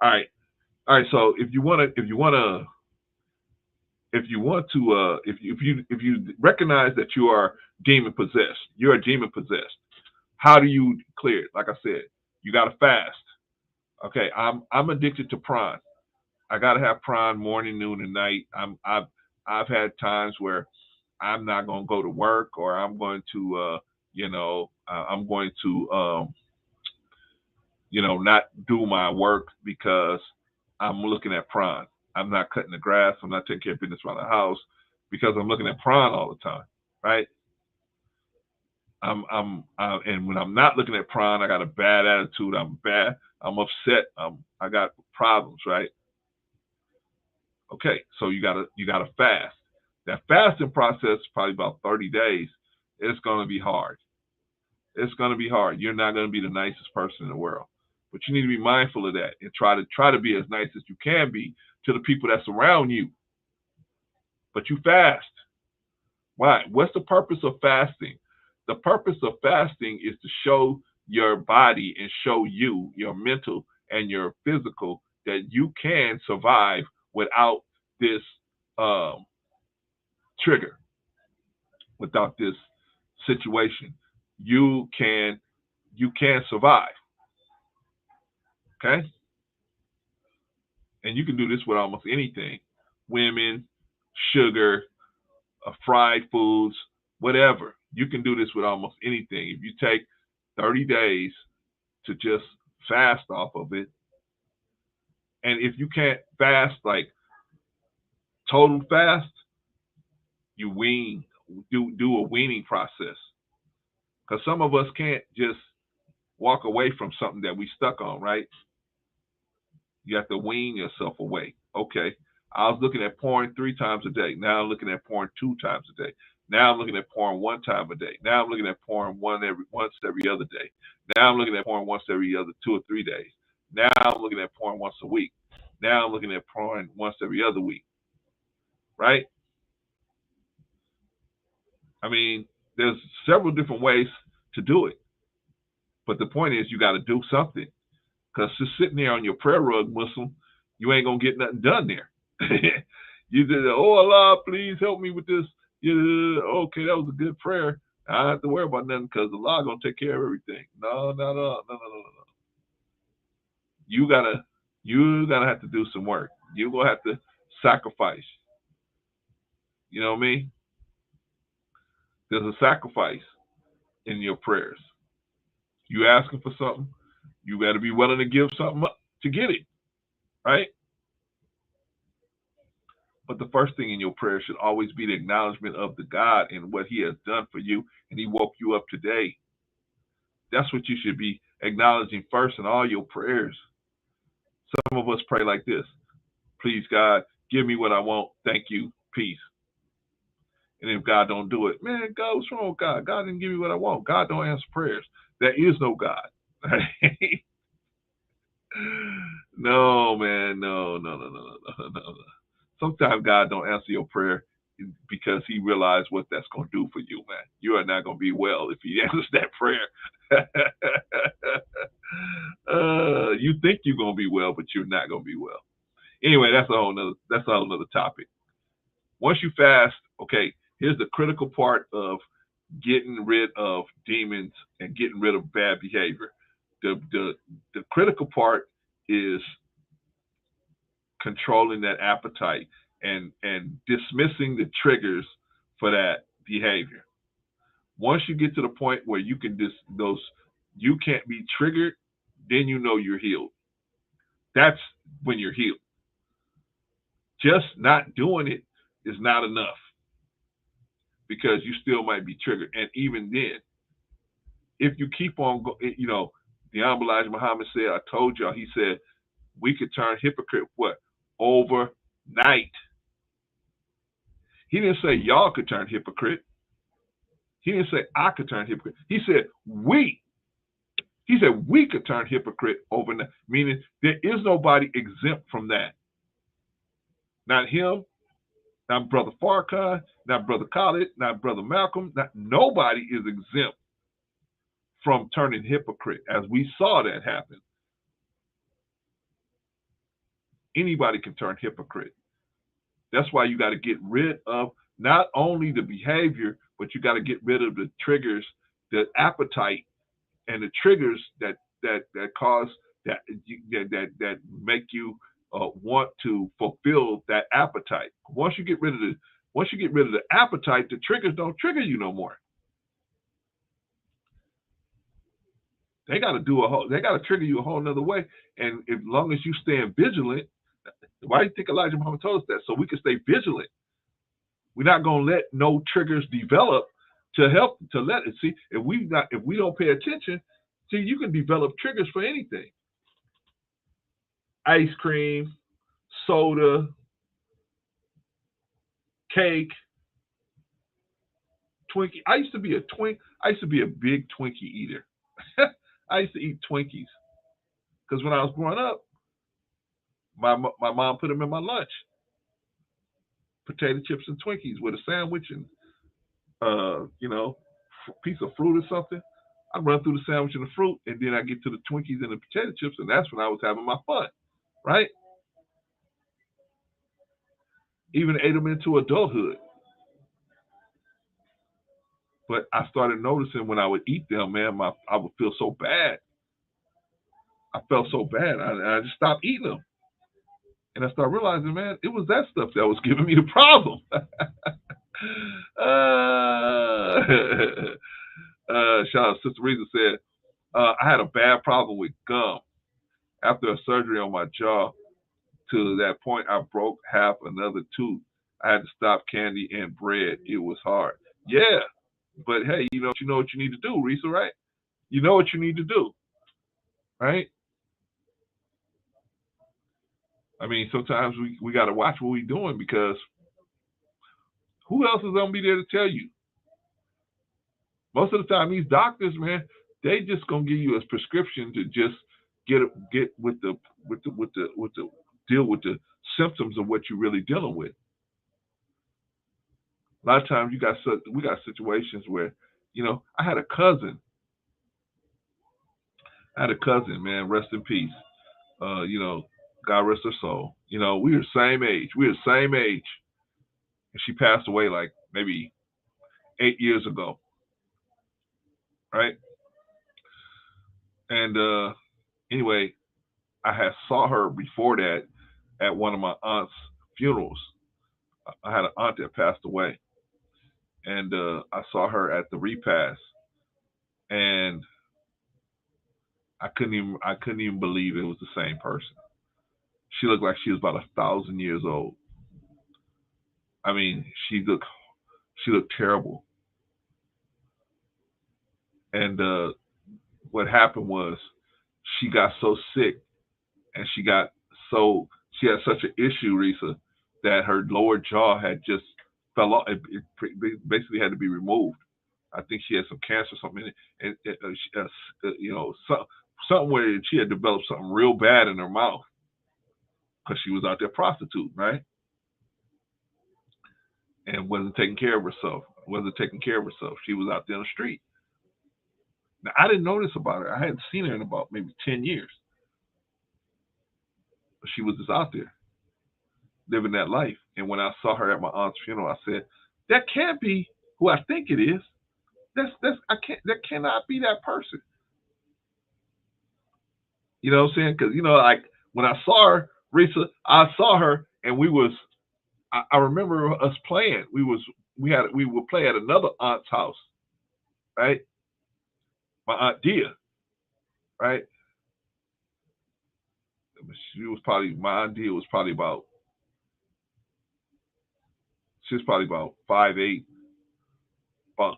All right. So if you recognize that you are demon possessed, you're a demon possessed. How do you clear it? Like I said, you got to fast. Okay, I'm addicted to prawn. I got to have prawn morning, noon, and night. I've had times where I'm not going to go to work, or I'm going to not do my work because I'm looking at prawn. I'm not cutting the grass. I'm not taking care of business around the house because I'm looking at prawn all the time, right? And when I'm not looking at prawn, I got a bad attitude. I'm bad. I'm upset. I got problems, right? Okay, so you gotta fast. That fasting process is probably about 30 days. It's gonna be hard. It's gonna be hard. You're not gonna be the nicest person in the world, but you need to be mindful of that and try to be as nice as you can be to the people that's around you. But you fast. Why? What's the purpose of fasting? The purpose of fasting is to show your body and show you, your mental and your physical, that you can survive without this trigger, without this situation. You can survive. Okay? And you can do this with almost anything. Women, sugar, fried foods, whatever. You can do this with almost anything. If you take 30 days to just fast off of it, and if you can't fast like total fast, you wean, do a weaning process. Because some of us can't just walk away from something that we stuck on, right? You have to wean yourself away. Okay, I was looking at porn 3 times a day. Now I'm looking at porn 2 times a day. Now I'm looking at porn 1 time a day. Now I'm looking at porn once every other day. Now I'm looking at porn once every other 2 or 3 days. Now I'm looking at porn once a week. Now I'm looking at porn once every other week. Right? I mean, there's several different ways to do it. But the point is, you got to do something. Because just sitting there on your prayer rug, Muslim, you ain't going to get nothing done there. You did, oh, Allah, please help me with this. Yeah, okay, that was a good prayer. I don't have to worry about nothing because Allah going to take care of everything. No. You gotta have to do some work. You're going to have to sacrifice. You know what I mean? There's a sacrifice in your prayers. You asking for something, you got to be willing to give something up to get it, right? But the first thing in your prayer should always be the acknowledgement of the God and what he has done for you, and he woke you up today. That's what you should be acknowledging first in all your prayers. Some of us pray like this: please, God, give me what I want. Thank you. Peace. And if God don't do it, man, God, what's wrong with God? God didn't give me what I want. God don't answer prayers. There is no God. No, man, no. Sometimes God don't answer your prayer because he realized what that's going to do for you, man. You are not going to be well if he answers that prayer. You think you're going to be well, but you're not going to be well. Anyway, that's a whole nother topic. Once you fast, okay, here's the critical part of getting rid of demons and getting rid of bad behavior. The critical part is controlling that appetite and dismissing the triggers for that behavior. Once you get to the point where you can you can't be triggered, then you know you're healed. That's when you're healed. Just not doing it is not enough, because you still might be triggered. And even then, if you keep on, the Honorable Elijah Muhammad said, I told y'all, he said, we could turn hypocrite what? Overnight. He didn't say y'all could turn hypocrite. He didn't say I could turn hypocrite. He said we. He said we could turn hypocrite overnight, meaning there is nobody exempt from that. Not him, not Brother Farrakhan, not Brother Khalid, not Brother Malcolm. Nobody is exempt from turning hypocrite, as we saw that happen. Anybody can turn hypocrite. That's why you got to get rid of not only the behavior, but you got to get rid of the triggers, the appetite, and the triggers that cause that make you want to fulfill that appetite. Once you get rid of the appetite, the triggers don't trigger you no more. They got to trigger you a whole nother way. And as long as you staying vigilant, why do you think Elijah Muhammad told us that? So we can stay vigilant. We're not going to let no triggers develop to let it. See, if we don't pay attention, see, you can develop triggers for anything. Ice cream, soda, cake, Twinkie. I used to be a big Twinkie eater. I used to eat Twinkies because when I was growing up, my mom put them in my lunch. Potato chips and Twinkies with a sandwich and piece of fruit or something. I run through the sandwich and the fruit, and then I get to the Twinkies and the potato chips, and that's when I was having my fun, right? Even ate them into adulthood. But I started noticing when I would eat them, man, I would feel so bad. I felt so bad. I just stopped eating them. And I started realizing, man, it was that stuff that was giving me the problem. Shout out, Sister Reza said, I had a bad problem with gum. After a surgery on my jaw, to that point, I broke half another tooth. I had to stop candy and bread. It was hard. Yeah, but hey, you know what you need to do, Risa, right? You know what you need to do, right? I mean, sometimes we got to watch what we're doing, because who else is gonna be there to tell you? Most of the time, these doctors, man, they just gonna give you a prescription to just get with the deal with the symptoms of what you're really dealing with. A lot of times, we got situations where, I had a cousin. Man, rest in peace. God rest her soul. We were the same age. And she passed away like maybe 8 years ago, right? And anyway, I had saw her before that at one of my aunt's funerals. I had an aunt that passed away, and I saw her at the repast, and I couldn't even believe it was the same person. She looked like she was about 1,000 years old. I mean, she looked terrible. And what happened was, she got so sick, and she had such an issue, Risa, that her lower jaw had just fell off. It basically had to be removed. I think she had some cancer or something, and something where she had developed something real bad in her mouth, because she was out there prostituting, right? And wasn't taking care of herself. She was out there on the street. Now, I didn't know this about her. I hadn't seen her in about maybe 10 years. But she was just out there living that life. And when I saw her at my aunt's funeral, I said, that can't be who I think it is. That cannot be that person. You know what I'm saying? Because, like when I saw her, Risa, and I remember us playing. We would play at another aunt's house, right? My aunt Dia, right? My aunt Dia was probably about 5'8", about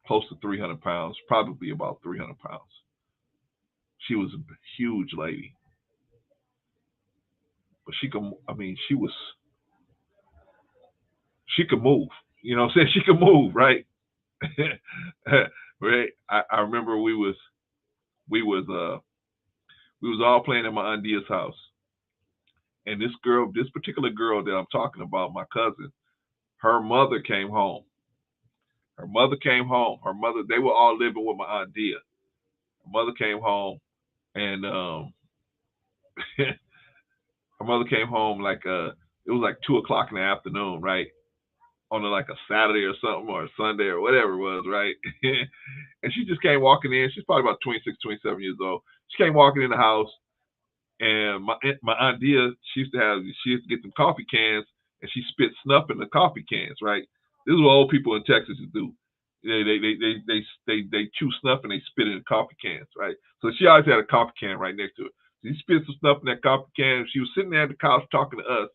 close to 300 pounds, probably about 300 pounds. She was a huge lady, but she could move. You know what I'm saying? She could move, right? Right. I remember we was all playing at my aunt Dia's house, and this particular girl that I'm talking about, my cousin, her mother came home. They were all living with my aunt Dia. Her mother came home, and her mother came home like it was like 2:00 in the afternoon, right? On like a Saturday or something, or a Sunday or whatever it was, right? And she just came walking in. She's probably about 26, 27 years old. She came walking in the house, and my aunt Dia, she used to get some coffee cans, and she spit snuff in the coffee cans, right? This is what old people in Texas do. They chew snuff and they spit it in coffee cans, right? So she always had a coffee can right next to her. So she spit some snuff in that coffee can. She was sitting there at the couch talking to us,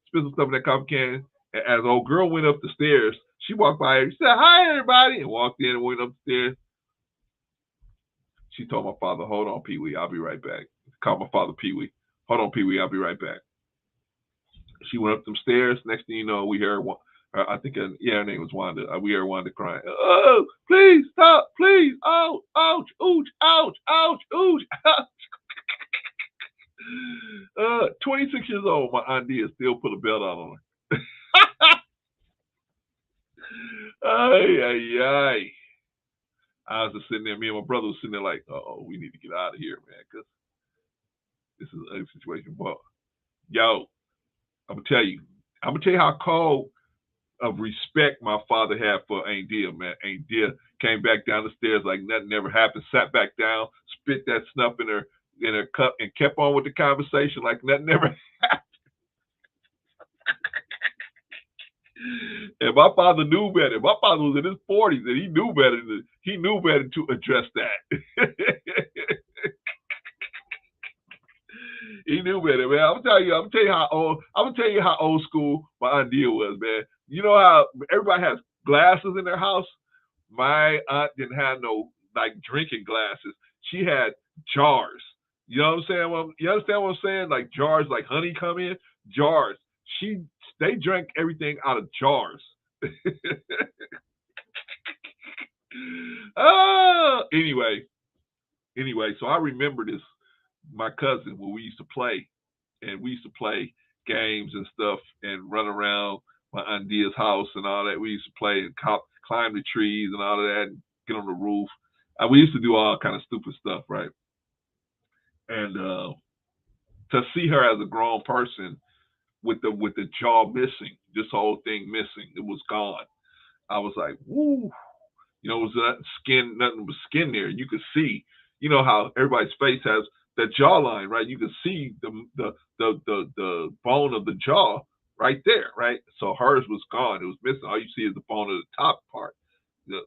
spit some stuff in that coffee can. And as the old girl went up the stairs, she walked by her. She said, "Hi, everybody," and walked in and went up the stairs. She told my father, "Hold on, Pee Wee, I'll be right back." Called my father Pee Wee. "Hold on, Pee Wee, I'll be right back." She went up them stairs. Next thing you know, we heard one. I think, her name was Wanda. We heard Wanda crying. "Oh, please stop, please! Oh, ouch, ouch, ouch, ouch, ouch!" 26 years old, my aunt Dia still put a belt out on her. Ay, ay, ay. I was just sitting there. Me and my brother was sitting there like, "Oh, we need to get out of here, man, because this is a situation." But yo, I'm gonna tell you how cold of respect my father had for Aunt Dia, man. Aunt Dia came back down the stairs like nothing ever happened, sat back down, spit that snuff in her cup, and kept on with the conversation like nothing ever happened. And my father knew better. My father was in his 40s, and he knew better. He knew better to address that. He knew better, man. I'm gonna tell you how old school my aunt Dia was, man. You know how everybody has glasses in their house? My aunt didn't have no like drinking glasses. She had jars. You know what I'm saying? You understand what I'm saying? Like jars, like honey come in jars. They drank everything out of jars. Anyway, so I remember this. My cousin, when we used to play, and we used to play games and stuff, and run around my aunt Dia's house and all that. We used to play and climb the trees and all of that, and get on the roof. We used to do all kind of stupid stuff, right? And to see her as a grown person with the jaw missing, this whole thing missing, it was gone. I was like, woo. You know, it was nothing but skin there. You could see, you know how everybody's face has that jawline, right? You could see the bone of the jaw right there, right? So hers was gone. It was missing. All you see is the bone of the top part. So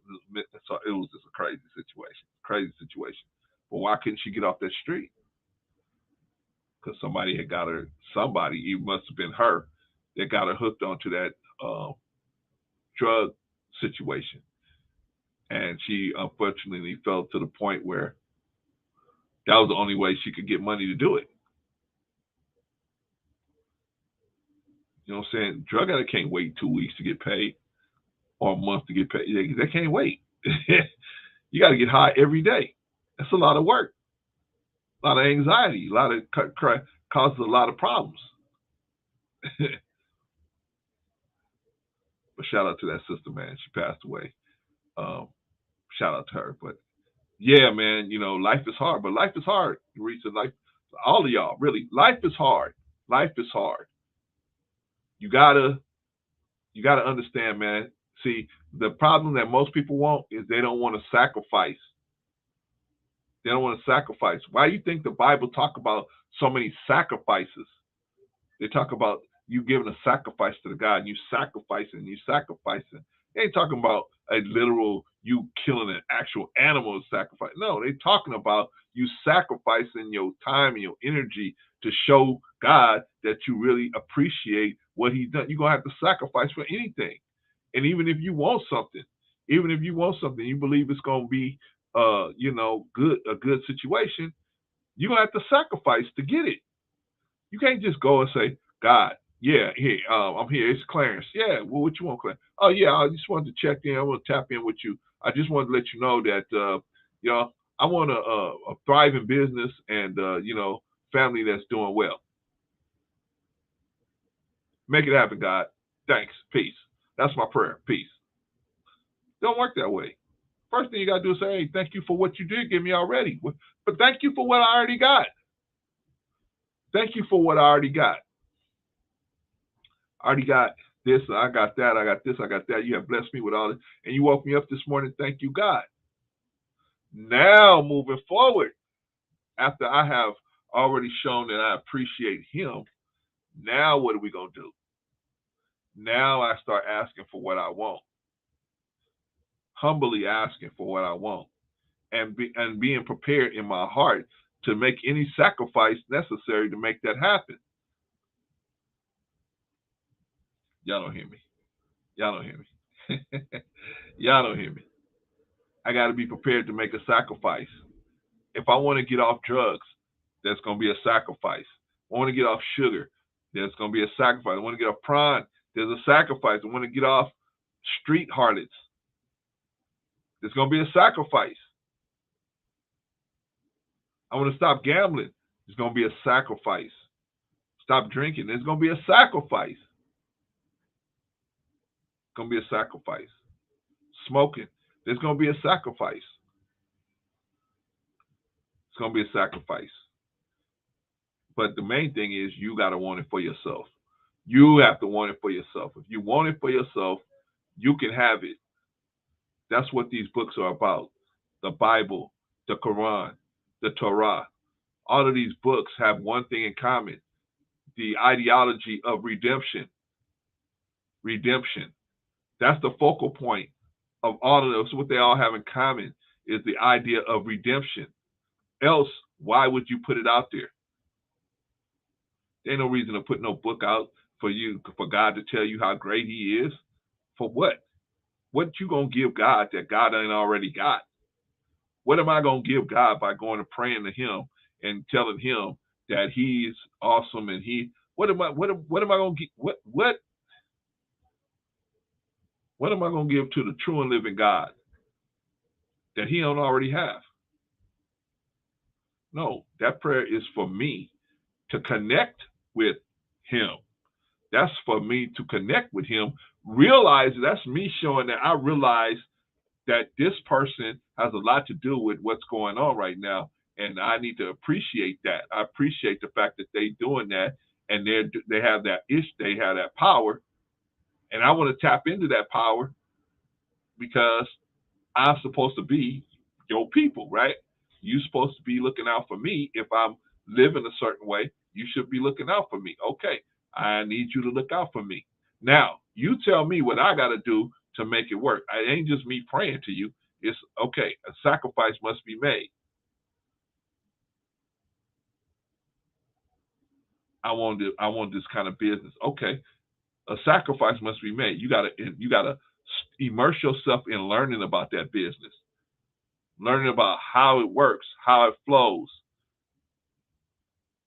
it was just a crazy situation. But why couldn't she get off that street? Because somebody had got her. Somebody, it must have been her, that got her hooked onto that drug situation. And she unfortunately fell to the point where that was the only way she could get money to do it. You know what I'm saying? Drug addict can't wait 2 weeks to get paid or a month to get paid. They can't wait. You got to get high every day. That's a lot of work, a lot of anxiety, a lot of causes a lot of problems. But shout out to that sister, man. She passed away. Shout out to her. But yeah, man, you know, life is hard. But life is hard. Life, all of y'all, really, life is hard. Life is hard. You gotta understand, man. See, the problem that most people want is they don't want to sacrifice. They don't want to sacrifice. Why do you think the Bible talk about so many sacrifices? They talk about you giving a sacrifice to the God, and you sacrificing. They ain't talking about a literal you killing an actual animal to sacrifice. No, they're talking about you sacrificing your time and your energy to show God that you really appreciate what He's done. You're gonna have to sacrifice for anything. And even if you want something, you believe it's gonna be a good situation, you're gonna have to sacrifice to get it. You can't just go and say, God, yeah, here, I'm here. It's Clarence. Yeah, well, what you want, Clarence? Oh, yeah, I just wanted to check in. I want to tap in with you. I just wanted to let you know that, I want a thriving business and, family that's doing well. Make it happen, God. Thanks. Peace. That's my prayer. Peace. Don't work that way. First thing you got to do is say, hey, thank you for what you did give me already. But thank you for what I already got. Thank you for what I already got. I already got this, I got that, I got this, I got that. You have blessed me with all this. And you woke me up this morning. Thank you, God. Now, moving forward, after I have already shown that I appreciate Him, now what are we going to do? Now I start asking for what I want. Humbly asking for what I want. And being prepared in my heart to make any sacrifice necessary to make that happen. Y'all don't hear me. Y'all don't hear me. Y'all don't hear me. I got to be prepared to make a sacrifice. If I want to get off drugs, that's going to be a sacrifice. I want to get off sugar, there's going to be a sacrifice. I want to get off prime, there's a sacrifice. I want to get off street harlots, there's going to be a sacrifice. I want to stop gambling, there's going to be a sacrifice. Stop drinking, there's going to be a sacrifice. It's going to be a sacrifice. Smoking, there's going to be a sacrifice. It's going to be a sacrifice. But the main thing is you got to want it for yourself. You have to want it for yourself. If you want it for yourself, you can have it. That's what these books are about. The Bible, the Quran, the Torah. All of these books have one thing in common: the ideology of redemption. redemption. That's the focal point of all of those. What they all have in common is the idea of redemption. Else, why would you put it out there? There ain't no reason to put no book out for God to tell you how great he is. For what? What you gonna give God that God ain't already got? What am I gonna give God by going and praying to him and telling him that he's awesome and what am I gonna give what am I gonna give to the true and living God that he don't already have? No, that prayer is for me to connect with him. That's for me to connect with him. Realize that's me showing that I realize that this person has a lot to do with what's going on right now. And I need to appreciate that. I appreciate the fact that they're doing that and they have that they have that power. And I want to tap into that power because I'm supposed to be your people, right? You're supposed to be looking out for me. If I'm living a certain way, you should be looking out for me. Okay, I need you to look out for me. Now, you tell me what I got to do to make it work. It ain't just me praying to you. It's okay. A sacrifice must be made. I want this kind of business. Okay, a sacrifice must be made. You gotta immerse yourself in learning about that business, learning about how it works, how it flows.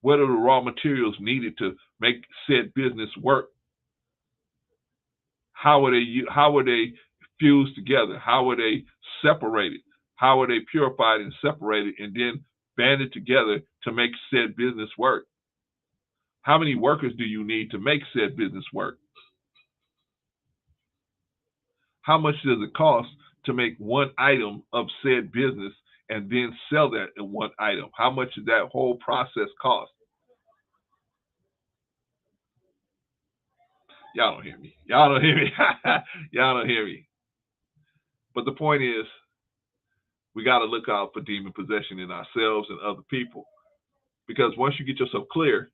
What are the raw materials needed to make said business work? How are they fused together? How are they separated? How are they purified and separated and then banded together to make said business work? How many workers do you need to make said business work? How much does it cost to make one item of said business and then sell that in one item? How much does that whole process cost? Y'all don't hear me. Y'all don't hear me. Y'all don't hear me. But the point is, we got to look out for demon possession in ourselves and other people. Because once you get yourself clear,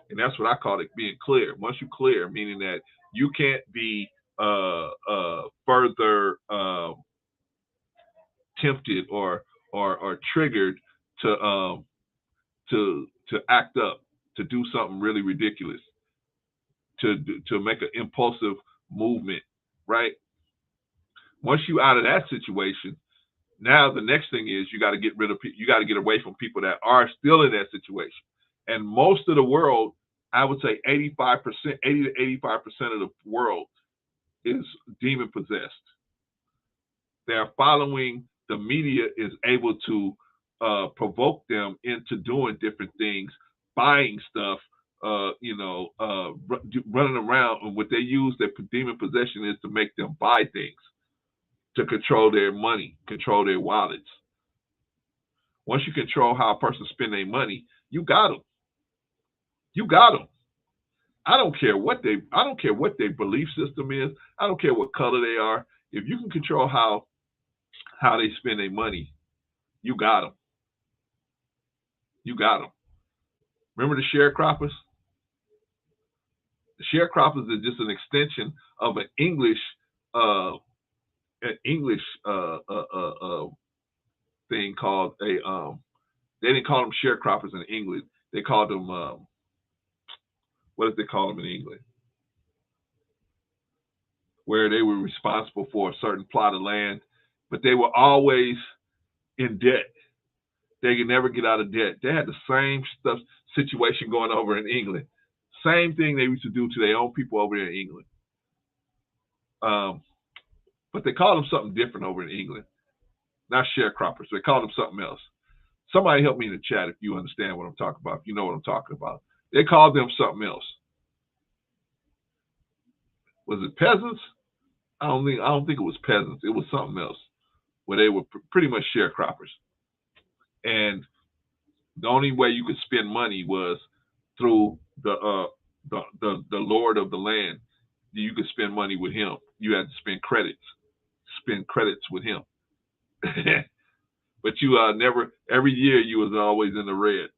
and that's what I call it, being clear. Once you're clear, meaning that you can't be further tempted or triggered to act up, to do something really ridiculous, to make an impulsive movement, right? Once you out of that situation, now the next thing is you got to get rid of you got to get away from people that are still in that situation. And most of the world, I would say 80 to 85% of the world is demon possessed. They're following the media is able to provoke them into doing different things, buying stuff, running around. And what they use their demon possession is to make them buy things, to control their money, control their wallets. Once you control how a person spend their money, you got them. You got them. I don't care what their belief system is. I don't care what color they are. If you can control how they spend their money, you got them. You got them. Remember the sharecroppers? The sharecroppers are just an extension of an English thing called a. They didn't call them sharecroppers in England. They called them what did they call them in England? Where they were responsible for a certain plot of land, but they were always in debt. They could never get out of debt. They had the same situation going over in England. Same thing they used to do to their own people over there in England. But they called them something different over in England. Not sharecroppers. They called them something else. Somebody help me in the chat if you understand what I'm talking about, if you know what I'm talking about. They called them something else. Was it peasants? I don't think it was peasants. It was something else where they were pretty much sharecroppers. And the only way you could spend money was through the lord of the land. You could spend money with him. You had to spend credits with him. But you never, every year you was always in the red.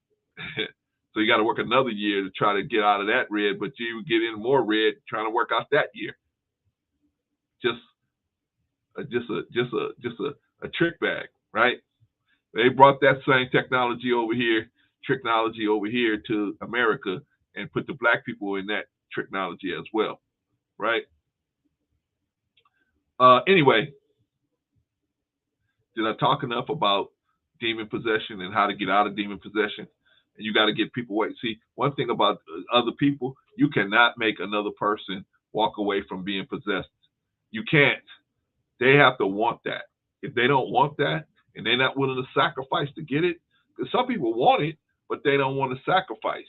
So you got to work another year to try to get out of that red, but you get in more red trying to work out that year. just a trick bag, right? They brought that same technology over here to America and put the black people in that technology as well, right? Anyway, did I talk enough about demon possession and how to get out of demon possession? And you got to get people away. See, one thing about other people, you cannot make another person walk away from being possessed. You can't. They have to want that. If they don't want that and they're not willing to sacrifice to get it, because some people want it, but they don't want to sacrifice.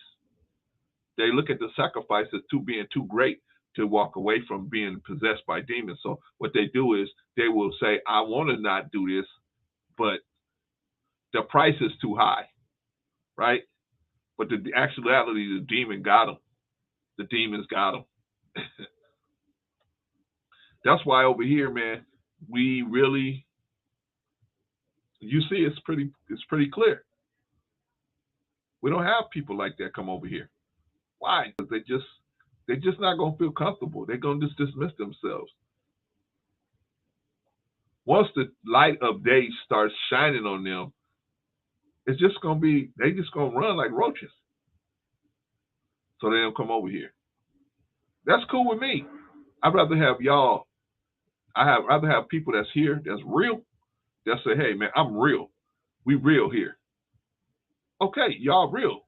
They look at the sacrifice as being too great to walk away from being possessed by demons. So what they do is they will say, I want to not do this, but the price is too high, right? But the actuality, the demon got them. The demons got them. That's why over here, man, we really, you see, it's pretty clear. We don't have people like that come over here. Why? Because they're just not gonna feel comfortable. They're gonna just dismiss themselves. Once the light of day starts shining on them, it's just gonna be, they just gonna run like roaches. So they don't come over here. That's cool with me. I'd rather have y'all. I'd rather have people that's here, that's real, that say, hey man, I'm real. We real here. Okay, y'all real.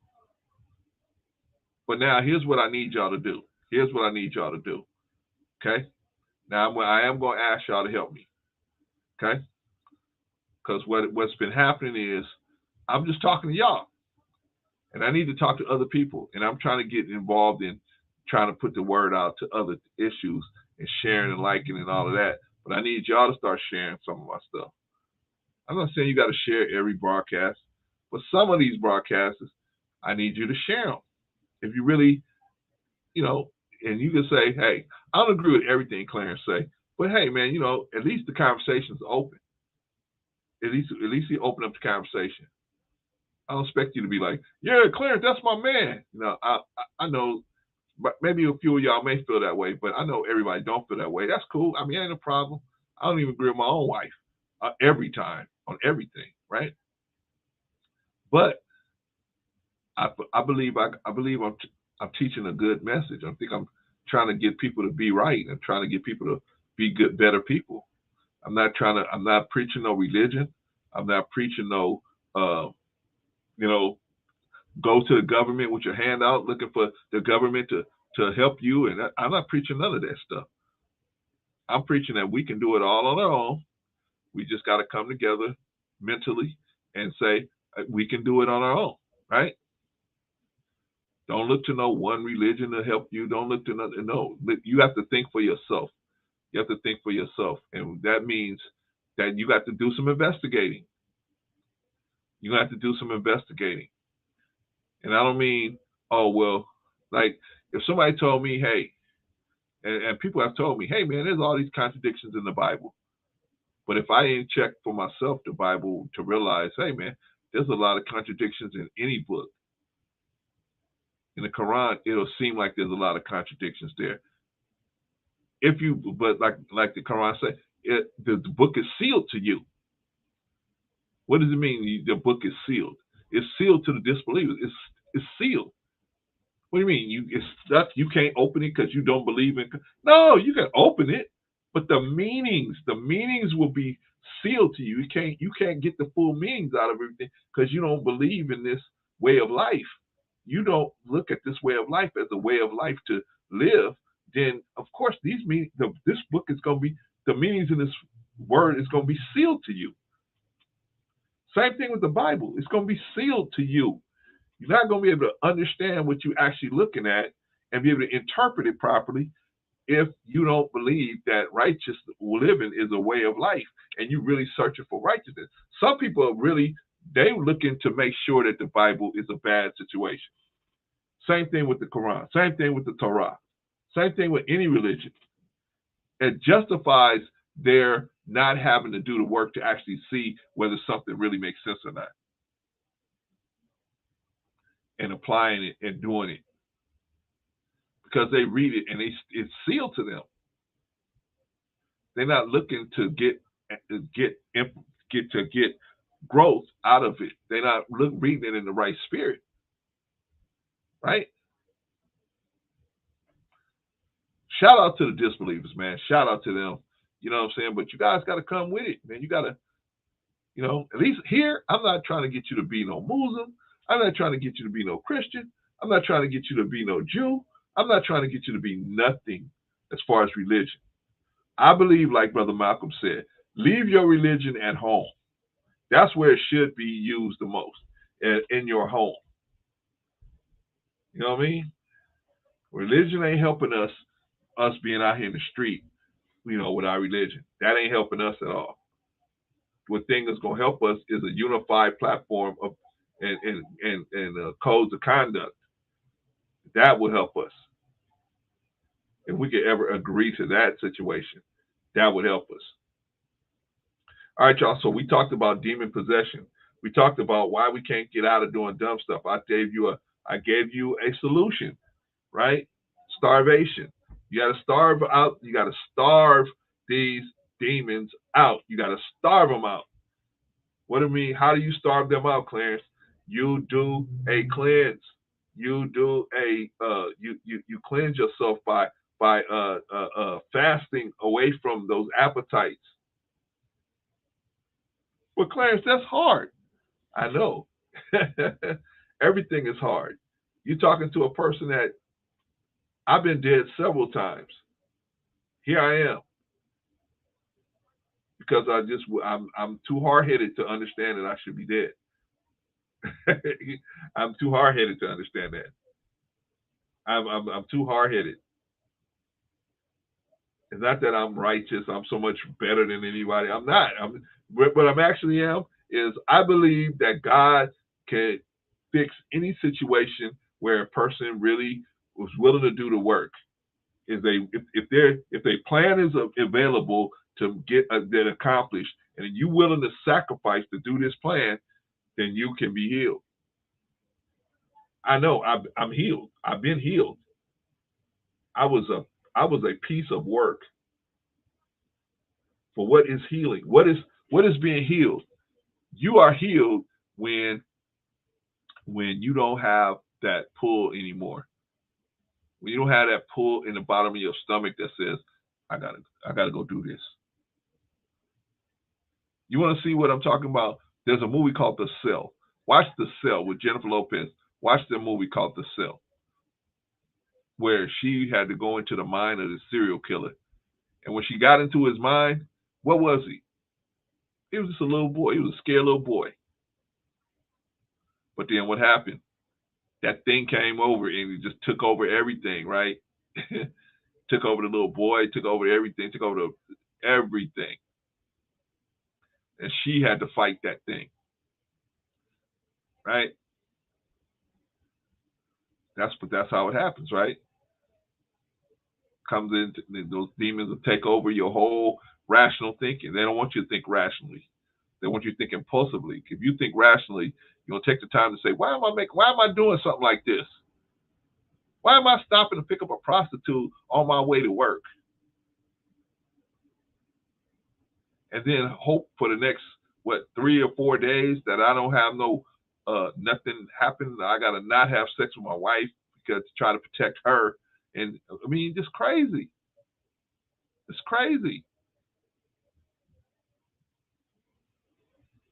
But now here's what I need y'all to do. Here's what I need y'all to do. Okay? Now I am going to ask y'all to help me. Okay? Because what's been happening is I'm just talking to y'all. And I need to talk to other people. And I'm trying to get involved in trying to put the word out to other issues and sharing and liking and all of that. But I need y'all to start sharing some of my stuff. I'm not saying you got to share every broadcast, but some of these broadcasts, I need you to share them. If you really, and you can say, hey, I don't agree with everything Clarence say, but hey, man, at least the conversation's open. At least you open up the conversation. I don't expect you to be like, yeah, Clarence, that's my man. I know, but maybe a few of y'all may feel that way, but I know everybody don't feel that way. That's cool. I mean, ain't no problem. I don't even agree with my own wife every time on everything, right? But I believe I'm teaching a good message. I think I'm trying to get people to be right. I'm trying to get people to be good, better people. I'm not preaching no religion. I'm not preaching no, go to the government with your hand out looking for the government to help you. And I'm not preaching none of that stuff. I'm preaching that we can do it all on our own. We just got to come together mentally and say, we can do it on our own, right? Don't look to no one religion to help you. Don't look to no. You have to think for yourself. You have to think for yourself. And that means that you got to do some investigating. You have to do some investigating. And I don't mean, oh, well, like if somebody told me, hey, and people have told me, hey, man, there's all these contradictions in the Bible. But if I ain't checked for myself the Bible to realize, hey, man, there's a lot of contradictions in any book. In the Quran, it'll seem like there's a lot of contradictions there. But like the Quran says, the book is sealed to you. What does it mean? The book is sealed. It's sealed to the disbelievers. It's sealed. What do you mean? It's stuck. You can't open it because you don't believe in. No, you can open it, but the meanings will be sealed to you. You can't get the full meanings out of everything because you don't believe in this way of life. You don't look at this way of life as a way of life to live. Then of course this book is going to be, the meanings in this word is going to be sealed to you. Same thing with the Bible. It's going to be sealed to you. You're not going to be able to understand what you're actually looking at and be able to interpret it properly if you don't believe that righteous living is a way of life and you're really searching for righteousness. Some people are really, they're looking to make sure that the Bible is a bad situation. Same thing with the Quran. Same thing with the Torah. Same thing with any religion. It justifies their not having to do the work to actually see whether something really makes sense or not. And applying it and doing it. Because they read it and it's sealed to them. They're not looking to get growth out of it. They're not reading it in the right spirit, right? Shout out to the disbelievers, man. Shout out to them. You know what I'm saying? But you guys got to come with it, man. You got to, at least here, I'm not trying to get you to be no Muslim. I'm not trying to get you to be no Christian. I'm not trying to get you to be no Jew. I'm not trying to get you to be nothing as far as religion. I believe, like Brother Malcolm said, leave your religion at home. That's where it should be used the most, in your home. You know what I mean? Religion ain't helping us being out here in the street, with our religion. That ain't helping us at all. What thing is going to help us is a unified platform of and codes of conduct. That will help us. If we could ever agree to that situation, that would help us. All right, y'all. So we talked about demon possession. We talked about why we can't get out of doing dumb stuff. I gave you a solution, right? Starvation. You got to starve out. You got to starve these demons out. You got to starve them out. What do you mean? How do you starve them out, Clarence? You do a cleanse. You do a you cleanse yourself by fasting away from those appetites. Well, Clarence, that's hard. I know. Everything is hard. You're talking to a person that I've been dead several times. Here I am. Because I'm too hard-headed to understand that I should be dead. I'm too hard-headed to understand that. I'm too hard-headed. It's not that I'm righteous. I'm so much better than anybody. I'm not. What I'm actually am is I believe that God can fix any situation where a person really was willing to do the work. If their plan is available to get that accomplished, and you're willing to sacrifice to do this plan, then you can be healed. I know I'm healed. I've been healed. I was a piece of work. For what is healing? What is being healed? You are healed when you don't have that pull anymore. When you don't have that pull in the bottom of your stomach that says, I gotta go do this. You want to see what I'm talking about? There's a movie called The Cell. Watch The Cell with Jennifer Lopez. Watch the movie called The Cell, where she had to go into the mind of the serial killer. And when she got into his mind, what was he? He was just a little boy. He was a scared little boy. But then what happened? That thing came over and it just took over everything, right? Took over the little boy, took over everything, took over everything. And she had to fight that thing, right? That's how it happens, right? Comes in, those demons will take over your whole rational thinking. They don't want you to think rationally. They want you to think impulsively. If you think rationally, you'll take the time to say, why am I doing something like this? Why am I stopping to pick up a prostitute on my way to work? And then hope for the next 3 or 4 days that I don't have nothing happen. I gotta not have sex with my wife because to try to protect her. And I mean, just crazy. It's crazy.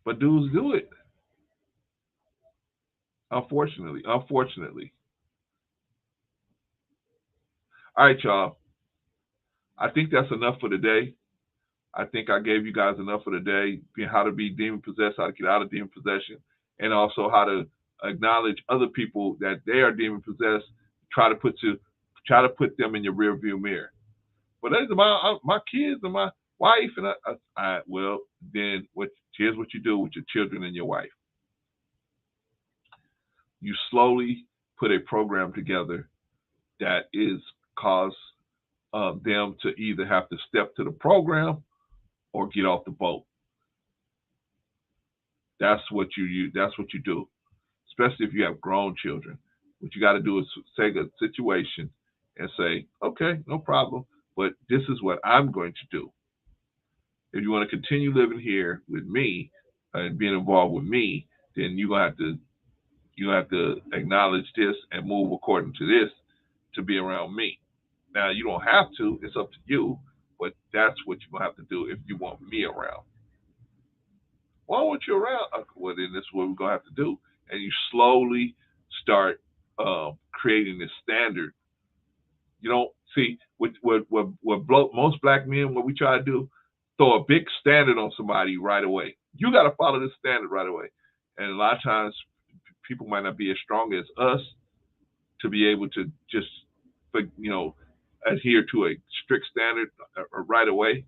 But dudes do it. Unfortunately. All right, y'all. I think that's enough for today. I think I gave you guys enough for today. How to be demon possessed, how to get out of demon possession, and also how to acknowledge other people that they are demon possessed. Try to put them in your rear view mirror. But that's my kids and my wife, and well, then here's what you do with your children and your wife. You slowly put a program together that is cause them to either have to step to the program or get off the boat. That's what you do, especially if you have grown children. What you got to do is take a situation and say, okay, no problem, but this is what I'm going to do. If you want to continue living here with me and being involved with me, then you have to acknowledge this and move according to this to be around me. Now you don't have to; it's up to you. But that's what you're gonna have to do if you want me around. Why want you around? Well, then this is what we're gonna have to do. And you slowly start creating this standard. You don't see what most black men, what we try to do, throw a big standard on somebody right away. You got to follow this standard right away. And a lot of times, people might not be as strong as us to be able to just, adhere to a strict standard right away.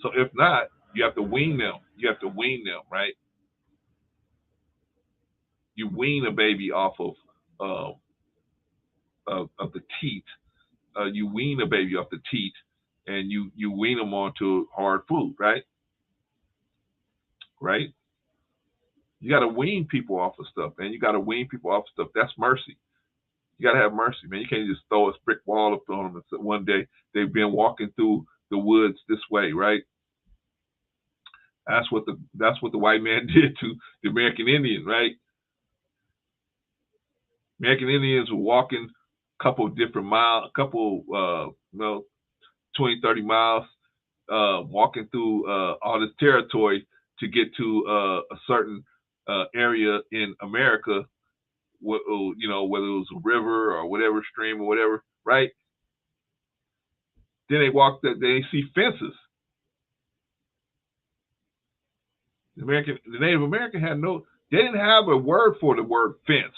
So if not, you have to wean them. You have to wean them, right? You wean a baby off of the teat. You wean a baby off the teat, and you wean them onto hard food, right? Right? You got to wean people off of stuff, man. You got to wean people off of stuff. That's mercy. You got to have mercy, man. You can't just throw a brick wall up on them. And one day they've been walking through the woods this way, right? That's what the white man did to the American Indian, right? American Indians were walking a couple different miles, 20, 30 miles, walking through all this territory to get to a certain area in America, whether it was a river or whatever, stream or whatever, right? Then they see fences. The Native American they didn't have a word for the word fence.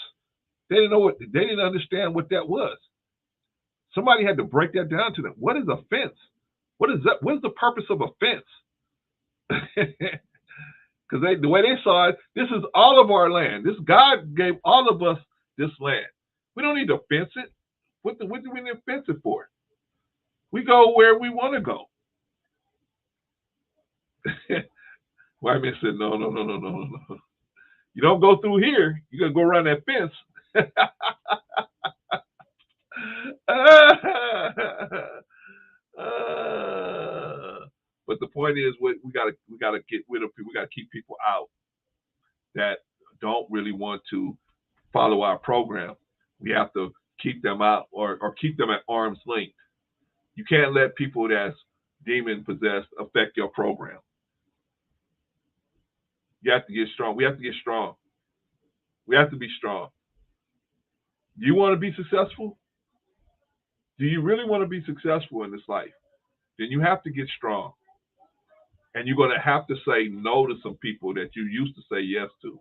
They didn't understand what that was. Somebody had to break that down to them. What is a fence? What is that? What is the purpose of a fence? Because the way they saw it, this is all of our land. This God gave all of us this land. We don't need to fence it. What do we need to fence it for? We go where we want to go. White man said, no. You don't go through here. You got to go around that fence. But the point is, we got to get rid of people. We got to keep people out that don't really want to follow our program. We have to keep them out or keep them at arm's length. You can't let people that's demon possessed affect your program. You have to get strong. We have to get strong. We have to be strong. Do you want to be successful? Do you really want to be successful in this life? Then you have to get strong. And you're going to have to say no to some people that you used to say yes to.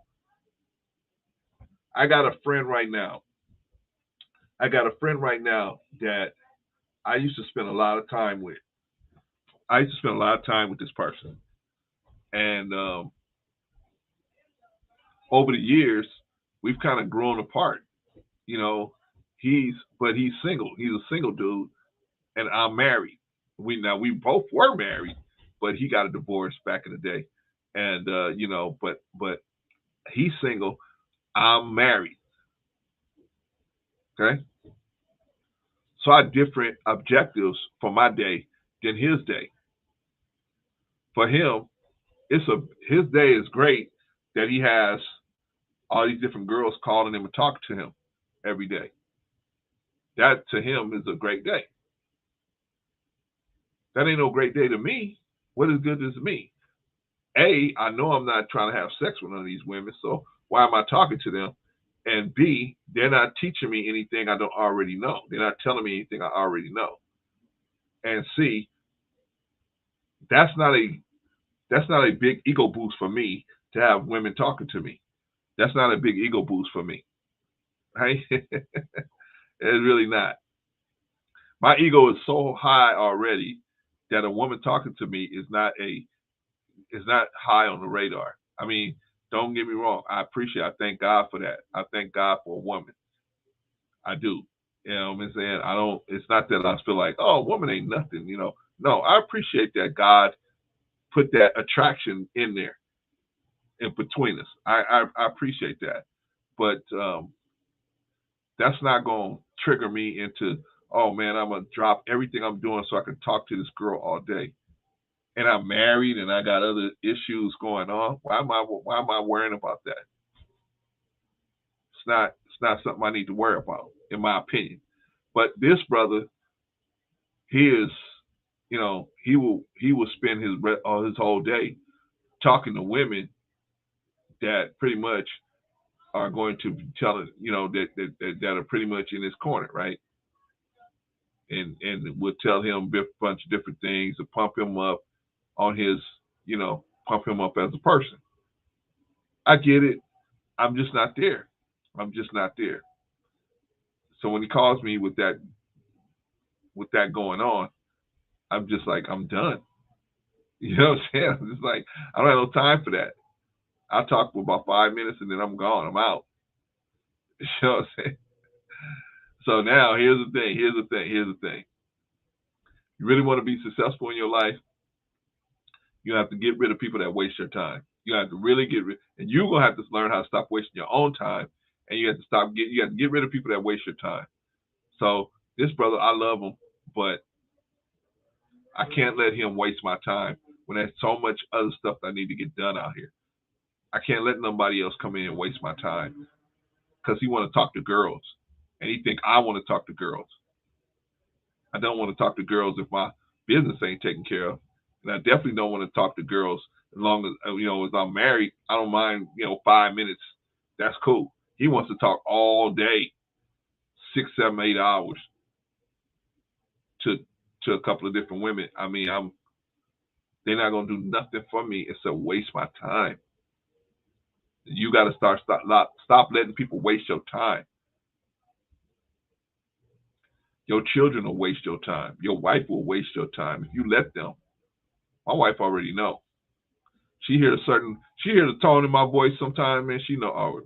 I got a friend right now that I used to spend a lot of time with. I used to spend a lot of time with this person. And over the years, we've kind of grown apart. He's single. He's a single dude, and I'm married. We both were married, but he got a divorce back in the day. And but he's single. I'm married. Okay? So I have different objectives for my day than his day. For him, his day is great that he has all these different girls calling him and talking to him every day. That to him is a great day. That ain't no great day to me. What is good is me? A, I know I'm not trying to have sex with none of these women, so why am I talking to them? And B, they're not teaching me anything I don't already know. They're not telling me anything I already know. And C, that's not a big ego boost for me to have women talking to me. That's not a big ego boost for me. Right? It's really not. My ego is so high already that a woman talking to me is not high on the radar. I mean, don't get me wrong. I thank God for that. I thank God for a woman. I do. You know what I'm saying? It's not that I feel like, oh, a woman ain't nothing, No, I appreciate that God put that attraction in there in between us. I appreciate that. But that's not going to trigger me into, oh man, I'm going to drop everything I'm doing so I can talk to this girl all day. and I'm married and I got other issues going on. Why am I worrying about that? It's not something I need to worry about, in my opinion. But this brother, he is, he will spend his whole day talking to women that pretty much are going to tell it, that are pretty much in his corner, right? And will tell him a bunch of different things to pump him up on his, pump him up as a person. I get it. I'm just not there. I'm just not there. So when he calls me with that going on, I'm just like, I'm done. You know what I'm saying? I'm just like, I don't have no time for that. I'll talk for about 5 minutes and then I'm gone. I'm out. You know what I'm saying? So now here's the thing. You really want to be successful in your life, you have to get rid of people that waste your time. You have to really and you're gonna have to learn how to stop wasting your own time, and you have to get rid of people that waste your time. So this brother, I love him, but I can't let him waste my time when there's so much other stuff that I need to get done out here. I can't let nobody else come in and waste my time because he want to talk to girls, and he think I want to talk to girls. I don't want to talk to girls if my business ain't taken care of, and I definitely don't want to talk to girls as long as as I'm married. I don't mind 5 minutes. That's cool. He wants to talk all day, 6, 7, 8 hours to a couple of different women. I mean, they're not gonna do nothing for me except waste my time. You got to stop letting people waste your time. Your children will waste your time. Your wife will waste your time if you let them. My wife already know. She hear the tone in my voice sometimes, man. She know, oh,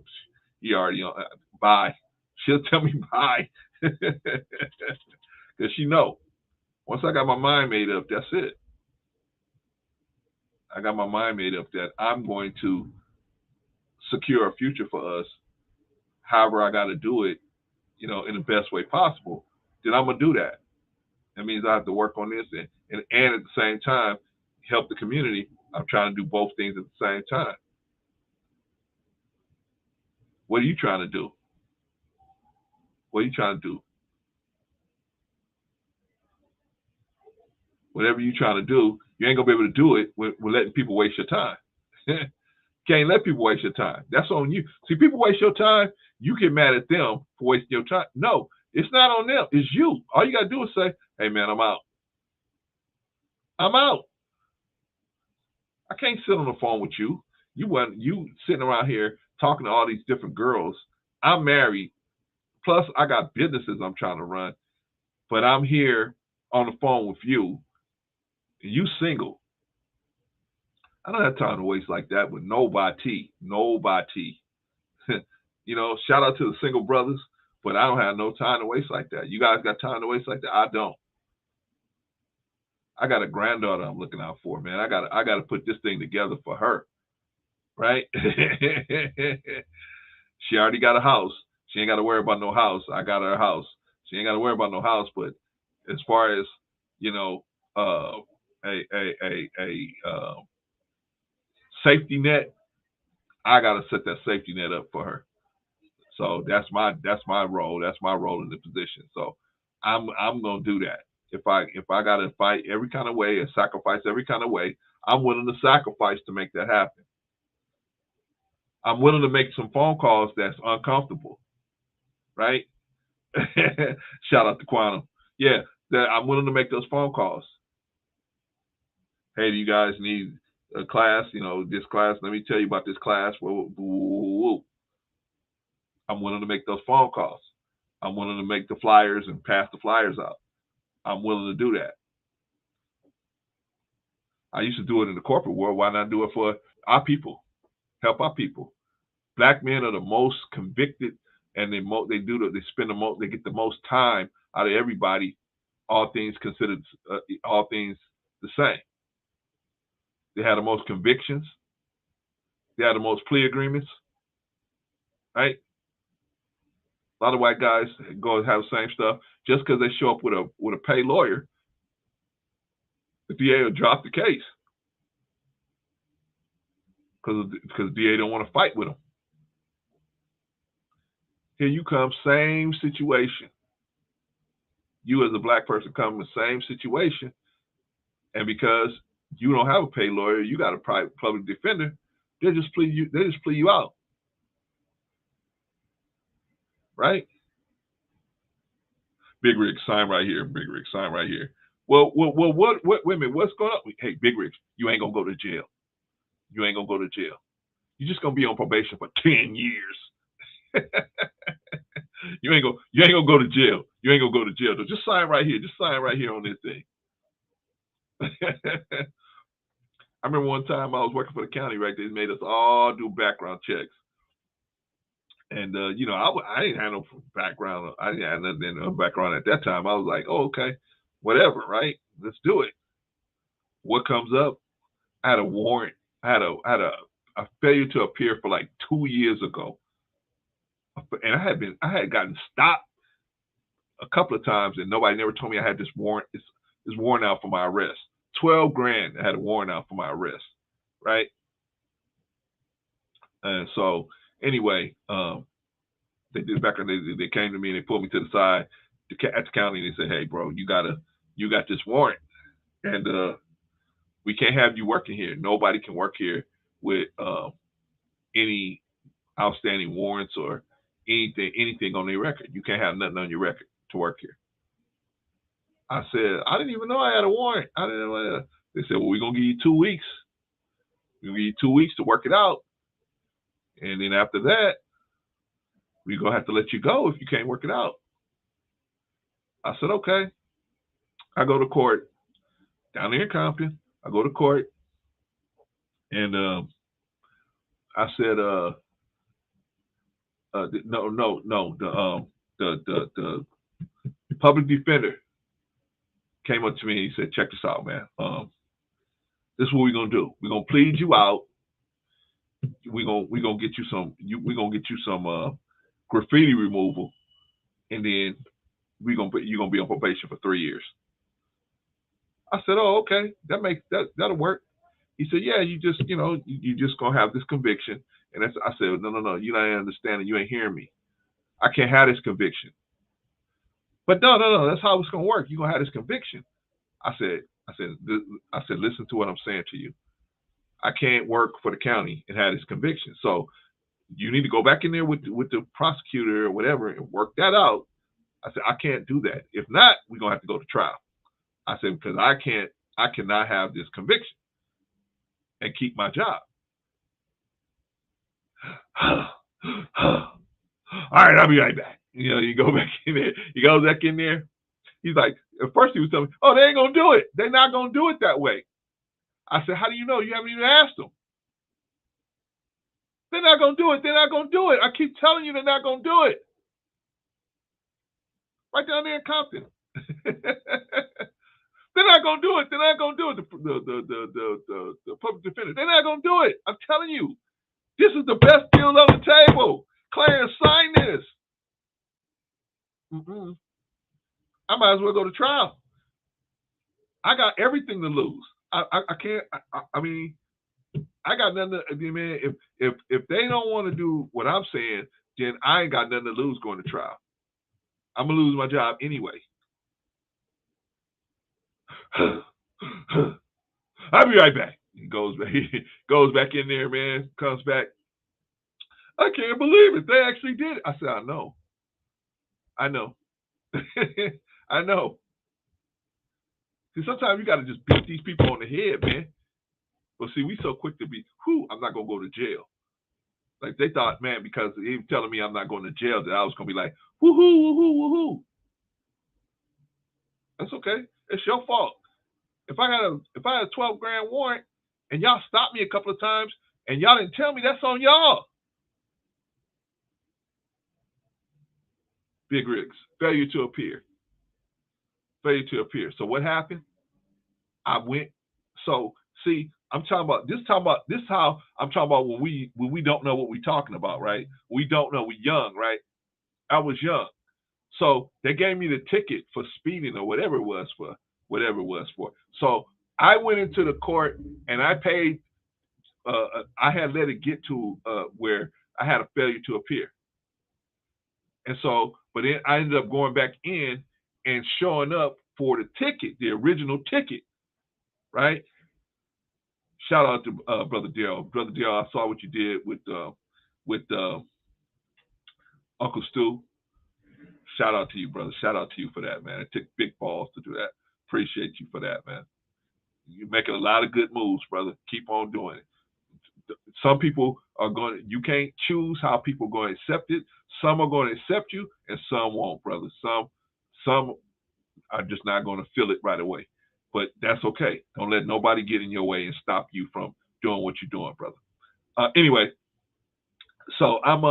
he already bye. She'll tell me bye because she know. Once I got my mind made up, that's it. I got my mind made up that I'm going to secure a future for us. However, I got to do it, in the best way possible. Then I'm gonna do that. That means I have to work on this and at the same time help the community. I'm trying to do both things at the same time. What are you trying to do? What are you trying to do? Whatever you're trying to do, you ain't gonna be able to do it with letting people waste your time. Can't let people waste your time. That's on you. See, people waste your time. You get mad at them for wasting your time. No, it's not on them. It's you. All you gotta do is say, "Hey, man, I'm out. I'm out. I can't sit on the phone with you. You sitting around here talking to all these different girls. I'm married. Plus, I got businesses I'm trying to run. But I'm here on the phone with you. And you single. I don't have time to waste like that with nobody. Nobody. Shout out to the single brothers, but I don't have no time to waste like that. You guys got time to waste like that? I don't. I got a granddaughter I'm looking out for, man. I got to put this thing together for her, right? She already got a house. She ain't got to worry about no house. I got her a house. She ain't got to worry about no house. But as far as a safety net, I got to set that safety net up for her. So that's my role. That's my role in the position. So I'm gonna do that. If I gotta fight every kind of way and sacrifice every kind of way, I'm willing to sacrifice to make that happen. I'm willing to make some phone calls that's uncomfortable, right? Shout out to Quantum. Yeah, I'm willing to make those phone calls. Hey, do you guys need a class? This class. Let me tell you about this class. I'm willing to make those phone calls. I'm willing to make the flyers and pass the flyers out. I'm willing to do that. I used to do it in the corporate world. Why not do it for our people? Help our people. Black men are the most convicted, and they get the most time out of everybody. All things considered, all things the same. They have the most convictions. They have the most plea agreements. Right? A lot of white guys go and have the same stuff just because they show up with a paid lawyer. The DA will drop the case. because DA don't want to fight with him. Here you come, same situation. You as a black person come in the same situation, and because you don't have a paid lawyer, you got a private public defender. They just plea you out, right? Big Rig, sign right here. Big Rig, sign right here. Well, what? Wait a minute, what's going on? Hey, Big Rig, you ain't gonna go to jail. You ain't gonna go to jail. You're just gonna be on probation for 10 years. You ain't gonna go to jail. You ain't gonna go to jail. So just sign right here. Just sign right here on this thing. I remember one time I was working for the county, right? They made us all do background checks. And, you know, I didn't have no background. I didn't have nothing no background at that time. I was like, oh, okay, whatever, right? Let's do it. What comes up? I had a warrant. I had a failure to appear for like 2 years ago. And I had gotten stopped a couple of times, and nobody never told me I had this warrant. This warrant out for my arrest. $12,000. I had a warrant out for my arrest, right? And so anyway, they did back. They came to me and they pulled me to the side at the county and they said, "Hey, bro, you got this warrant, and we can't have you working here. Nobody can work here with any outstanding warrants or anything on their record. You can't have nothing on your record to work here." I said, I didn't even know I had a warrant. I didn't know. They said, well, we're going to give you 2 weeks. We're going to give you 2 weeks to work it out. And then after that, we're going to have to let you go if you can't work it out. I said, okay. I go to court down there in Compton. I go to court. And I said, no. The public defender came up to me and he said, check this out, man. This is what we're gonna do. We're gonna plead you out. We're gonna get you some graffiti removal, and then you're gonna be on probation for 3 years. I said, oh, okay, that'll work. He said, yeah, you just gonna have this conviction. And I said, no, you don't understand. You ain't hearing me. I can't have this conviction. But no, that's how it's gonna work. You're gonna have this conviction. I said, listen to what I'm saying to you. I can't work for the county and have this conviction. So you need to go back in there with the prosecutor or whatever and work that out. I said, I can't do that. If not, we're gonna have to go to trial. I said, because I cannot have this conviction and keep my job. All right, I'll be right back. You go back in there. He goes back in there. He's like, at first he was telling me, oh, they ain't going to do it. They're not going to do it that way. I said, how do you know? You haven't even asked them. They're not going to do it. They're not going to do it. I keep telling you they're not going to do it. Right down there in Compton. They're not going to do it. They're not going to do it. The public defender. They're not going to do it. I'm telling you. This is the best deal on the table. Clarence, sign this. I might as well go to trial. I got everything to lose. I can't. I mean, I got nothing to. I mean, man, if they don't want to do what I'm saying, then I ain't got nothing to lose going to trial. I'm gonna lose my job anyway. I'll be right back. He goes back in there, man. Comes back. I can't believe it. They actually did it. I said, I know. I know. See, sometimes you got to just beat these people on the head, man. But see, we so quick to be, I'm not going to go to jail. Like they thought, man, because he was telling me I'm not going to jail, that I was going to be like, woohoo. That's okay. It's your fault. If I had a $12,000 warrant and y'all stopped me a couple of times and y'all didn't tell me, that's on y'all. Big Rigs, failure to appear. So what happened? I went. So see, I'm talking about this. How I'm talking about when we don't know what we're talking about, right? We don't know. We young, right? I was young, so they gave me the ticket for speeding or whatever it was for. So I went into the court and I paid I had let it get to where I had a failure to appear. And so, but then I ended up going back in and showing up for the ticket, the original ticket, right? Shout out to Brother Darrell. Brother Darrell, I saw what you did with Uncle Stu. Shout out to you, brother. Shout out to you for that, man. It took big balls to do that. Appreciate you for that, man. You're making a lot of good moves, brother. Keep on doing it. Some people are going to, you can't choose how people are going to accept it. Some are going to accept you and some won't, brother. Some are just not going to feel it right away. But that's okay. Don't let nobody get in your way and stop you from doing what you're doing, brother. Anyway, so I'm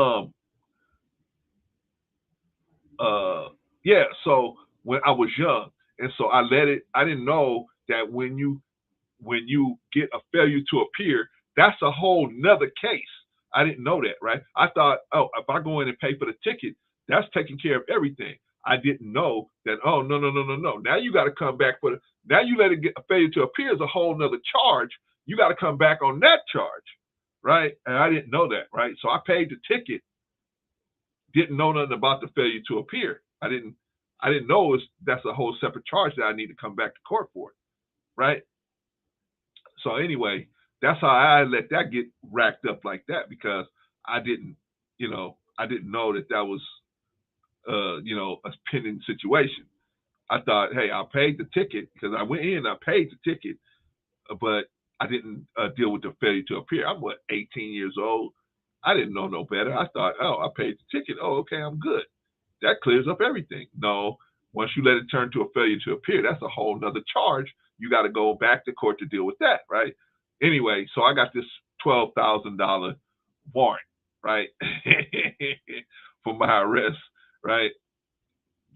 so when I was young, and so I didn't know that when you get a failure to appear, that's a whole nother case. I didn't know that, right? I thought, oh, if I go in and pay for the ticket, that's taking care of everything. I didn't know that, oh, no. Now you got to come back now you let it get a failure to appear is a whole nother charge. You got to come back on that charge, right? And I didn't know that, right? So I paid the ticket, didn't know nothing about the failure to appear. I didn't know that's a whole separate charge that I need to come back to court for, right? So anyway, that's how I let that get racked up like that, because I didn't know that was, a pending situation. I thought, hey, I paid the ticket because I went in, I paid the ticket, but I didn't deal with the failure to appear. I'm 18 years old. I didn't know no better. I thought, oh, I paid the ticket. Oh, okay, I'm good. That clears up everything. No, once you let it turn to a failure to appear, that's a whole nother charge. You got to go back to court to deal with that, right? Anyway, so I got this $12,000 warrant, right, for my arrest, right?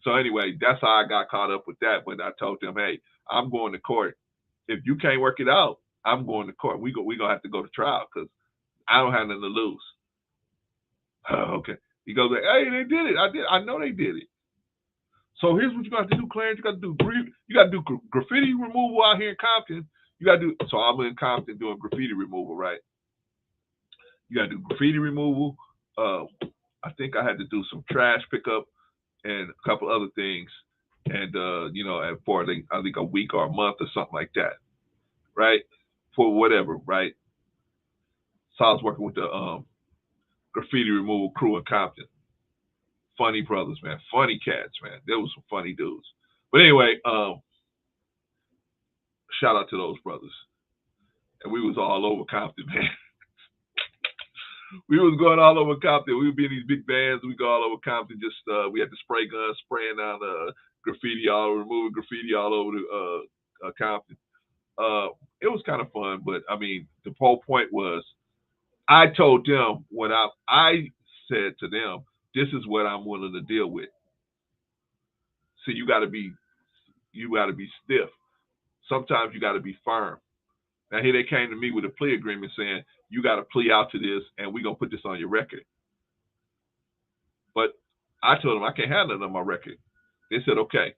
So anyway, that's how I got caught up with that when I told them, hey, I'm going to court. If you can't work it out, I'm going to court. We're going to have to go to trial because I don't have nothing to lose. Okay. He goes, hey, they did it. I know they did it. So here's what you got to do, Clarence. You got to do graffiti removal out here in Compton. So I'm in Compton doing graffiti removal, right? You got to do graffiti removal. I think I had to do some trash pickup and a couple other things. And, for I think a week or a month or something like that, right? For whatever, right? So I was working with the graffiti removal crew in Compton. Funny brothers, man. Funny cats, man. There was some funny dudes. But anyway, shout out to those brothers. And we was all over Compton, man. We was going all over Compton. We would be in these big bands. We go all over Compton. Just we had the spray guns spraying down graffiti removing graffiti all over the Compton. It was kind of fun, but I mean, the whole point was, I told them what I said to them. This is what I'm willing to deal with. See, you got to be stiff. Sometimes you got to be firm. Now here they came to me with a plea agreement saying, you got to plea out to this and we're going to put this on your record. But I told them I can't have nothing on my record. They said, okay,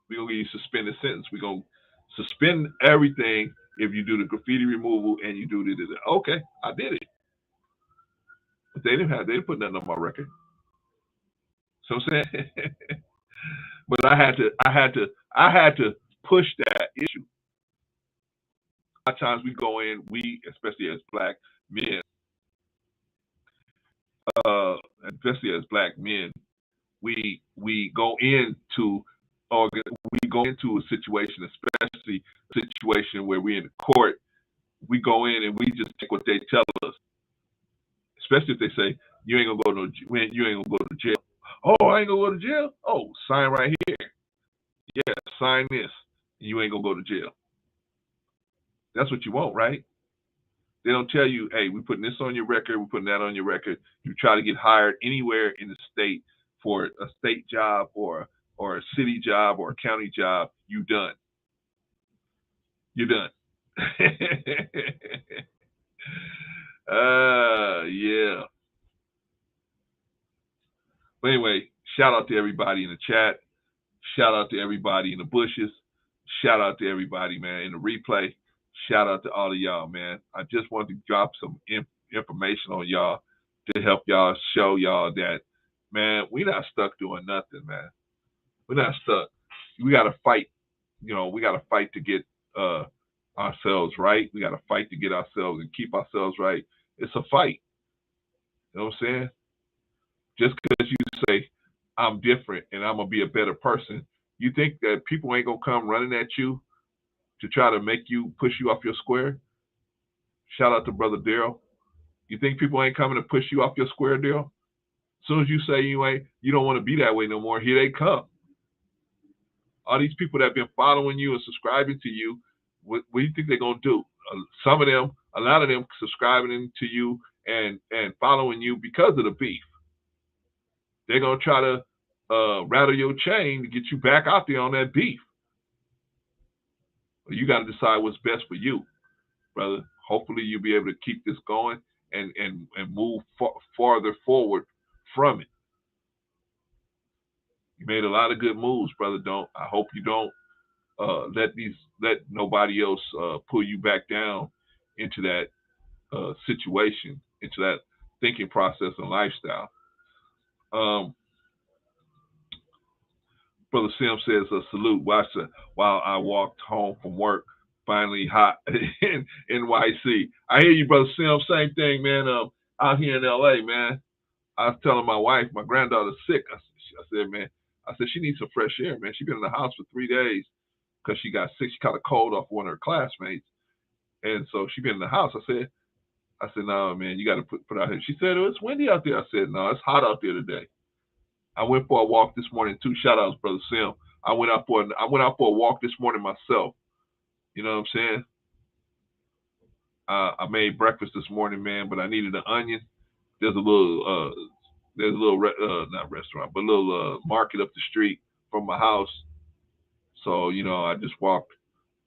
we're going to give you suspended sentence. We're going to suspend everything if you do the graffiti removal and you do the okay, I did it. But they didn't put nothing on my record. So I'm saying, but I had to push that issue. A lot of times we go in, especially as black men, we go into a situation, especially a situation where we're in the court. We go in and we just take what they tell us, especially if they say you ain't gonna go to jail. Oh, I ain't gonna go to jail. Oh, sign right here. Yeah, sign this. You ain't gonna go to jail. That's what you want, right? They don't tell you, hey, we're putting this on your record, we're putting that on your record. You try to get hired anywhere in the state for a state job or a city job or a county job, you're done. You're done. Yeah. But anyway, shout out to everybody in the chat. Shout out to everybody in the bushes. Shout out to everybody, man, in the replay. Shout out to all of y'all, man. I just wanted to drop some information on y'all to help y'all, show y'all that, man, we not stuck doing nothing, man. We're not stuck. We got to fight. We got to fight to get ourselves right. We got to fight to get ourselves and keep ourselves right. It's a fight. You know what I'm saying? Just because you say, I'm different and I'm going to be a better person, you think that people ain't going to come running at you to try to make you push you off your square? Shout out to Brother Daryl. You think people ain't coming to push you off your square, Daryl? As soon as you say you don't want to be that way no more, here they come. All these people that have been following you and subscribing to you, what do you think they're going to do? Some of them, a lot of them subscribing to you and following you because of the beef. They're going to try to rattle your chain to get you back out there on that beef. Well, you got to decide what's best for you, brother. Hopefully you'll be able to keep this going and move farther forward from it. You made a lot of good moves, brother. I hope you don't let nobody else pull you back down into that situation, into that thinking process and lifestyle. Brother Sim says a salute while I walked home from work. Finally hot in NYC. I hear you, Brother Sim. Same thing, man. Out here in LA, man. I was telling my wife, my granddaughter's sick. I said, man, she needs some fresh air, man. She's been in the house for 3 days because she got sick. She caught a cold off one of her classmates. And so she been in the house. I said, no, man, you got to put out here. She said, oh, it's windy out there. I said, no, it's hot out there today. I went for a walk this morning too. Shout outs, Brother Sim. I went out for a walk this morning myself. You know what I'm saying? I made breakfast this morning, man, but I needed an onion. There's a little not restaurant, but a little market up the street from my house. So, I just walked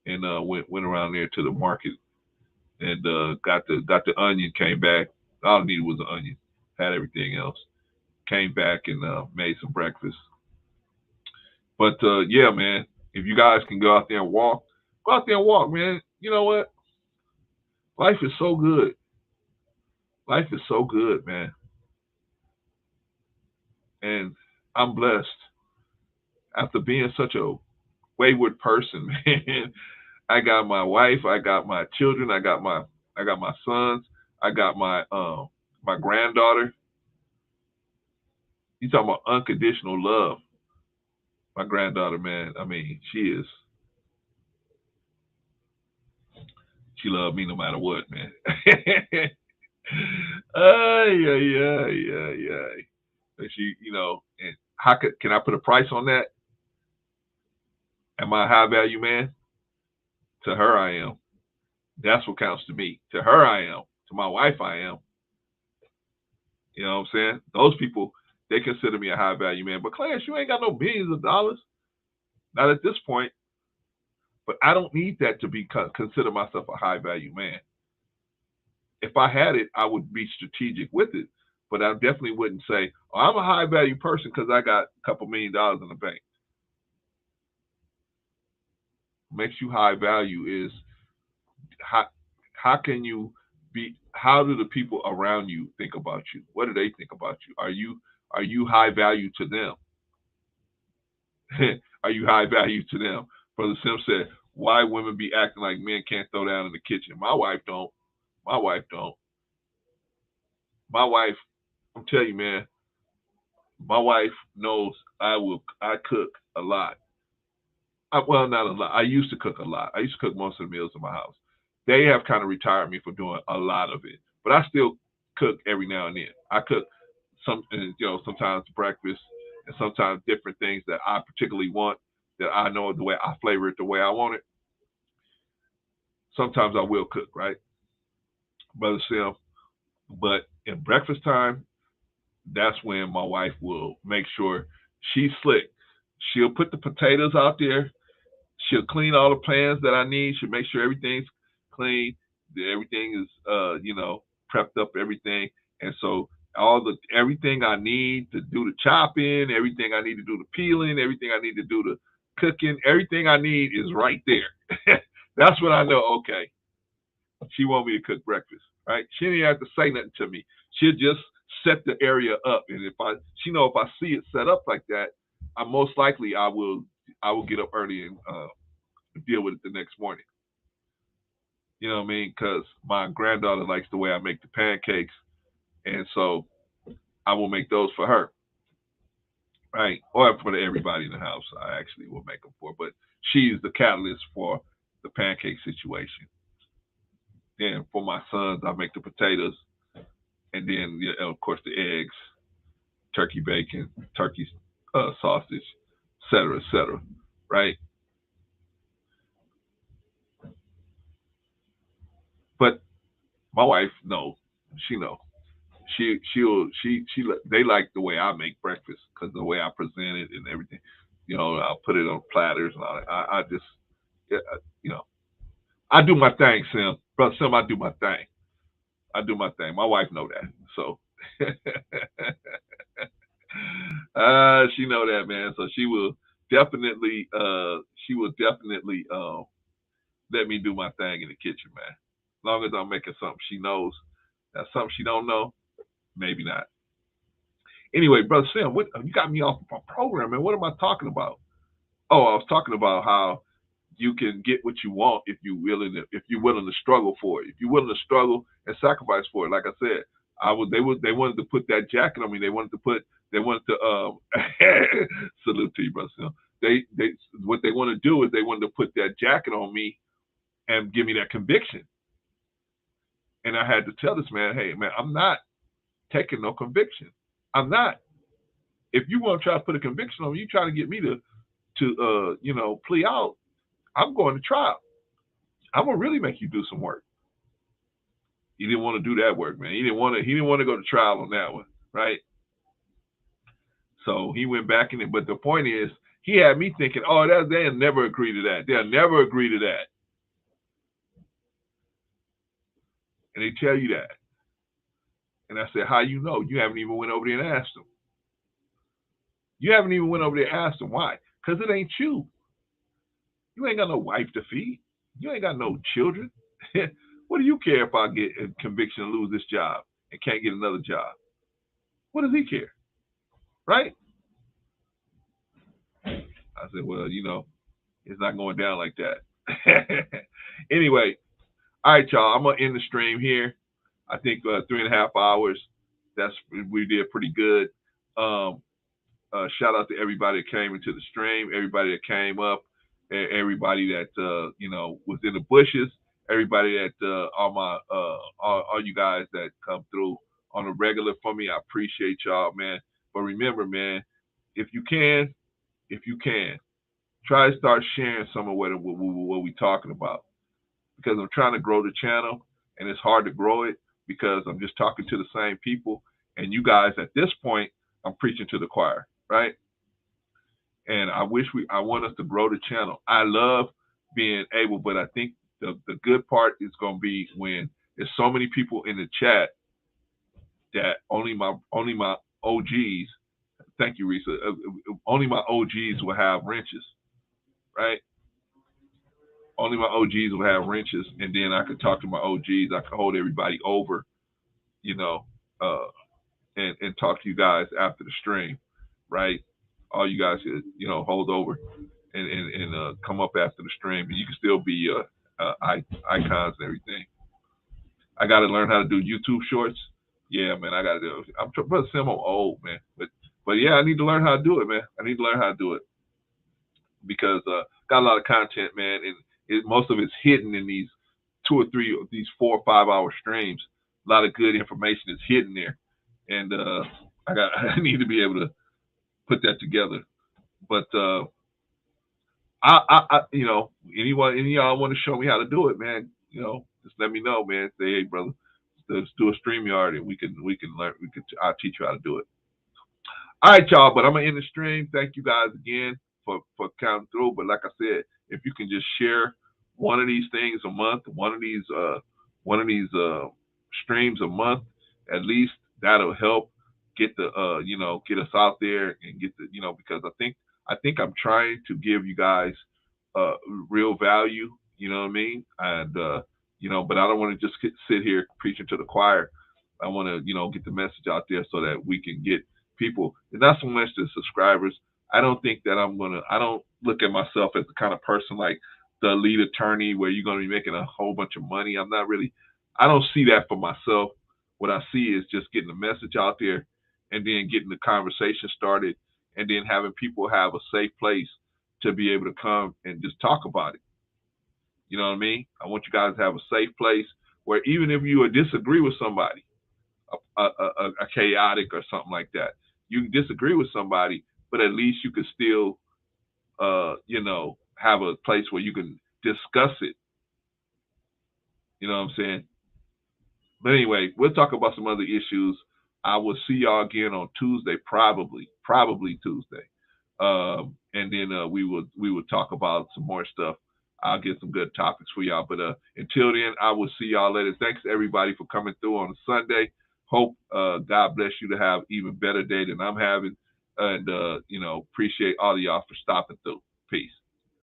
and went around there to the market and got the onion, came back. All I needed was an onion. Had everything else. Came back and made some breakfast. But yeah, man, if you guys can go out there and walk, man. You know what? Life is so good. Life is so good, man. And I'm blessed. After being such a wayward person, man, I got my wife, I got my children, I got my sons, I got my granddaughter. You talking about unconditional love. My granddaughter, man, I mean, she loved me no matter what, man. Yeah. She, and can I put a price on that? Am I a high value man? To her, I am. That's what counts to me. To her, I am. To my wife, I am. You know what I'm saying? Those people, they consider me a high value man. But Clarence, you ain't got no billions of dollars. Not at this point. But I don't need that to be consider myself a high value man. If I had it, I would be strategic with it. But I definitely wouldn't say, oh, I'm a high value person because I got a couple $1 million in the bank. What makes you high value is how can you be, how do the people around you think about you? What do they think about you? Are you high value to them? Are you high value to them? Brother Sim said, why women be acting like men can't throw down in the kitchen? My wife don't. My wife, I'm telling you, man, my wife knows I cook a lot. Well, not a lot. I used to cook a lot. I used to cook most of the meals in my house. They have kind of retired me from doing a lot of it, but I still cook every now and then. I cook sometimes breakfast and sometimes different things that I particularly want, that I know the way I flavor it the way I want it. Sometimes I will cook, right, Brother Sim? But in breakfast time, that's when my wife will make sure she's slick. She'll put the potatoes out there. She'll clean all the pans that I need. She'll make sure everything's clean. Everything is, prepped up, everything. And so everything I need to do the chopping, everything I need to do the peeling, everything I need to do the cooking, everything I need is right there. That's when I know, okay, She want me to cook breakfast, right? She didn't have to say nothing to me. She'll just set the area up, and if I see it set up like that, I most likely I will get up early and deal with it the next morning. You know what I mean? Because my granddaughter likes the way I make the pancakes, and so I will make those for her, right? Or for everybody in the house. I actually will make them for, but she's the catalyst for the pancake situation. Then for my sons, I make the potatoes, and then of course the eggs, turkey bacon, turkey sausage, etc., etc. Right? But my wife, no, she know. They like the way I make breakfast because the way I present it and everything. I'll put it on platters and all that. I just, yeah, you know, I do my thing, Sim. Brother Sim, I do my thing. I do my thing. My wife know that. So she know that, man. So definitely she will definitely let me do my thing in the kitchen, man. As long as I'm making something she knows. That's something she don't know, maybe not. Anyway, Brother Sam, what you got me off my program, man. What am I talking about? Oh, I was talking about how you can get what you want if you're willing to struggle for it. If you're willing to struggle and sacrifice for it. Like I said, they wanted to put that jacket on me. They wanted to salute to you, Brother Sam. They what they want to do is they wanted to put that jacket on me and give me that conviction. And I had to tell this man, hey man, I'm not taking no conviction. I'm not. If you want to try to put a conviction on me, you try to get me to plea out, I'm going to trial. I'm gonna really make you do some work. He didn't want to do that work, man. He didn't want to go to trial on that one, right? So he went back in it. But the point is, he had me thinking, oh, they'll never agree to that. They'll never agree to that. And they tell you that. And I said, how you know? You haven't even went over there and asked them. You haven't even went over there and asked them. Why? Because it ain't you. You ain't got no wife to feed. You ain't got no children. What do you care if I get a conviction and lose this job and can't get another job? What does he care? Right? I said, well, it's not going down like that. Anyway, all right, y'all. I'm gonna end the stream here. I think 3.5 hours. We did pretty good. Shout out to everybody that came into the stream, everybody that came up, everybody that was in the bushes, everybody that all you guys that come through on a regular for me. I appreciate y'all, man. But remember, man, if you can, try to start sharing some of what we talking about, because I'm trying to grow the channel and it's hard to grow it because I'm just talking to the same people, and you guys at this point I'm preaching to the choir, right? And I want us to grow the channel. I love being able, but I think the good part is going to be when there's so many people in the chat that only my OGs, thank you, Risa, only my OGs will have wrenches, right? Only my OGs will have wrenches, and then I could talk to my OGs. I could hold everybody over, and talk to you guys after the stream, right? All you guys could, hold over and come up after the stream, and you can still be icons and everything. I got to learn how to do YouTube shorts. Yeah, man, I got to do it. Brother Sam, I'm old, man, but yeah, I need to learn how to do it, man. I need to learn how to do it because got a lot of content, man, and most of it's hidden in these 2 or 3, these 4 or 5 hour streams. A lot of good information is hidden there, and I need to be able to put that together. But any of y'all want to show me how to do it, man? Just let me know, man. Say, hey, brother, let's do a StreamYard, and we can learn. I'll teach you how to do it. All right, y'all. But I'm gonna end the stream. Thank you guys again for counting through. But like I said, if you can just share one of these things a month, one of these streams a month, at least that'll help get get us out there and get because I think I'm trying to give you guys real value. You know what I mean? And you know, but I don't want to just sit here preaching to the choir. I want to, you know, get the message out there so that we can get people, and not so much the subscribers. I don't think that I don't look at myself as the kind of person like the lead attorney where you're going to be making a whole bunch of money. I don't see that for myself. What I see is just getting the message out there and then getting the conversation started and then having people have a safe place to be able to come and just talk about it. You know what I mean? I want you guys to have a safe place where even if you disagree with somebody, a chaotic or something like that, you can disagree with somebody, but at least you can still, you know, have a place where you can discuss it. You know what I'm saying? But anyway, we'll talk about some other issues. I will see y'all again on Tuesday, probably Tuesday, and then we will talk about some more stuff. I'll get some good topics for y'all. But until then, I will see y'all later. Thanks everybody for coming through on a Sunday. Hope God bless you to have even better day than I'm having, and you know, appreciate all of y'all for stopping through. Peace.